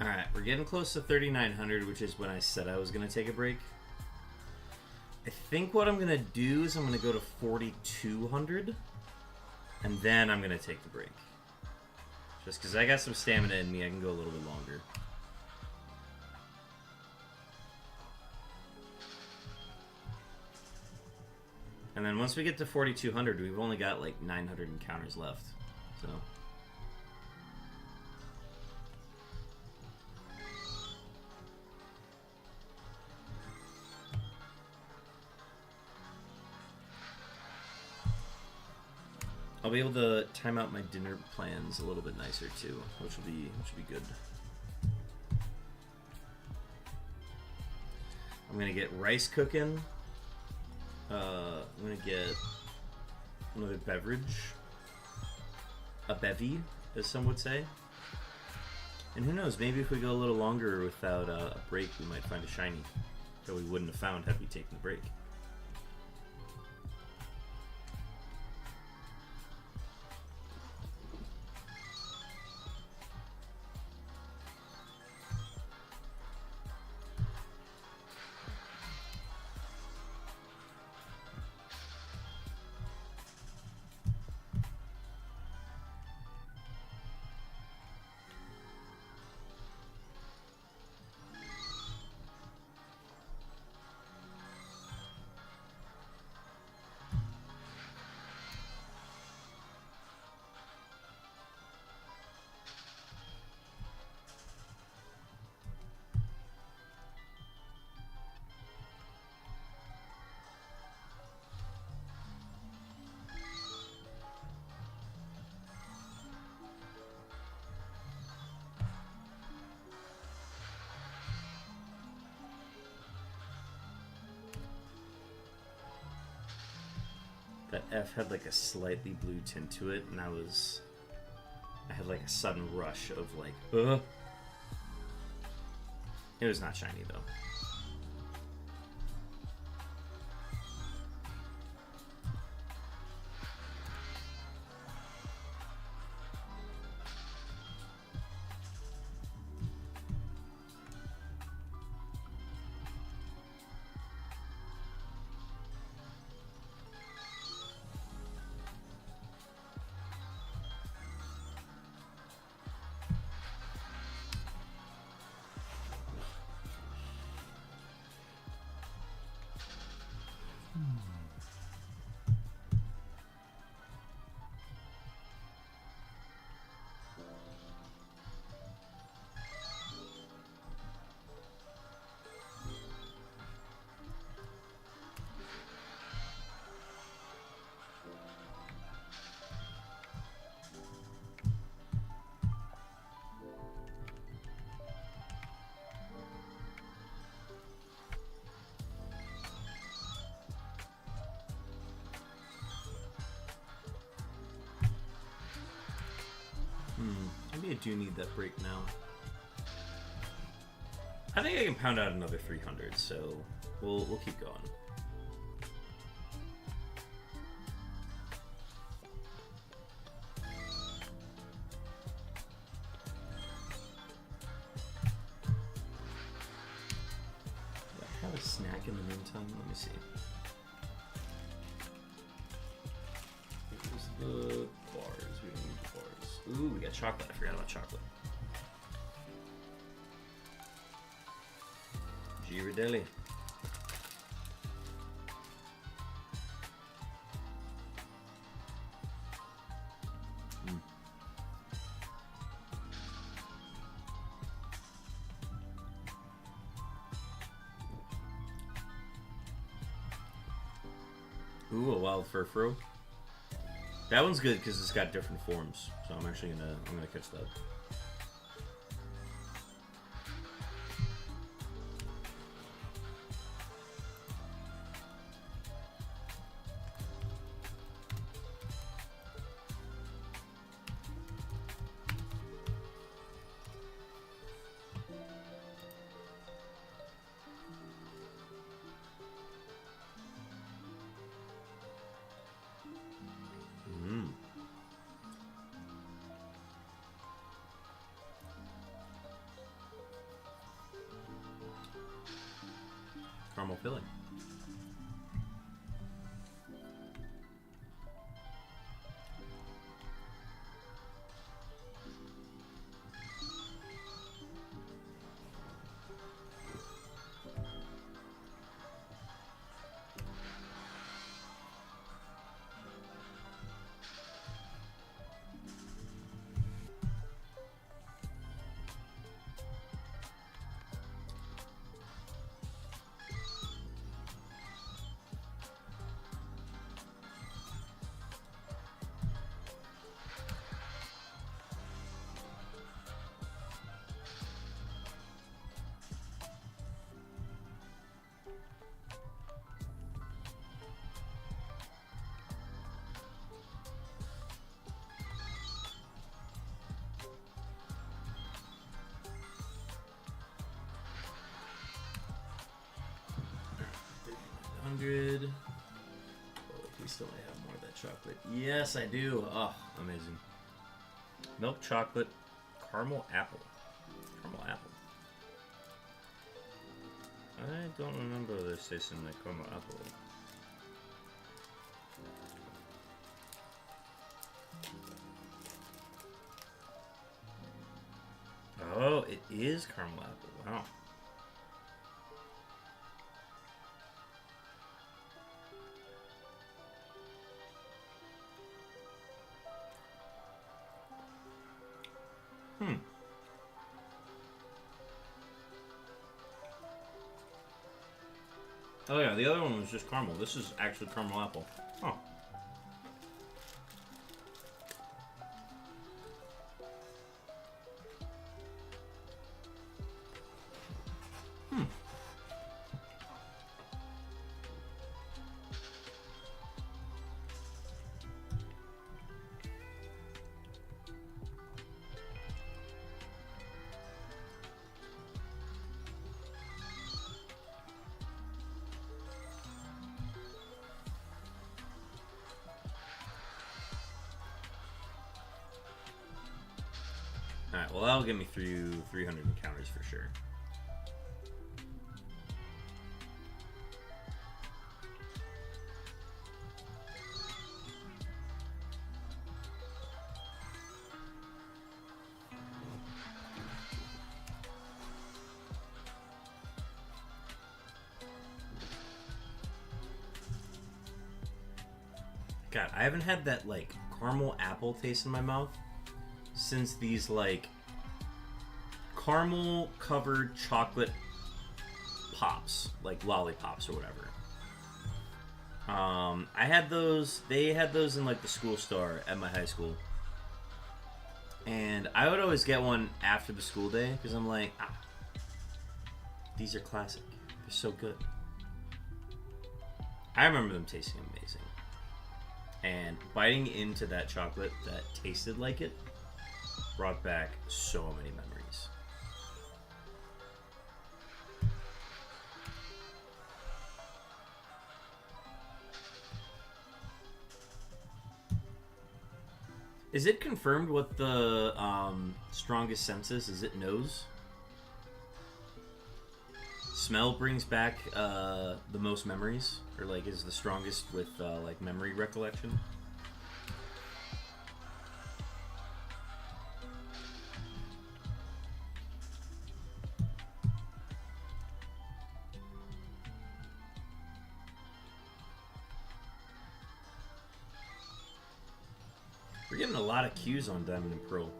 Alright, we're getting close to 3,900, which is when I said I was going to take a break. I think what I'm going to do is I'm going to go to 4,200, and then I'm going to take the break. Just because I got some stamina in me, I can go a little bit longer. And then once we get to 4,200, we've only got like 900 encounters left. So... I'll be able to time out my dinner plans a little bit nicer too, which will be good. I'm gonna get rice cooking. I'm gonna get another beverage, a bevy, as some would say. And who knows? Maybe if we go a little longer without a break, we might find a shiny that we wouldn't have found had we taken the break. That F had like a slightly blue tint to it, and I had like a sudden rush of like, It was not shiny though. Maybe I do need that break now. I think I can pound out another 300, so we'll keep going. Do I have a snack in the meantime? Let me see. Here's the bars. We don't need the bars. Ooh, we got chocolate. I forgot about chocolate. Ghirardelli. Ooh, a wild furfro. That one's good because it's got different forms, so I'm actually gonna catch that. caramel filling. $100. Oh, we still may have more of that chocolate. Yes, I do. Oh, amazing. Milk chocolate, caramel apple. Caramel apple. I don't remember this tasting like caramel apple. Oh, it is caramel apple. Wow. Oh yeah, the other one was just caramel. This is actually caramel apple. Oh. Alright, well that'll get me through 300 encounters for sure. God, I haven't had that like caramel apple taste in my mouth since these like caramel covered chocolate pops, like lollipops or whatever. I had those. They had those in like the school store at my high school, and I would always get one after the school day because I'm like, these are classic. They're so good. I remember them tasting amazing, and biting into that chocolate that tasted like it brought back so many memories. Is it confirmed what the strongest sense is? Is it nose? Smell brings back the most memories? Or like is the strongest with like memory recollection? We're getting a lot of cues on Diamond and Pearl.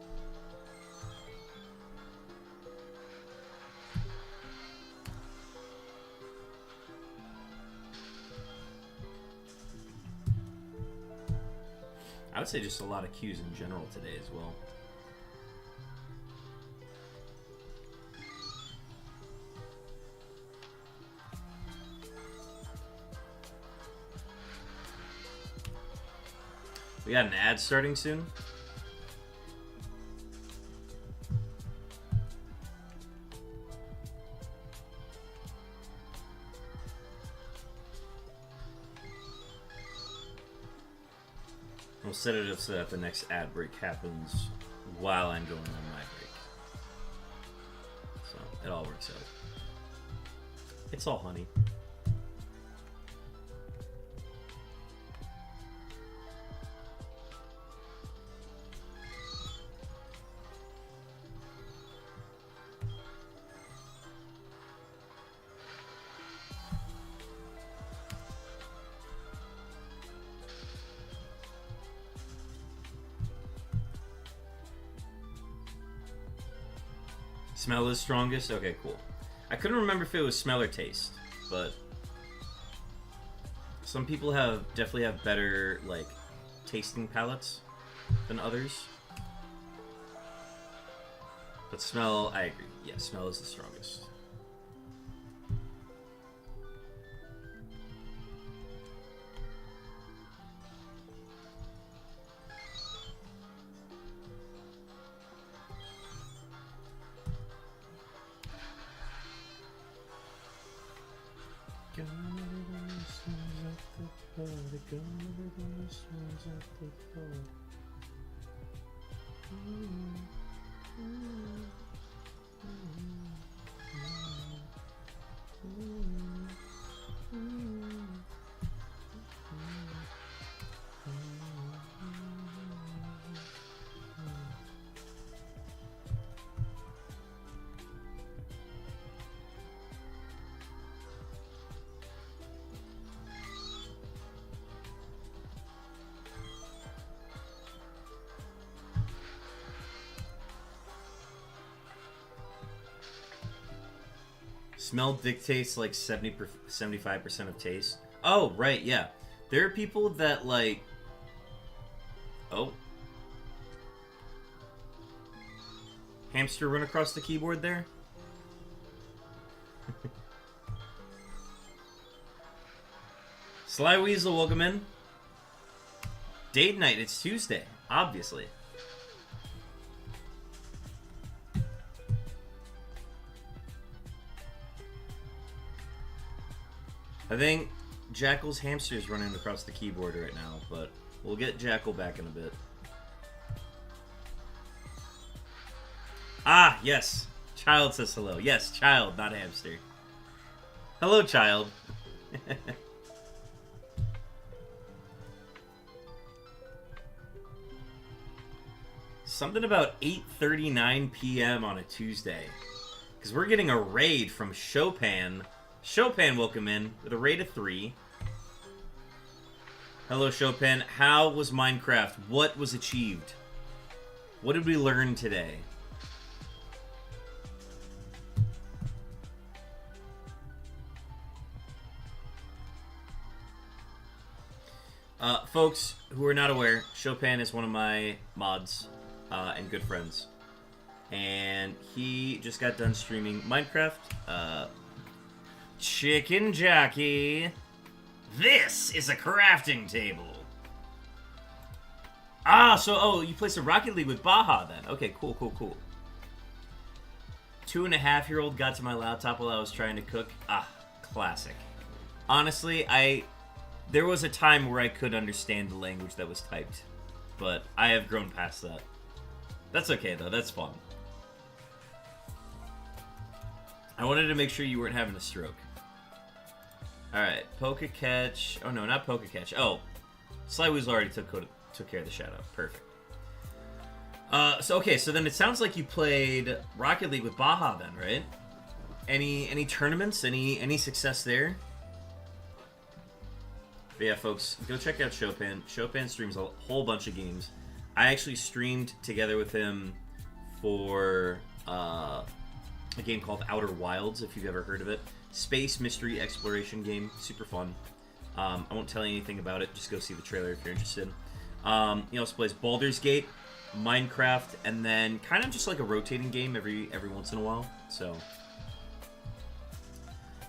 I would say just a lot of cues in general today as well. We got an ad starting soon. We'll set it up so that the next ad break happens while I'm going on my break. So it all works out. It's all honey. Smell is strongest? Okay, cool. I couldn't remember if it was smell or taste, but some people definitely have better, like, tasting palates than others. But smell, I agree. Yeah, smell is the strongest. Smell dictates like 75% of taste. Oh, right, yeah. There are people that like... Oh. Hamster run across the keyboard there? Sly Weasel, welcome in. Date night, it's Tuesday, obviously. I think Jackal's hamster is running across the keyboard right now, but we'll get Jackal back in a bit. Ah, yes. Child says hello. Yes, child, not hamster. Hello, child. Something about 8:39 p.m. on a Tuesday. Because we're getting a raid from Chopin. Chopin, welcome in with a raid of 3. Hello, Chopin. How was Minecraft? What was achieved? What did we learn today? Folks who are not aware, Chopin is one of my mods and good friends. And he just got done streaming Minecraft. Chicken Jockey. This is a crafting table. Ah, so, you play some Rocket League with Baja then. Okay, cool, cool, cool. 2.5-year-old got to my laptop while I was trying to cook. Ah, classic. Honestly, there was a time where I could understand the language that was typed, but I have grown past that. That's okay, though. That's fun. I wanted to make sure you weren't having a stroke. Alright, Poke Catch. Oh, no, not Poke Catch. Oh, Sly Weasel already took care of the shadow. Perfect. So then it sounds like you played Rocket League with Baja then, right? Any tournaments? Any success there? But yeah, folks, go check out Chopin. Chopin streams a whole bunch of games. I actually streamed together with him for a game called Outer Wilds, if you've ever heard of it. Space mystery exploration game. Super fun. I won't tell you anything about it. Just go see the trailer if you're interested. He also plays Baldur's Gate, Minecraft, and then kind of just like a rotating game every once in a while. So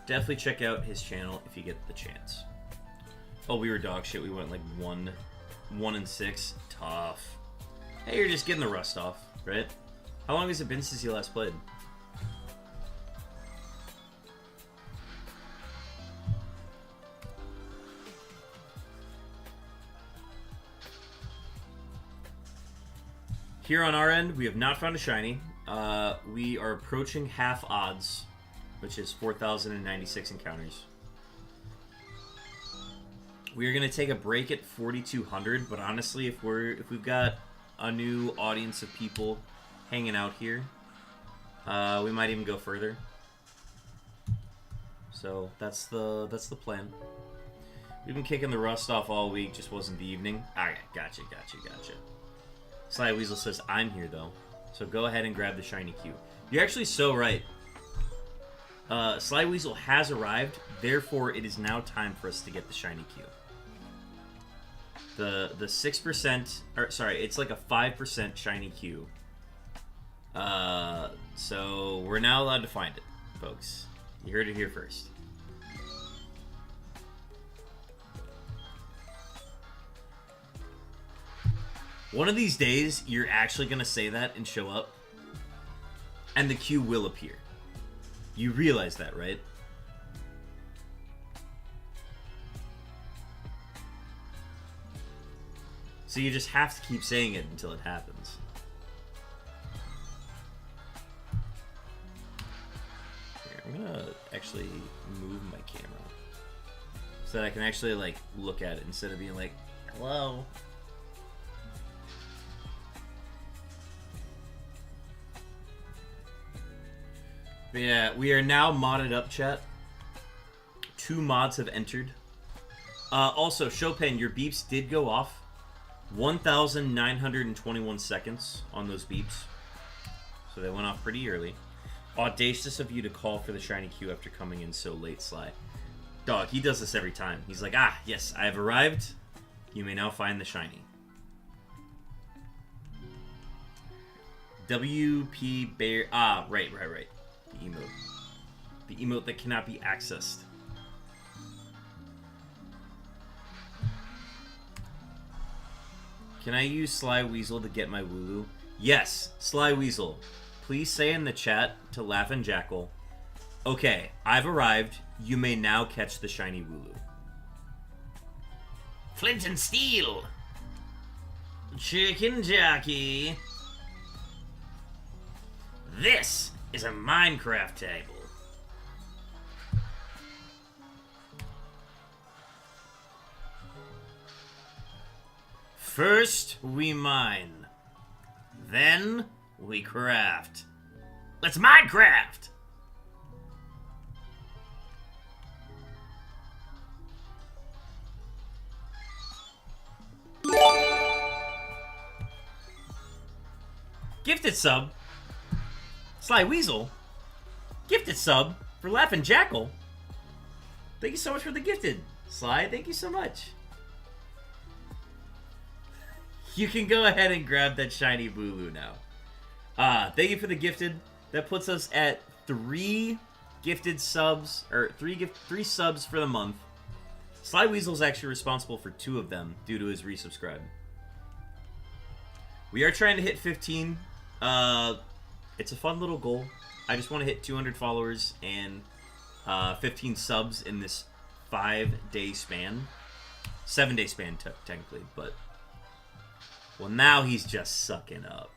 definitely check out his channel if you get the chance. Oh, we were dog shit. We went like 1-6. Tough. Hey, you're just getting the rust off, right? How long has it been since you last played? Here on our end, we have not found a shiny. We are approaching half odds, which is 4,096 encounters. We are gonna take a break at 4,200, but honestly, if we've got a new audience of people hanging out here, we might even go further. So that's the plan. We've been kicking the rust off all week, just wasn't the evening. Alright, gotcha. Sly Weasel says, I'm here, though. So go ahead and grab the shiny Q. You're actually so right. Sly Weasel has arrived, therefore it is now time for us to get the shiny Q. The 6%, or sorry, it's like a 5% shiny Q. So we're now allowed to find it, folks. You heard it here first. One of these days, you're actually going to say that and show up, and the Q will appear. You realize that, right? So you just have to keep saying it until it happens. Here, I'm going to actually move my camera so that I can actually, like, look at it instead of being like, hello? But yeah, we are now modded up, chat. 2 mods have entered. Also, Chopin, your beeps did go off. 1,921 seconds on those beeps. So they went off pretty early. Audacious of you to call for the shiny Q after coming in so late, Sly. Dog, he does this every time. He's like, ah, yes, I have arrived. You may now find the shiny. WP Bear... Ah, right. The emote. The emote that cannot be accessed. Can I use Sly Weasel to get my Wooloo? Yes, Sly Weasel. Please say in the chat to Laughin' Jackal, okay, I've arrived. You may now catch the shiny Wooloo. Flint and Steel. Chicken Jockey. This is a Minecraft table. First, we mine. Then, we craft. Let's Minecraft! Gifted sub. Sly Weasel. Gifted sub for Laughin' Jackal. Thank you so much for the gifted. Sly, thank you so much. You can go ahead and grab that shiny Wooloo now. Thank you for the gifted. That puts us at 3 gifted subs, or 3 subs for the month. Sly Weasel's actually responsible for 2 of them due to his resubscribe. We are trying to hit 15. It's a fun little goal. I just want to hit 200 followers and 15 subs in this 5-day span. 7-day span, technically, but... Well, now he's just sucking up.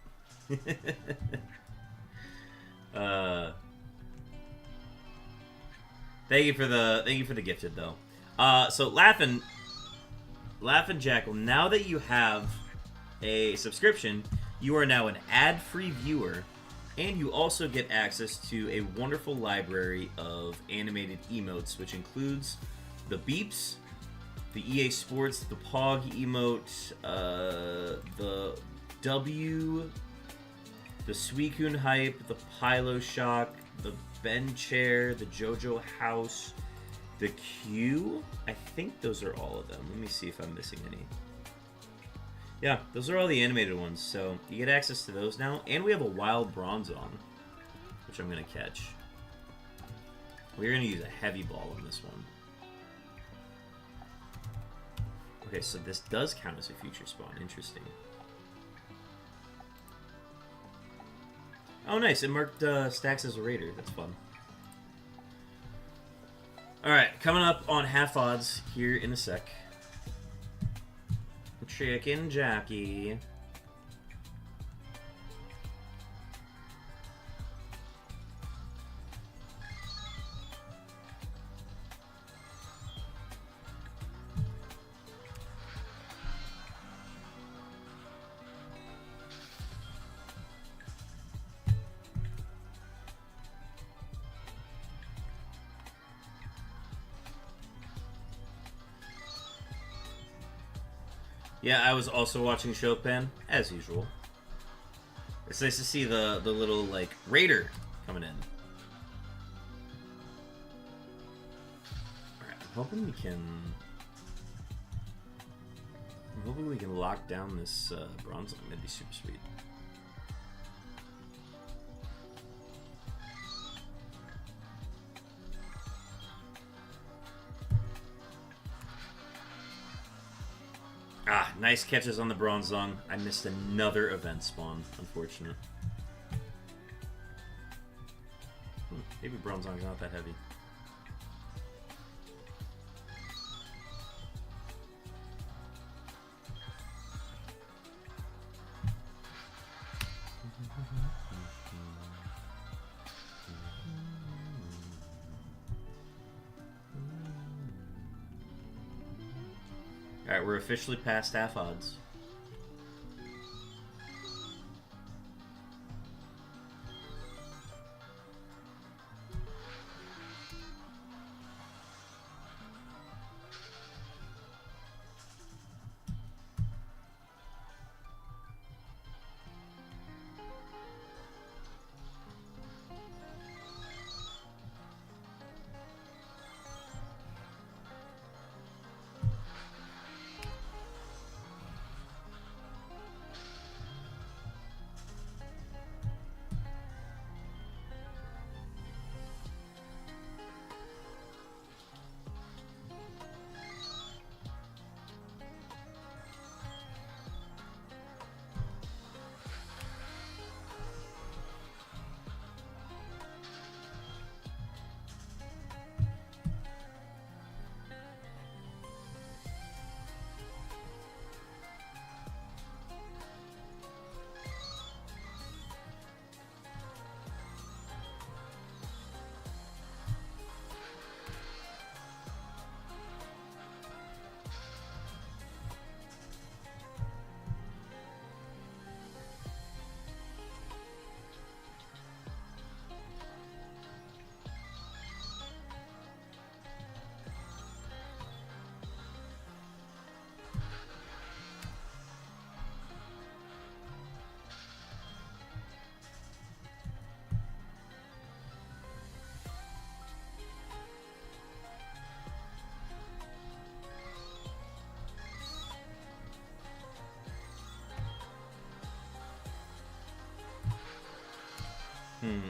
Thank you for the gifted though. So Laughin' Jackal, now that you have a subscription, you are now an ad-free viewer, and you also get access to a wonderful library of animated emotes, which includes the beeps, the EA Sports, the Pog emote, the W, the Suicune hype, the Pylo Shock, the Ben Chair, the JoJo House, the Q. I think those are all of them. Let me see if I'm missing any. Yeah, those are all the animated ones, so you get access to those now. And we have a Wild Bronze on, which I'm going to catch. We're going to use a heavy ball on this one. Okay, so this does count as a future spawn. Interesting. Oh, nice. It marked Stacks as a raider. That's fun. Alright, coming up on half odds here in a sec. Chicken Jockey. Yeah, I was also watching Chopin, as usual. It's nice to see the little, like, raider coming in. Alright, I'm hoping we can lock down this bronze line. That'd be super sweet. Ah, nice catches on the bronze zone. I missed another event spawn. Unfortunate. Maybe bronze zone's not that heavy. Alright, we're officially past half odds.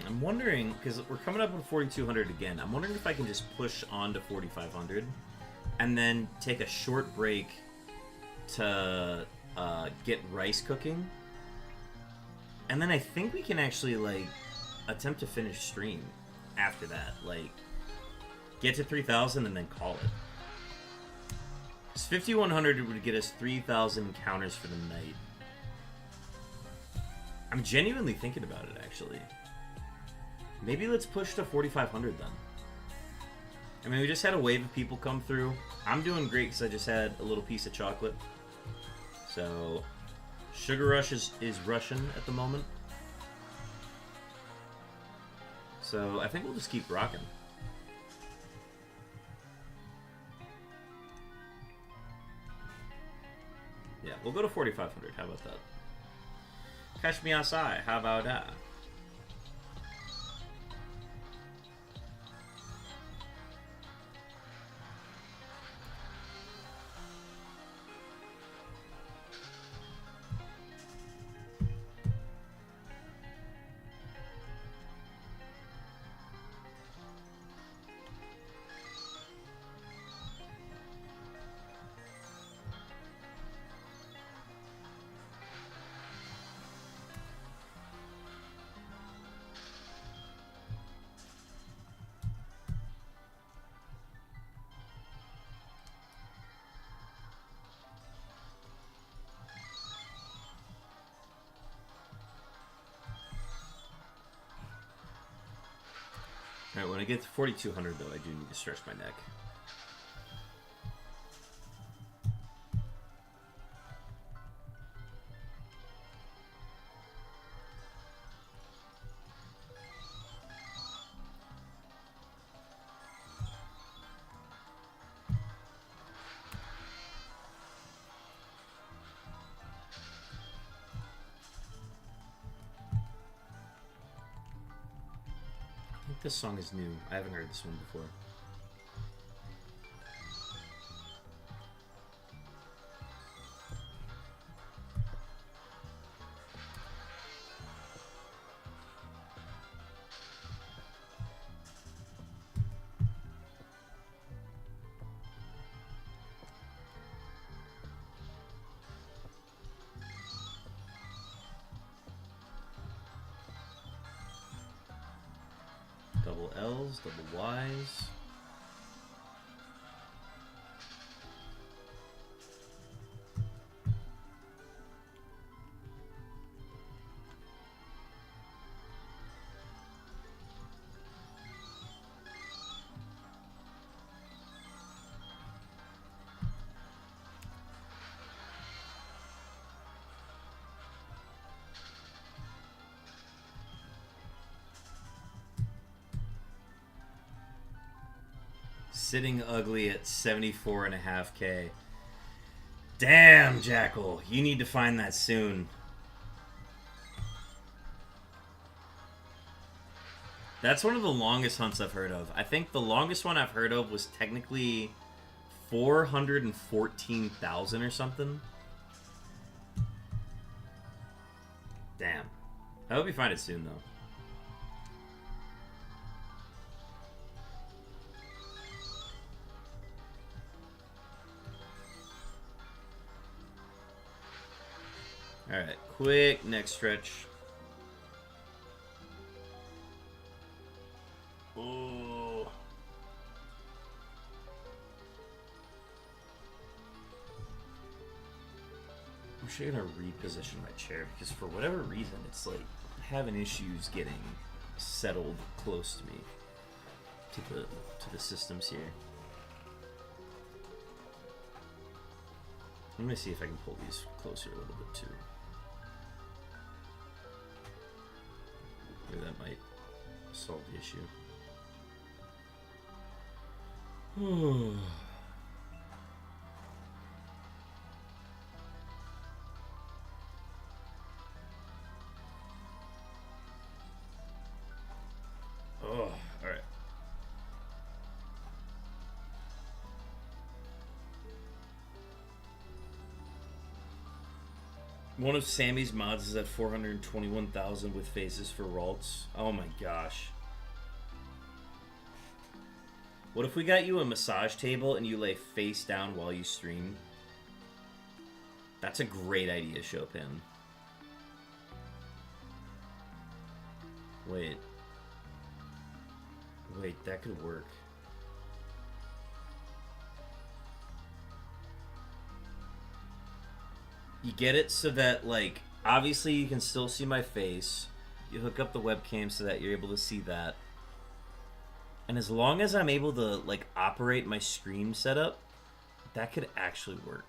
I'm wondering, because we're coming up on 4,200 again, I'm wondering if I can just push on to 4,500 and then take a short break to get rice cooking. And then I think we can actually, like, attempt to finish stream after that. Like, get to 3,000 and then call it. Because 5,100 would get us 3,000 counters for the night. I'm genuinely thinking about it, actually. Maybe let's push to 4,500 then. I mean, we just had a wave of people come through. I'm doing great because I just had a little piece of chocolate. So, Sugar Rush is Russian at the moment. So, I think we'll just keep rocking. Yeah, we'll go to 4,500. How about that? Catch me outside. How about that? Alright, when I get to 4,200 though, I do need to stretch my neck. think this song is new. I haven't heard this one before. Double L's, double Y's. Sitting ugly at 74.5K. Damn, Jackal. You need to find that soon. That's one of the longest hunts I've heard of. I think the longest one I've heard of was technically 414,000 or something. Damn. I hope you find it soon, though. Alright, quick next stretch. Oh. I'm sure gonna reposition my chair because for whatever reason it's like having issues getting settled close to me to the systems here. I'm gonna see if I can pull these closer a little bit too. Maybe that might solve the issue. Oh, alright. One of Sammy's mods is at 421,000 with phases for Ralts. Oh my gosh. What if we got you a massage table and you lay face down while you stream? That's a great idea, Chopin. Wait. Wait, that could work. You get it so that, like, obviously you can still see my face. You hook up the webcam so that you're able to see that. And as long as I'm able to, like, operate my stream setup, that could actually work.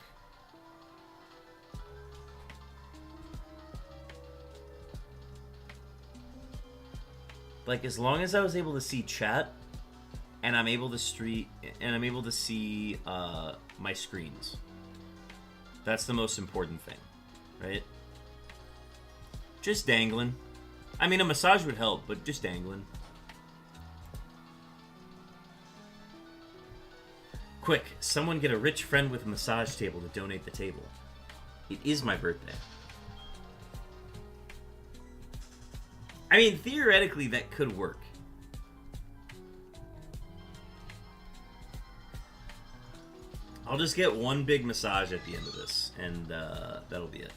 Like, as long as I was able to see chat, and I'm able to see my screens. That's the most important thing, right? Just dangling. I mean, a massage would help, but just dangling. Quick, someone get a rich friend with a massage table to donate the table. It is my birthday. I mean, theoretically, that could work. I'll just get one big massage at the end of this, and that'll be it.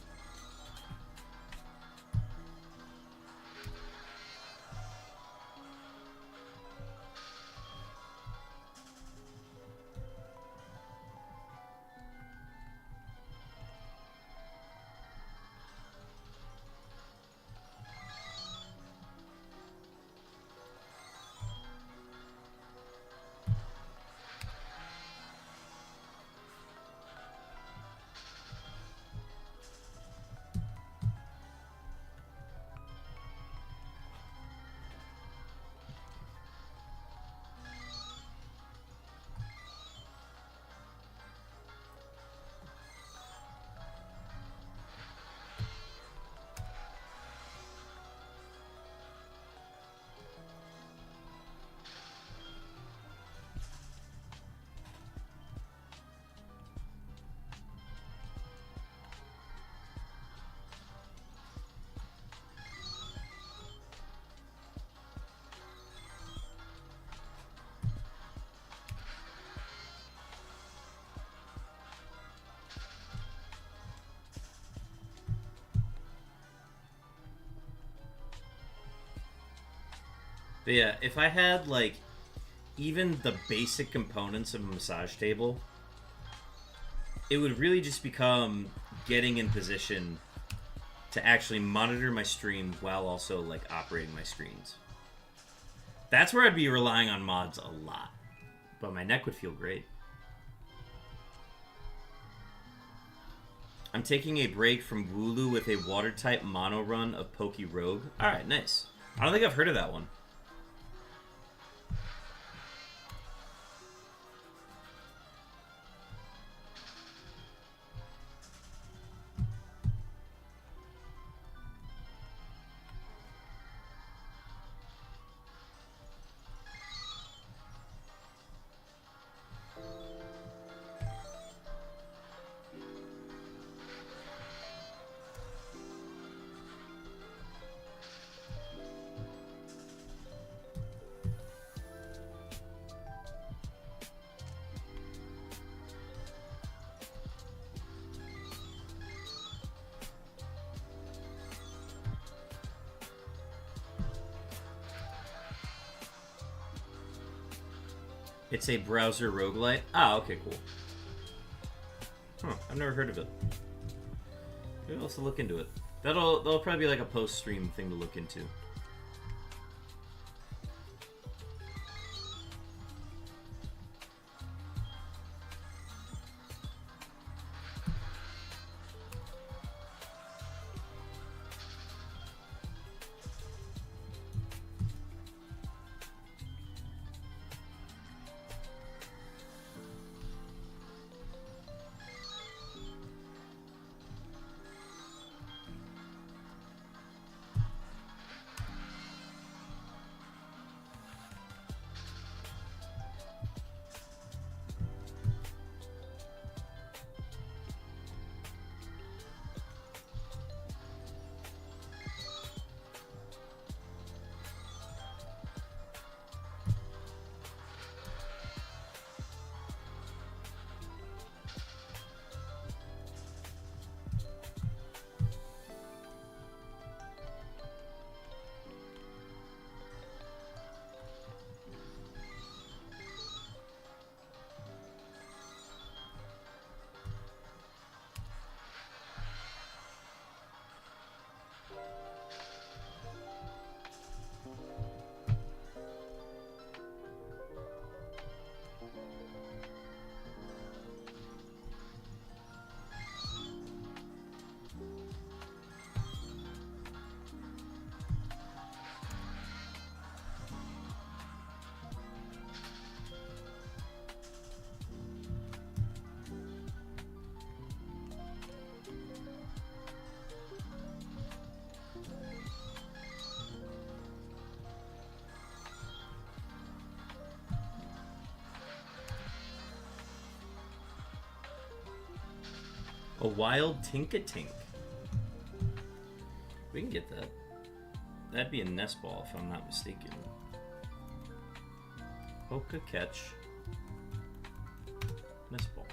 But yeah, if I had, like, even the basic components of a massage table, it would really just become getting in position to actually monitor my stream while also, like, operating my screens. That's where I'd be relying on mods a lot. But my neck would feel great. I'm taking a break from Wooloo with a water-type mono run of Pokey Rogue. Alright, nice. I don't think I've heard of that one. It's a browser roguelite. Ah, okay, cool. Huh, I've never heard of it. Maybe I'll have to look into it. That'll probably be like a post-stream thing to look into. A wild Tinkatink. We can get that. That'd be a nest ball if I'm not mistaken. Poke catch. Nest ball.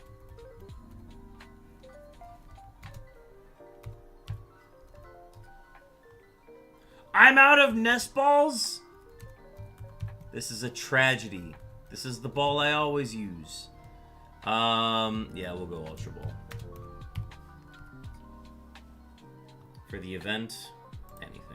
I'm out of nest balls? This is a tragedy. This is the ball I always use. Yeah, we'll go Ultra Ball. For the event, anything.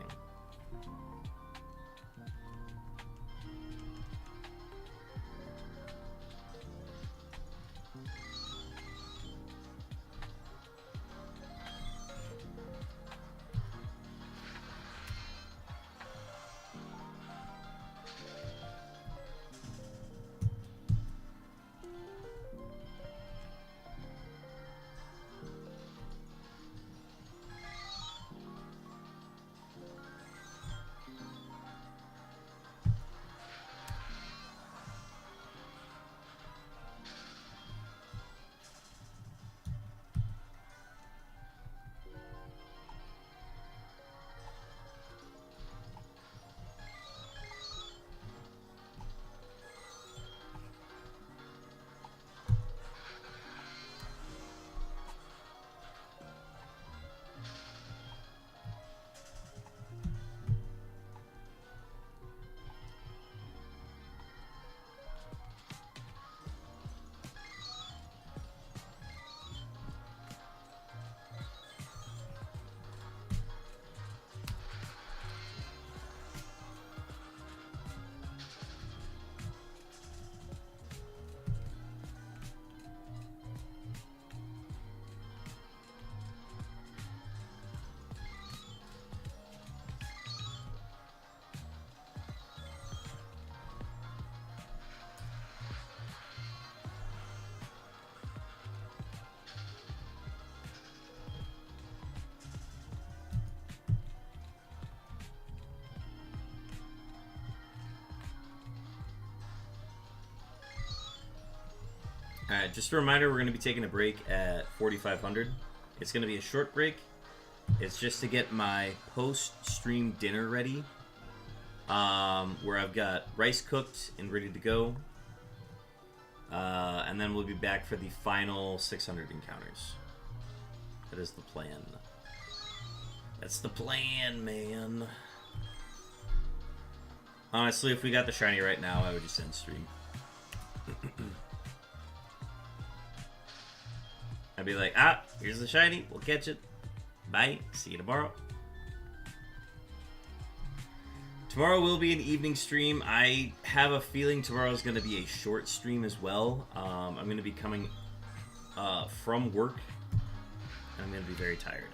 Alright, just a reminder, we're going to be taking a break at 4,500. It's going to be a short break. It's just to get my post-stream dinner ready. Where I've got rice cooked and ready to go. And then we'll be back for the final 600 encounters. That is the plan. That's the plan, man. Honestly, if we got the shiny right now, I would just end stream. I'd be like, here's the shiny. We'll catch it. Bye. See you tomorrow. Tomorrow will be an evening stream. I have a feeling tomorrow is going to be a short stream as well. I'm going to be coming from work, and I'm going to be very tired.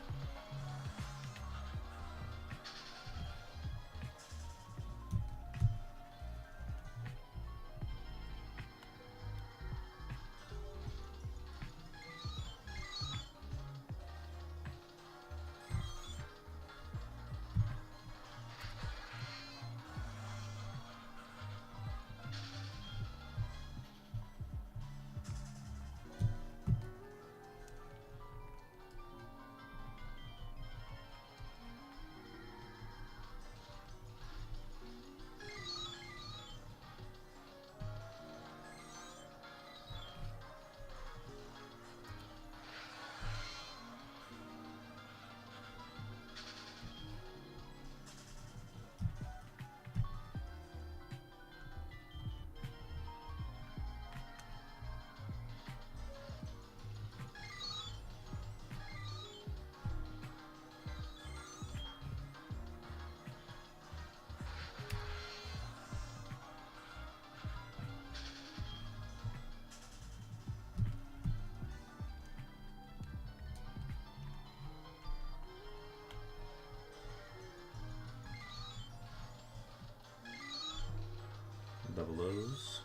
Double O's.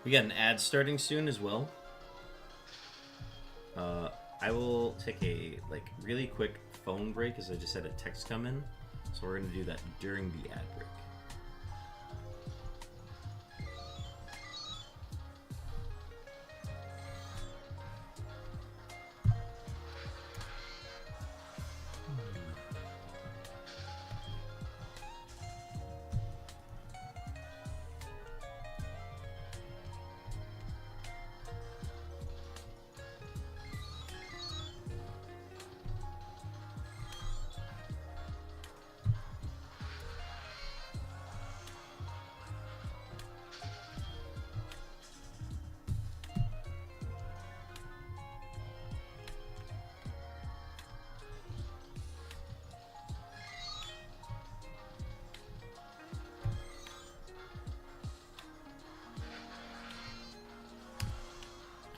We got an ad starting soon as well. I will take a really quick phone break as I just had a text come in. So we're going to do that during the ad break.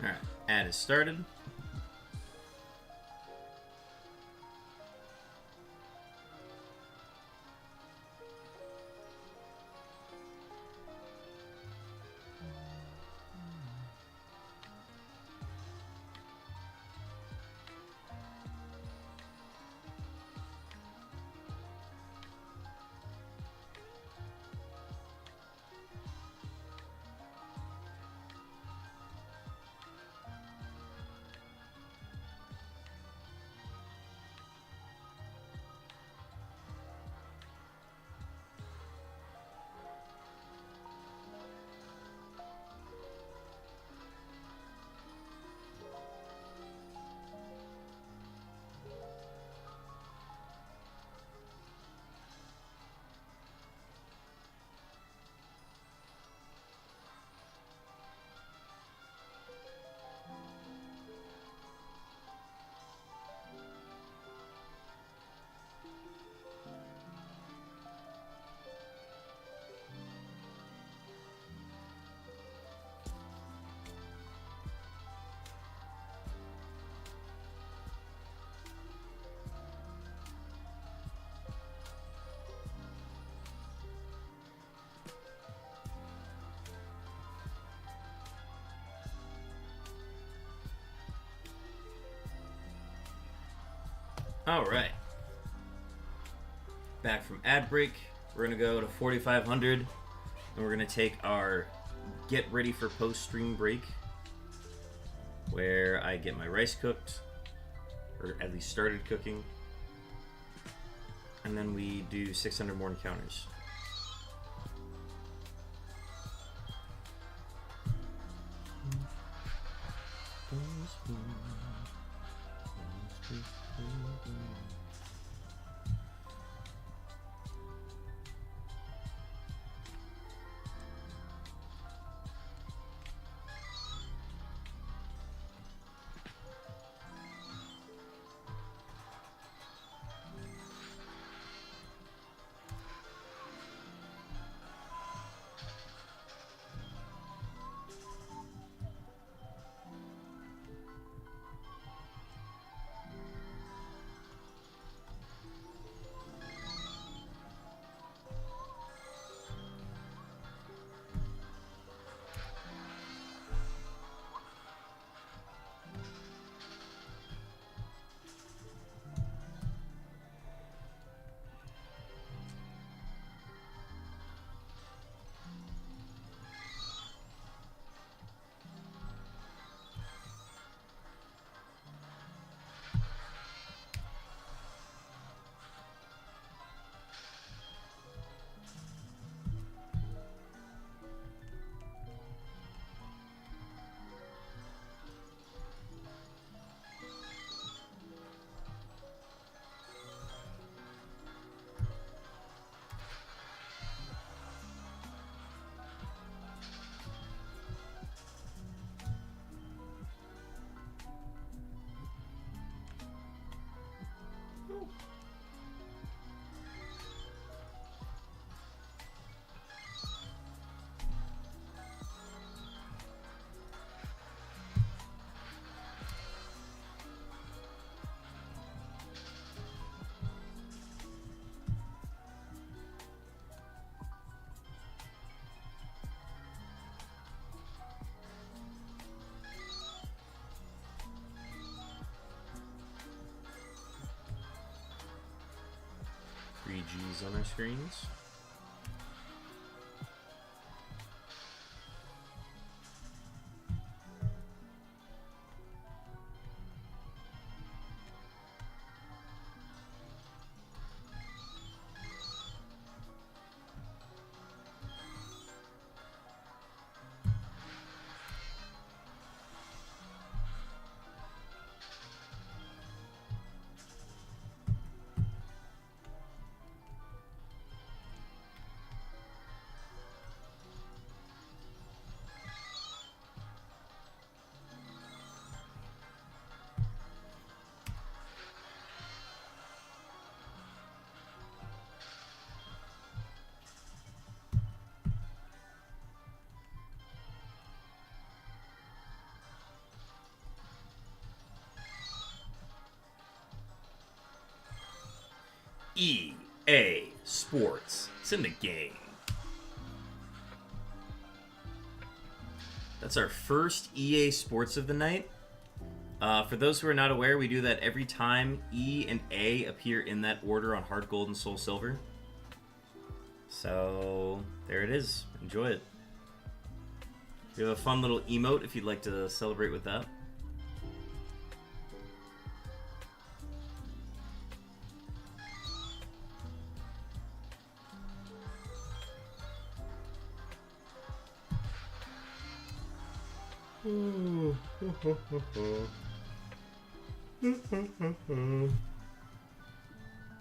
Alright, ad is started. All right. Back from ad break. We're going to go to 4,500. And we're going to take our get ready for post-stream break, where I get my rice cooked, or at least started cooking. And then we do 600 more encounters. G's on our screens. EA Sports. It's in the game. That's our first EA Sports of the night. For those who are not aware, we do that every time E and A appear in that order on Hard Gold and Soul Silver. So, there it is. Enjoy it. We have a fun little emote if you'd like to celebrate with that.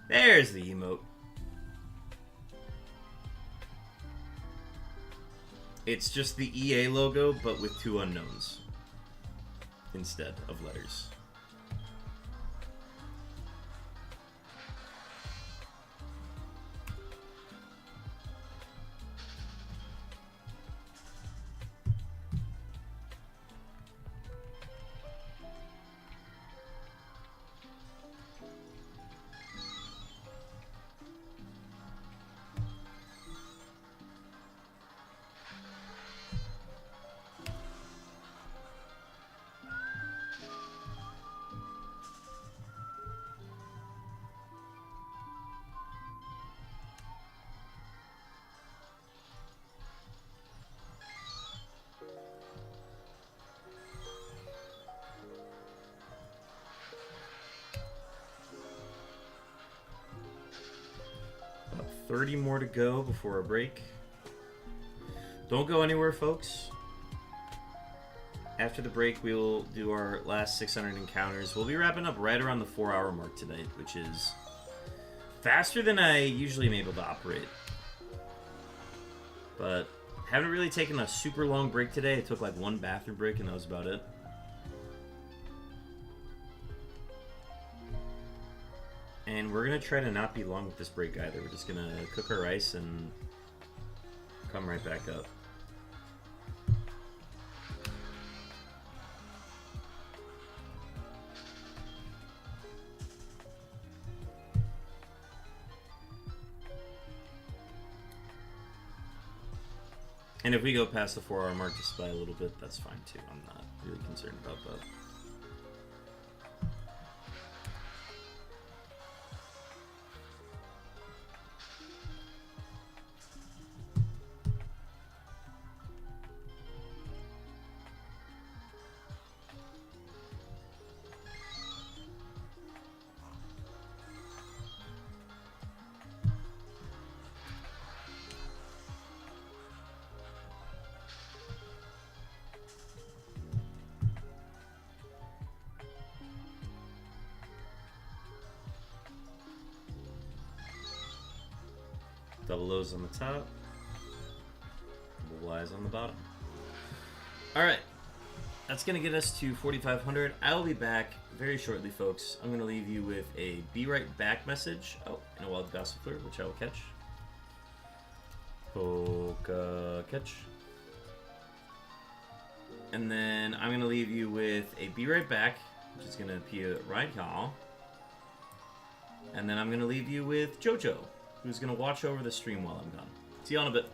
There's the emote. It's just the EA logo, but with two unknowns instead of letters. 30 more to go before a break. Don't go anywhere, folks. After the break, we will do our last 600 encounters. We'll be wrapping up right around the 4-hour mark tonight, which is faster than I usually am able to operate. But haven't really taken a super long break today. I took like one bathroom break and that was about it. And we're going to try to not be long with this break either. We're just going to cook our rice and come right back up. And if we go past the 4-hour mark just by a little bit, that's fine too. I'm not really concerned about that. Double O's on the top, double Y's on the bottom. Alright, that's going to get us to 4,500. I will be back very shortly, folks. I'm going to leave you with a be right back message. Oh, and a wild gossipler, which I will catch. Poke catch. And then I'm going to leave you with a be right back, which is going to be a ride call. And then I'm going to leave you with JoJo, who's going to watch over the stream while I'm gone. See you in a bit.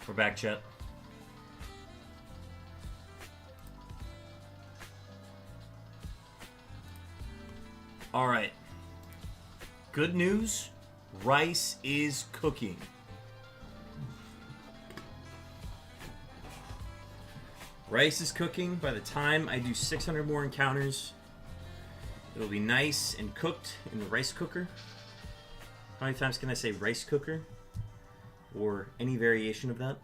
We're back, chat. All right. Good news. Rice is cooking. Rice is cooking. By the time I do 600 more encounters, it'll be nice and cooked in the rice cooker. How many times can I say rice cooker? Or any variation of that?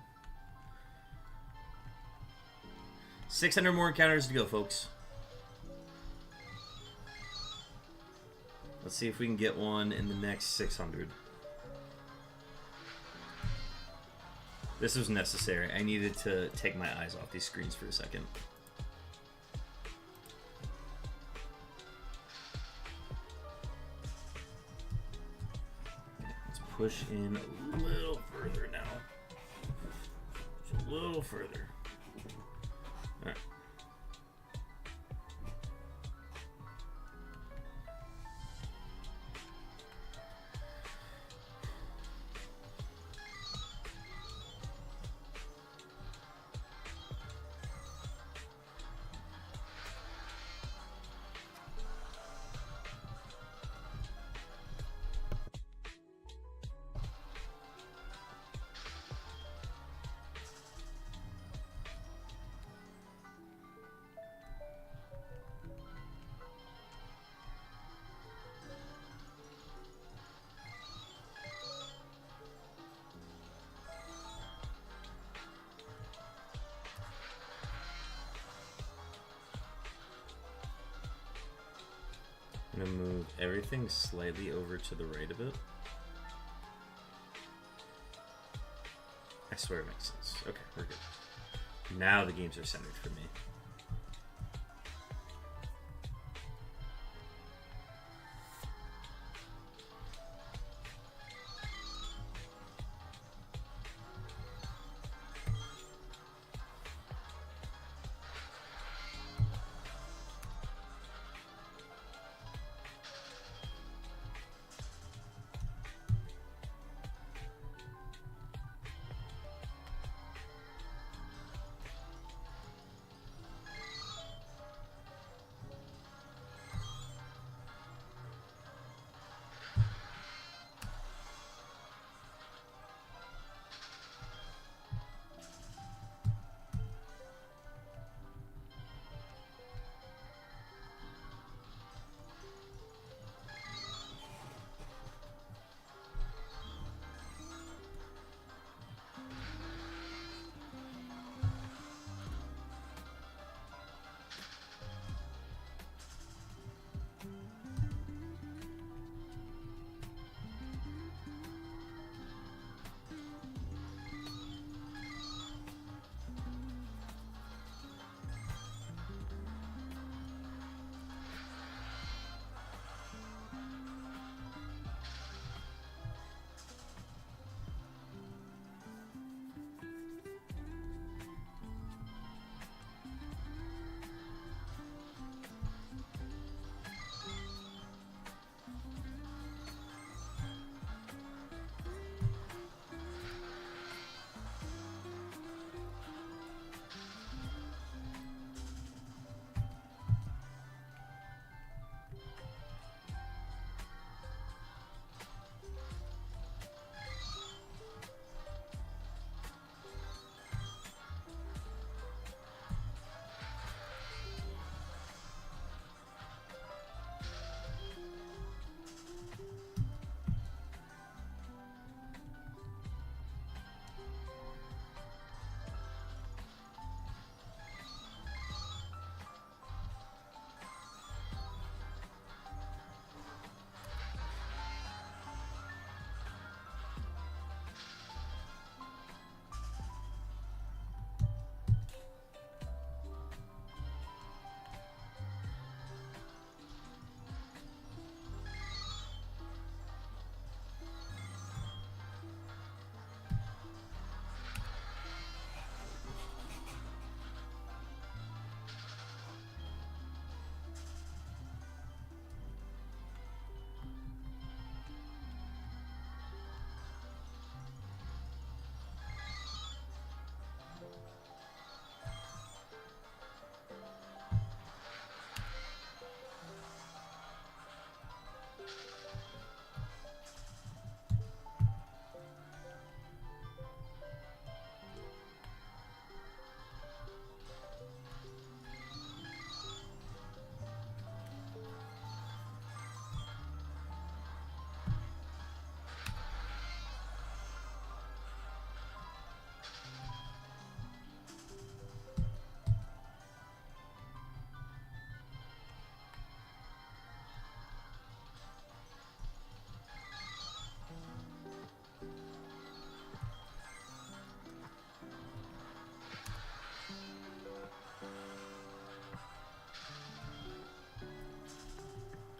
600 more encounters to go, folks. Let's see if we can get one in the next 600. This was necessary. I needed to take my eyes off these screens for a second. Let's push in a little further now. Just a little further. All right. I'm gonna move everything slightly over to the right of it. I swear it makes sense. Okay, we're good. Now the games are centered for me.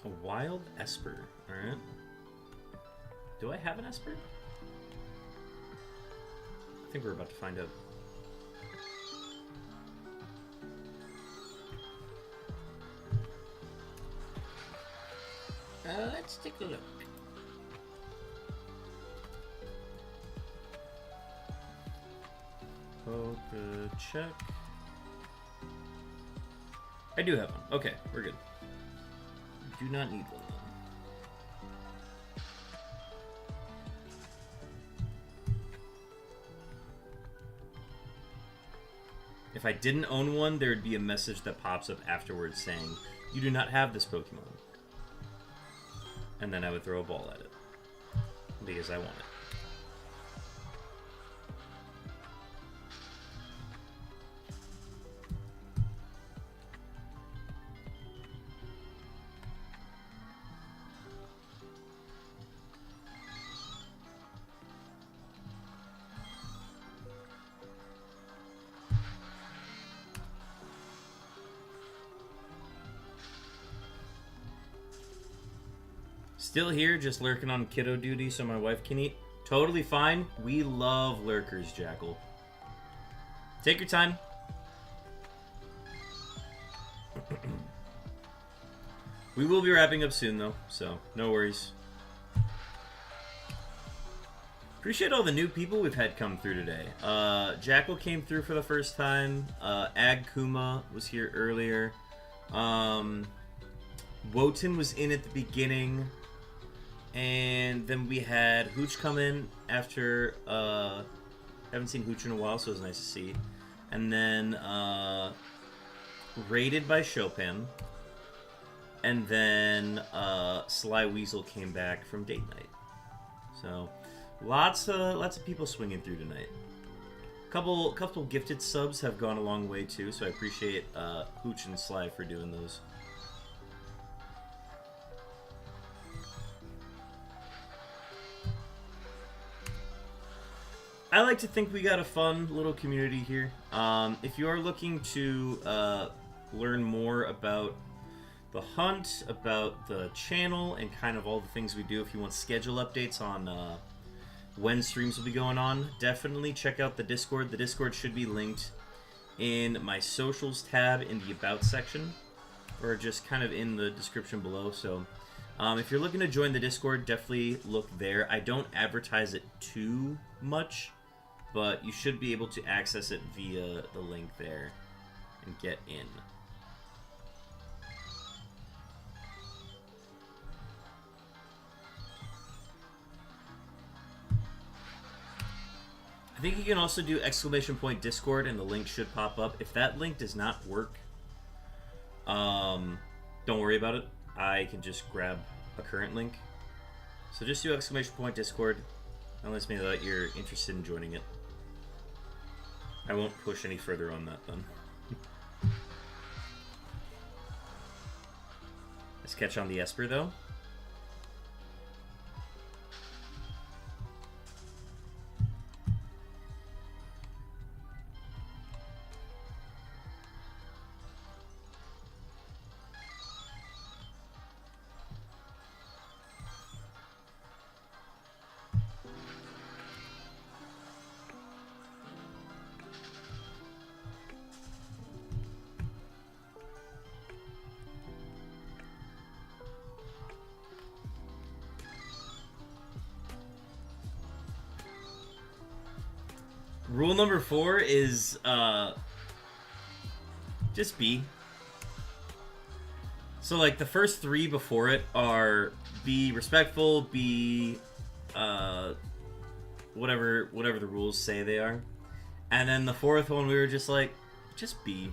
A wild Esper. Alright. Do I have an Esper? I think we're about to find out. Let's take a look. Polka check. I do have one. Okay, we're good. Do not need one then. If I didn't own one, there would be a message that pops up afterwards saying, "You do not have this Pokemon." And then I would throw a ball at it. Because I want it. Still here, just lurking on kiddo duty so my wife can eat. Totally fine. We love lurkers, Jackal. Take your time. We will be wrapping up soon, though, so no worries. Appreciate all the new people we've had come through today. Jackal came through for the first time. Ag Kuma was here earlier. Wotan was in at the beginning. And then we had Hooch come in after, haven't seen Hooch in a while, so it was nice to see. And then, raided by Chopin. And then, Sly Weasel came back from date night. So, lots of people swinging through tonight. Couple gifted subs have gone a long way too, so I appreciate, Hooch and Sly for doing those. I like to think we got a fun little community here. If you are looking to learn more about the hunt, about the channel, and kind of all the things we do, if you want schedule updates on when streams will be going on, definitely check out the Discord. The Discord should be linked in my socials tab in the About section, or just kind of in the description below. So if you're looking to join the Discord, definitely look there. I don't advertise it too much, but you should be able to access it via the link there and get in. I think you can also do !Discord and the link should pop up. If that link does not work, don't worry about it. I can just grab a current link. So just do !Discord. That lets me know that you're interested in joining it. I won't push any further on that then. Let's catch on the Esper though. Rule number 4 is, just be. So, like, the first 3 before it are be respectful, be, whatever the rules say they are. And then the 4th one, we were just like, just be.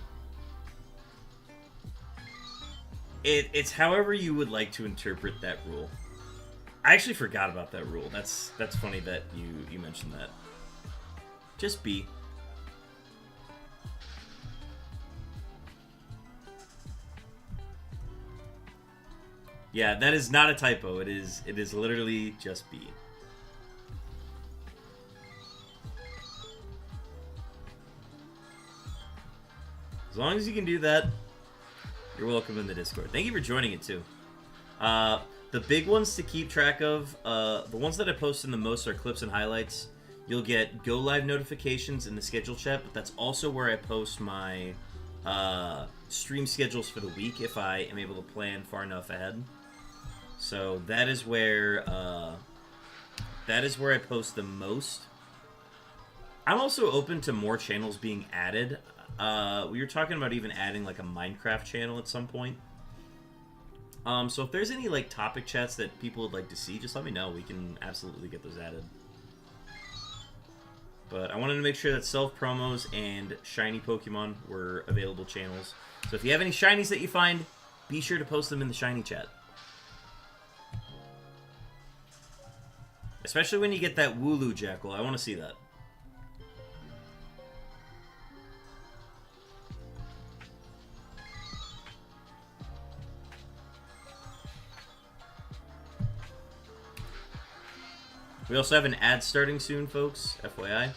It's however you would like to interpret that rule. I actually forgot about that rule. That's funny that you mentioned that. Just be. Yeah, that is not a typo. It is literally just be. As long as you can do that, you're welcome in the Discord. Thank you for joining it too. The big ones to keep track of, the ones that I post in the most are clips and highlights. You'll get go live notifications in the schedule chat, but that's also where I post my stream schedules for the week if I am able to plan far enough ahead. So that is where I post the most. I'm also open to more channels being added. We were talking about even adding like a Minecraft channel at some point. So if there's any like topic chats that people would like to see, just let me know. We can absolutely get those added. But I wanted to make sure that self-promos and shiny Pokemon were available channels. So if you have any shinies that you find, be sure to post them in the shiny chat. Especially when you get that Wooloo Jackal. I want to see that. We also have an ad starting soon, folks. FYI.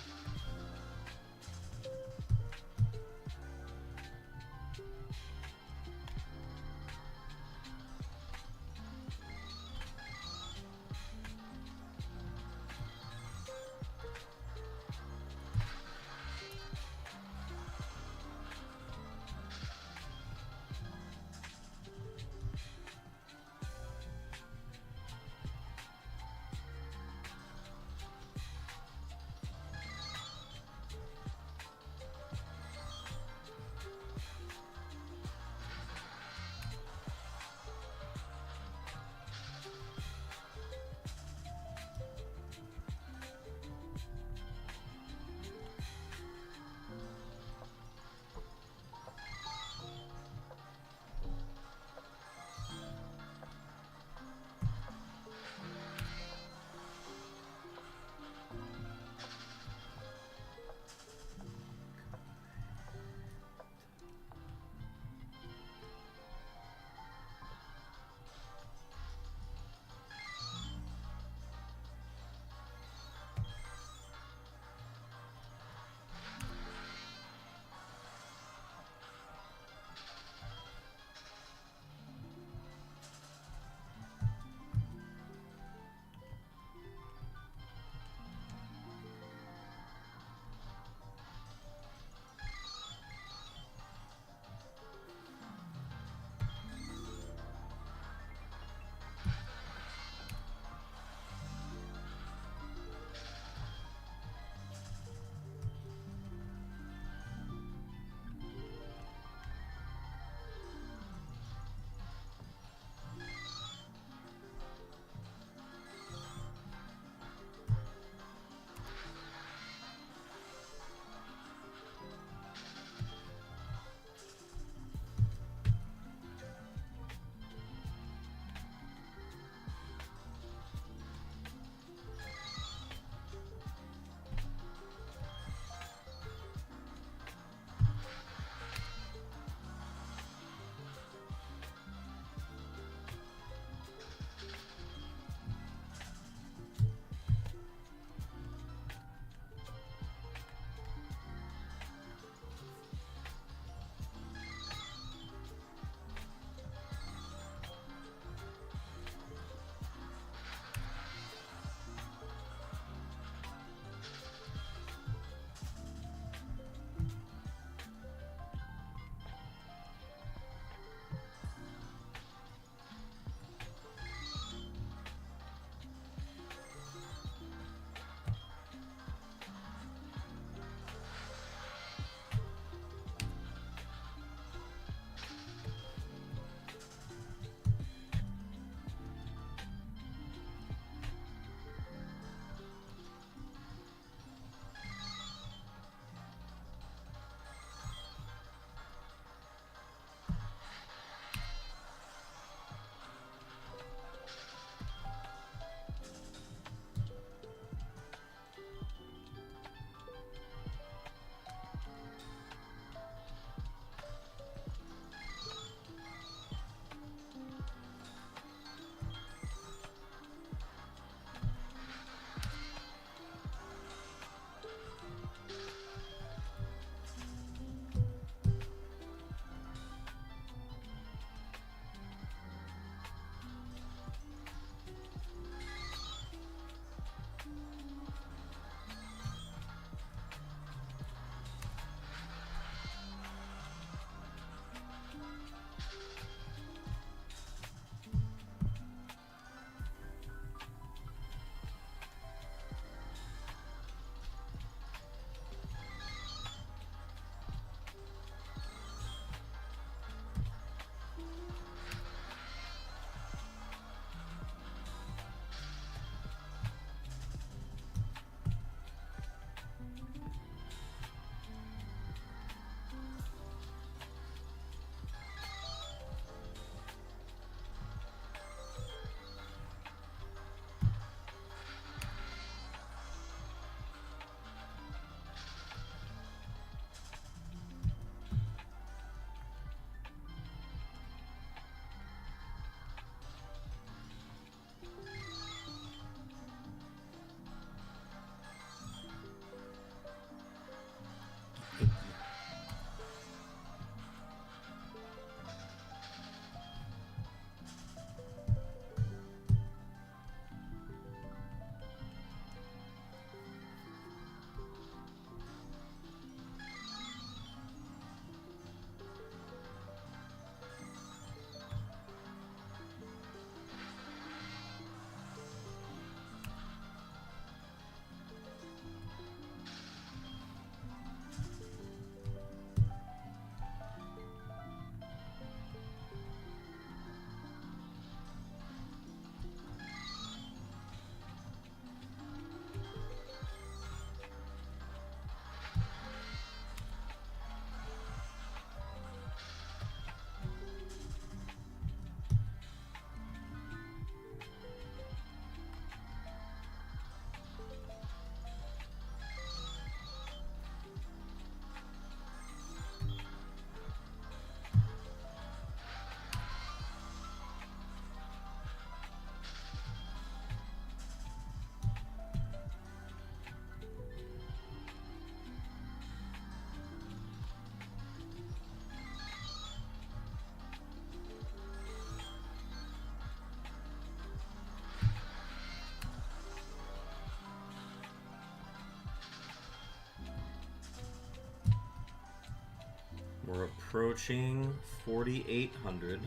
approaching 4,800.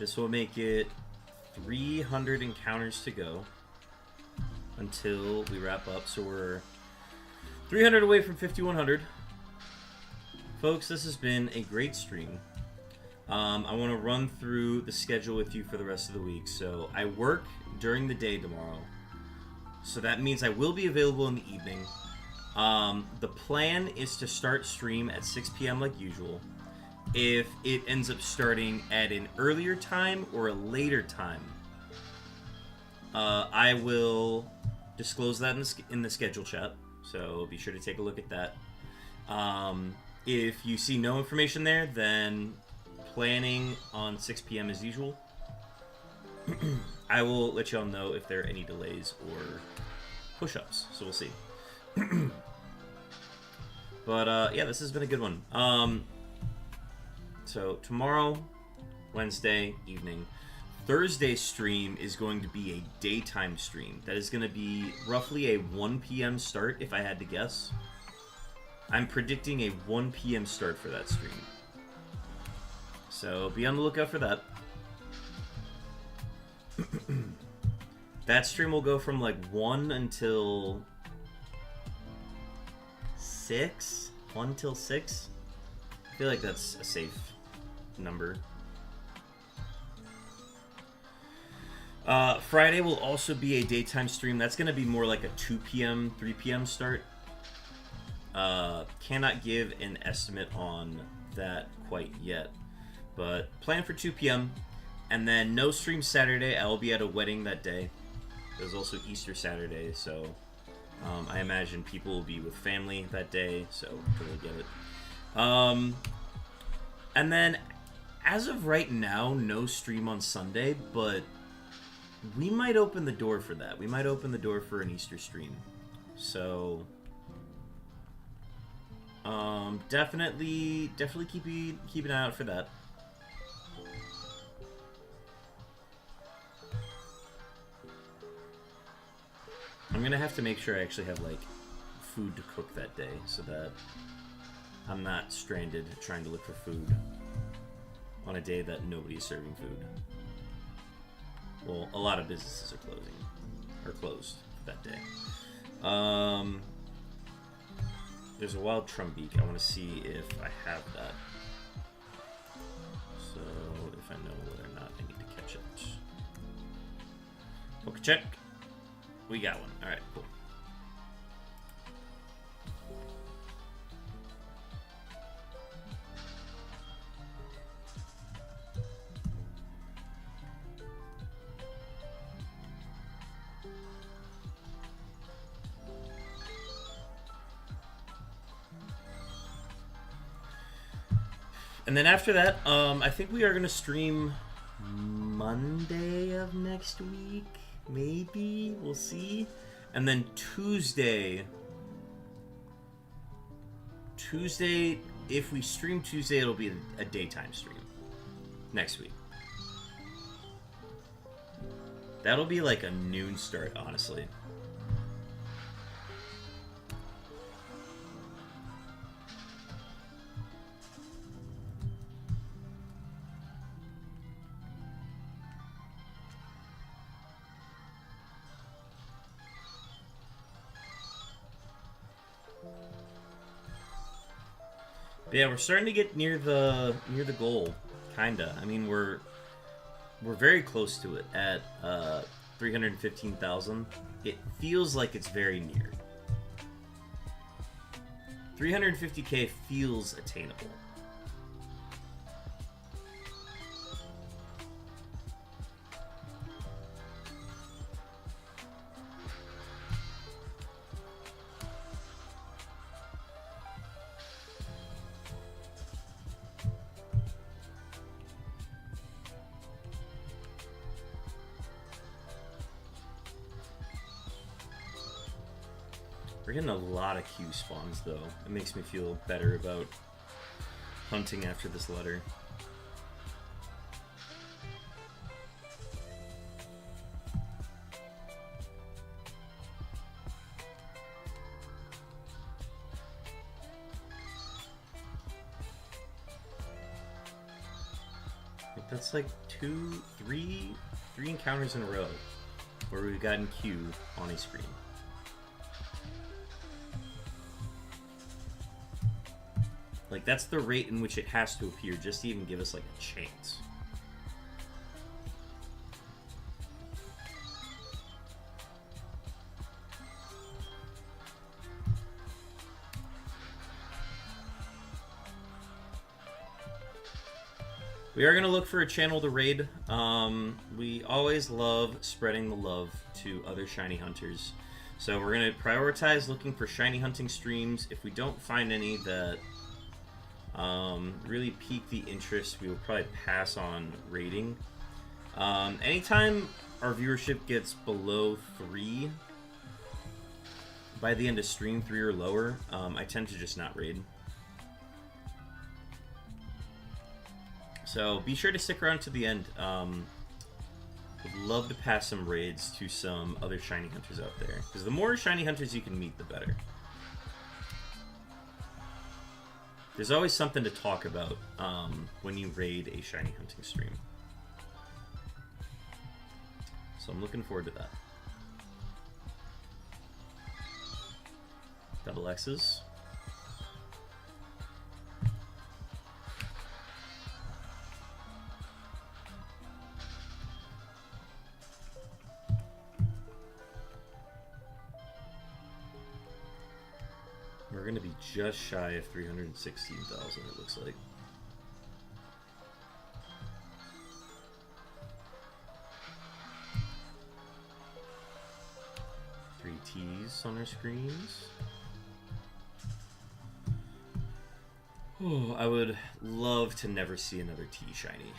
This will make it 300 encounters to go until we wrap up. So we're 300 away from 5,100. Folks, this has been a great stream. I want to run through the schedule with you for the rest of the week. So I work during the day tomorrow. So that means I will be available in the evening. The plan is to start stream at 6 p.m. like usual. If it ends up starting at an earlier time or a later time, I will disclose that in the schedule chat. So be sure to take a look at that. If you see no information there, then planning on 6 p.m. as usual. I will let y'all know if there are any delays or push-ups. So we'll see. But yeah, this has been a good one. So tomorrow, Wednesday evening, Thursday's stream is going to be a daytime stream. That is going to be roughly a 1 p.m. start, if I had to guess. I'm predicting a 1 p.m. start for that stream. So be on the lookout for that. That stream will go from like 1 until 6? 1 till 6? I feel like that's a safe number. Friday will also be a daytime stream. That's going to be more like a 2 p.m., 3 p.m. start. Cannot give an estimate on that quite yet. But plan for 2 p.m. And then no stream Saturday. I will be at a wedding that day. There's also Easter Saturday, so I imagine people will be with family that day, so totally get it. And then, as of right now, no stream on Sunday, but we might open the door for that. We might open the door for an Easter stream. So, definitely keep an eye out for that. I'm gonna have to make sure I actually have, like, food to cook that day, so that I'm not stranded trying to look for food on a day that nobody's serving food. Well, a lot of businesses are closed that day. There's a wild trumbeak. I want to see if I have that. So, if I know whether or not I need to catch it. Okay, check. We got one. Alright, cool. And then after that, I think we are going to stream Monday of next week. Maybe. We'll see. And then Tuesday, if we stream Tuesday, it'll be a daytime stream. Next week. That'll be like a noon start, honestly. But yeah, we're starting to get near the goal, kinda. I mean, we're very close to it at 315,000. It feels like it's very near. 350k feels attainable. We're getting a lot of Q spawns, though. It makes me feel better about hunting after this letter. That's like three encounters in a row where we've gotten Q on a screen. Like, that's the rate in which it has to appear just to even give us, like, a chance. We are going to look for a channel to raid. We always love spreading the love to other shiny hunters. So we're going to prioritize looking for shiny hunting streams. If we don't find any that really pique the interest, we will probably pass on raiding. Anytime our viewership gets below 3 by the end of stream, 3 or lower, I tend to just not raid. So be sure to stick around to the end. Would love to pass some raids to some other shiny hunters out there, because the more shiny hunters you can meet, the better. There's always something to talk about when you raid a shiny hunting stream. So I'm looking forward to that. Double X's. We're going to be just shy of 316,000, it looks like. Three T's on our screens. Oh, I would love to never see another T shiny.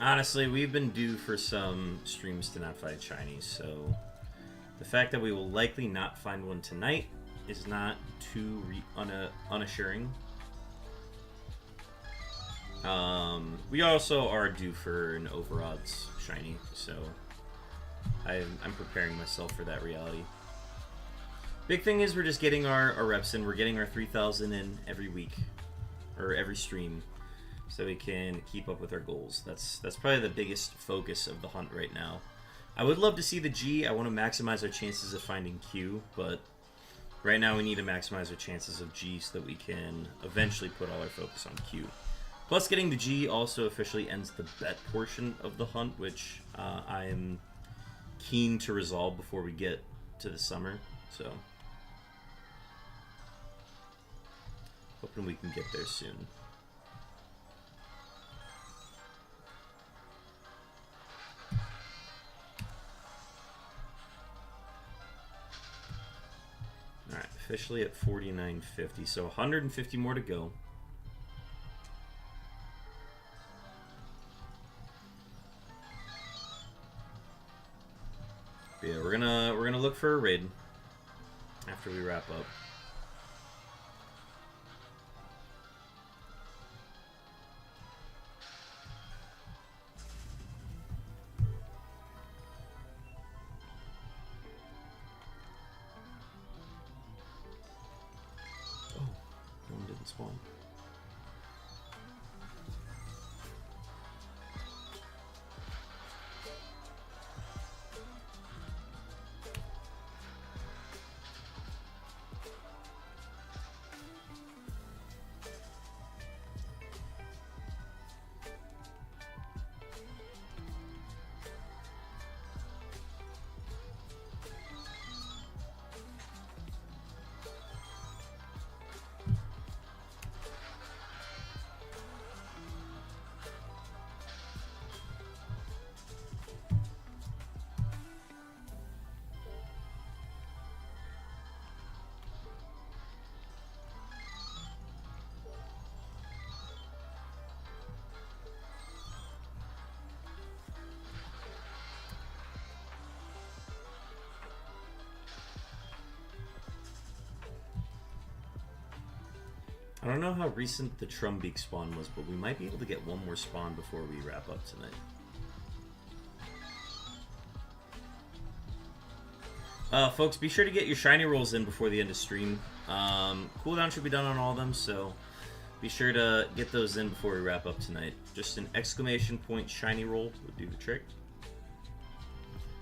Honestly, we've been due for some streams to not find shinies, so the fact that we will likely not find one tonight is not too unassuring. We also are due for an overodds shiny, so I'm preparing myself for that reality. Big thing is we're just getting our reps in. We're getting our 3,000 in every week, or every stream, so we can keep up with our goals. That's probably the biggest focus of the hunt right now. I would love to see the G. I want to maximize our chances of finding Q, but right now we need to maximize our chances of G so that we can eventually put all our focus on Q. Plus, getting the G also officially ends the bet portion of the hunt, which I am keen to resolve before we get to the summer. So, hoping we can get there soon. Alright, officially at 49.50, so 150 more to go. But yeah, we're gonna look for a raid after we wrap up. Oh, no one didn't spawn. I don't know how recent the Trumbeak spawn was, but we might be able to get one more spawn before we wrap up tonight. Folks, be sure to get your shiny rolls in before the end of stream. Cooldown should be done on all of them, so be sure to get those in before we wrap up tonight. Just an exclamation point shiny roll would do the trick.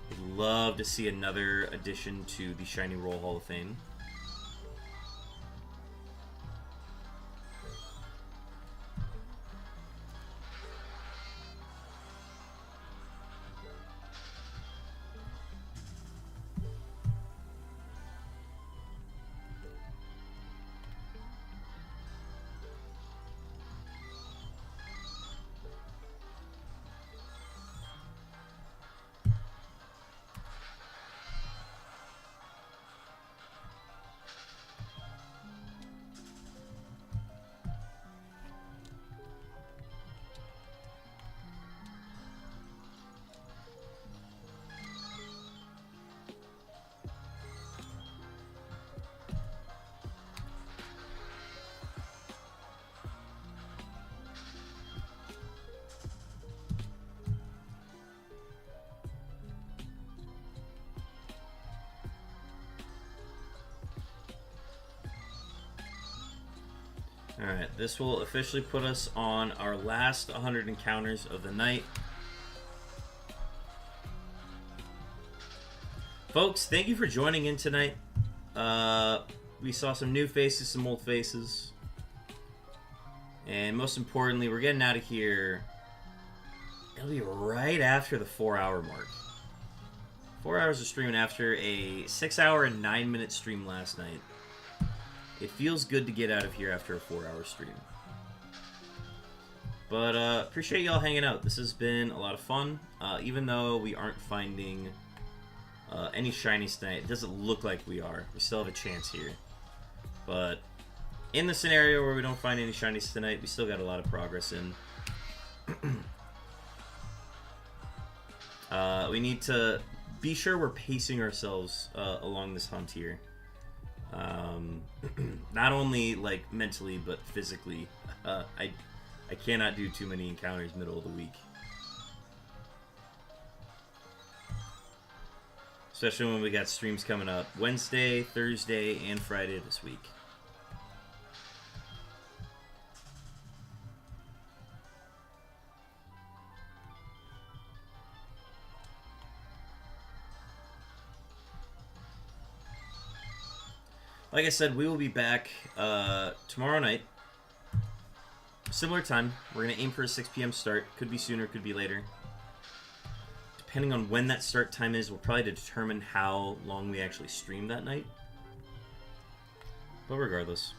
Would love to see another addition to the Shiny Roll Hall of Fame. Alright, this will officially put us on our last 100 encounters of the night. Folks, thank you for joining in tonight. We saw some new faces, some old faces. And most importantly, we're getting out of here. It'll be right after the 4-hour mark. 4 hours of streaming after a 6-hour and 9-minute stream last night. It feels good to get out of here after a 4-hour stream. But appreciate y'all hanging out. This has been a lot of fun. Even though we aren't finding any shinies tonight, it doesn't look like we are. We still have a chance here. But in the scenario where we don't find any shinies tonight, we still got a lot of progress in. We need to be sure we're pacing ourselves along this hunt here. Not only like mentally but physically. I cannot do too many encounters middle of the week, especially when we got streams coming up Wednesday, Thursday, and Friday this week. Like I said, we will be back tomorrow night. Similar time. We're going to aim for a 6 p.m. start. Could be sooner, could be later. Depending on when that start time is, will probably determine how long we actually stream that night. But regardless.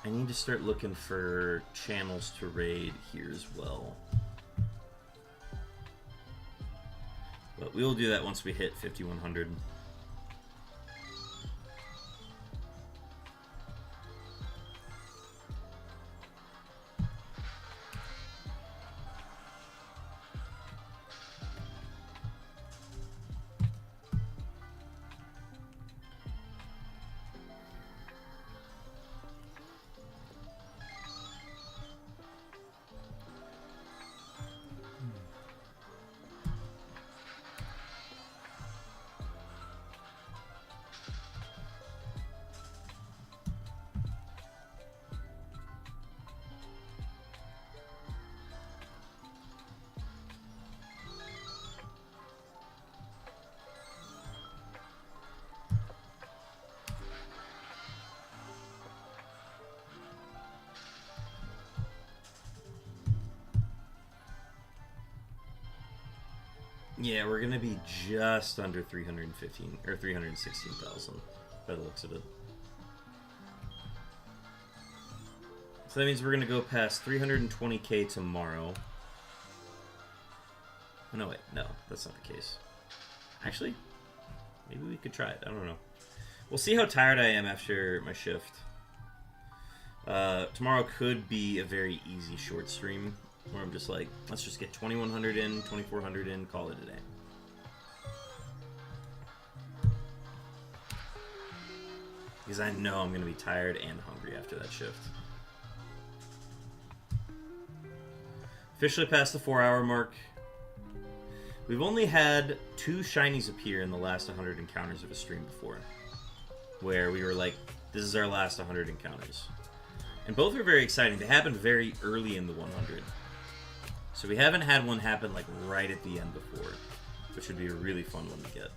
I need to start looking for channels to raid here as well. But we will do that once we hit 5100. Yeah, we're gonna be just under 315 or 316,000 by the looks of it. So that means we're gonna go past 320k tomorrow. Oh, no, wait, no, that's not the case. Actually, maybe we could try it. I don't know. We'll see how tired I am after my shift. Tomorrow could be a very easy short stream. where I'm just like, let's just get 2100 in, 2400 in, call it a day. Because I know I'm going to be tired and hungry after that shift. Officially past the 4-hour mark. We've only had 2 shinies appear in the last 100 encounters of a stream before. Where we were like, this is our last 100 encounters. And both are very exciting. They happened very early in the 100. So we haven't had one happen like right at the end before. Which would be a really fun one to get.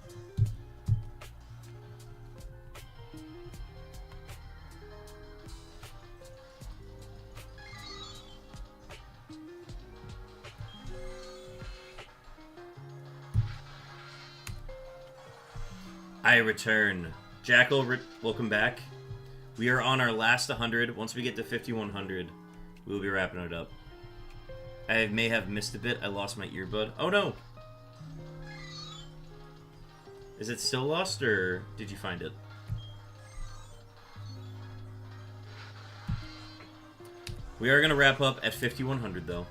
I return. Jackal, welcome back. We are on our last 100. Once we get to 5100, we'll be wrapping it up. I may have missed a bit. I lost my earbud. Oh no! Is it still lost, or did you find it? We are going to wrap up at 5100, though.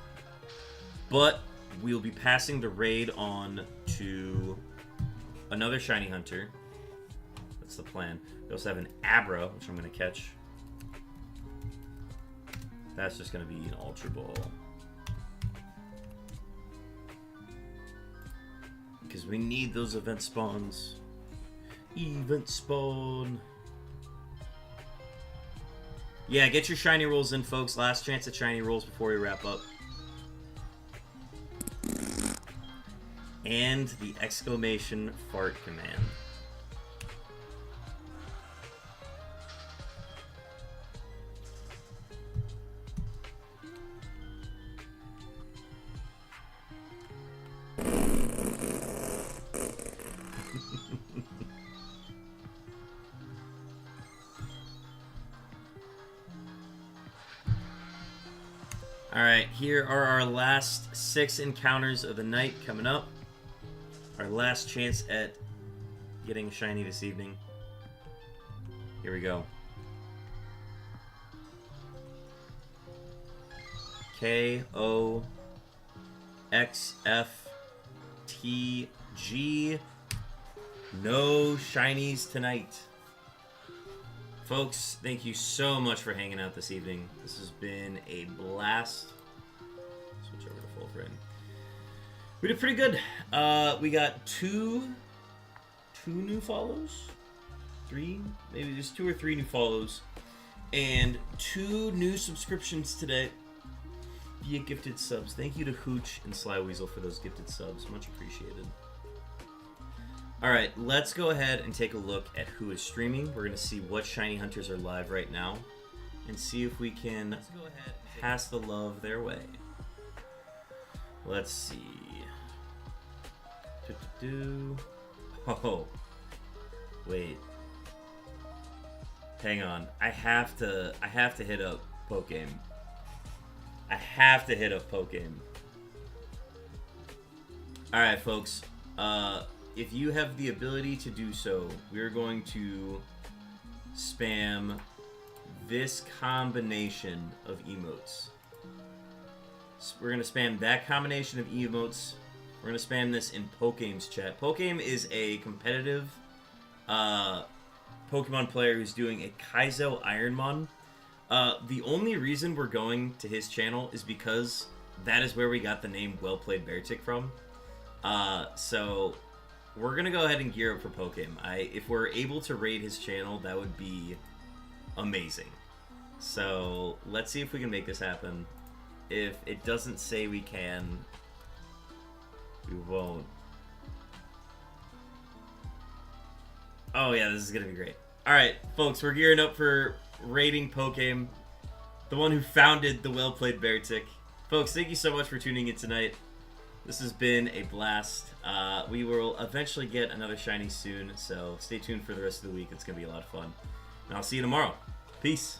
But we'll be passing the raid on to another shiny hunter. That's the plan. We also have an Abra, which I'm going to catch. That's just going to be an Ultra Ball. Because we need those event spawns. Event spawn. Yeah, get your shiny rolls in, folks. Last chance at shiny rolls before we wrap up. And the exclamation fart command. Alright, here are our last 6 encounters of the night coming up. Our last chance at getting shiny this evening. Here we go. KOXFTG. No shinies tonight. Folks, thank you so much for hanging out this evening. This has been a blast. Switch over to full frame. We did pretty good. We got two new follows. 3, maybe there's 2 or 3 new follows, and 2 new subscriptions today via gifted subs. Thank you to Hooch and Sly Weasel for those gifted subs. Much appreciated. Alright, let's go ahead and take a look at who is streaming. We're going to see what shiny hunters are live right now and see if we can pass the love their way. Let's see. Oh, wait. Hang on. I have to hit up Pokegame. I have to hit up Pokegame. Alright, folks. If you have the ability to do so, we're going to spam this combination of emotes. So we're going to spam that combination of emotes. We're going to spam this in Pokegame's chat. Pokegame is a competitive Pokemon player who's doing a Kaizo Ironmon. The only reason we're going to his channel is because that is where we got the name Well Played Beartick from. So we're going to go ahead and gear up for Pokegame. If we're able to raid his channel, that would be amazing. So let's see if we can make this happen. If it doesn't say we can, we won't. Oh yeah, this is going to be great. Alright, folks, we're gearing up for raiding Pokegame, the one who founded the Well Played Beartick. Folks, thank you so much for tuning in tonight. This has been a blast. We will eventually get another shiny soon, so stay tuned for the rest of the week. It's going to be a lot of fun. And I'll see you tomorrow. Peace.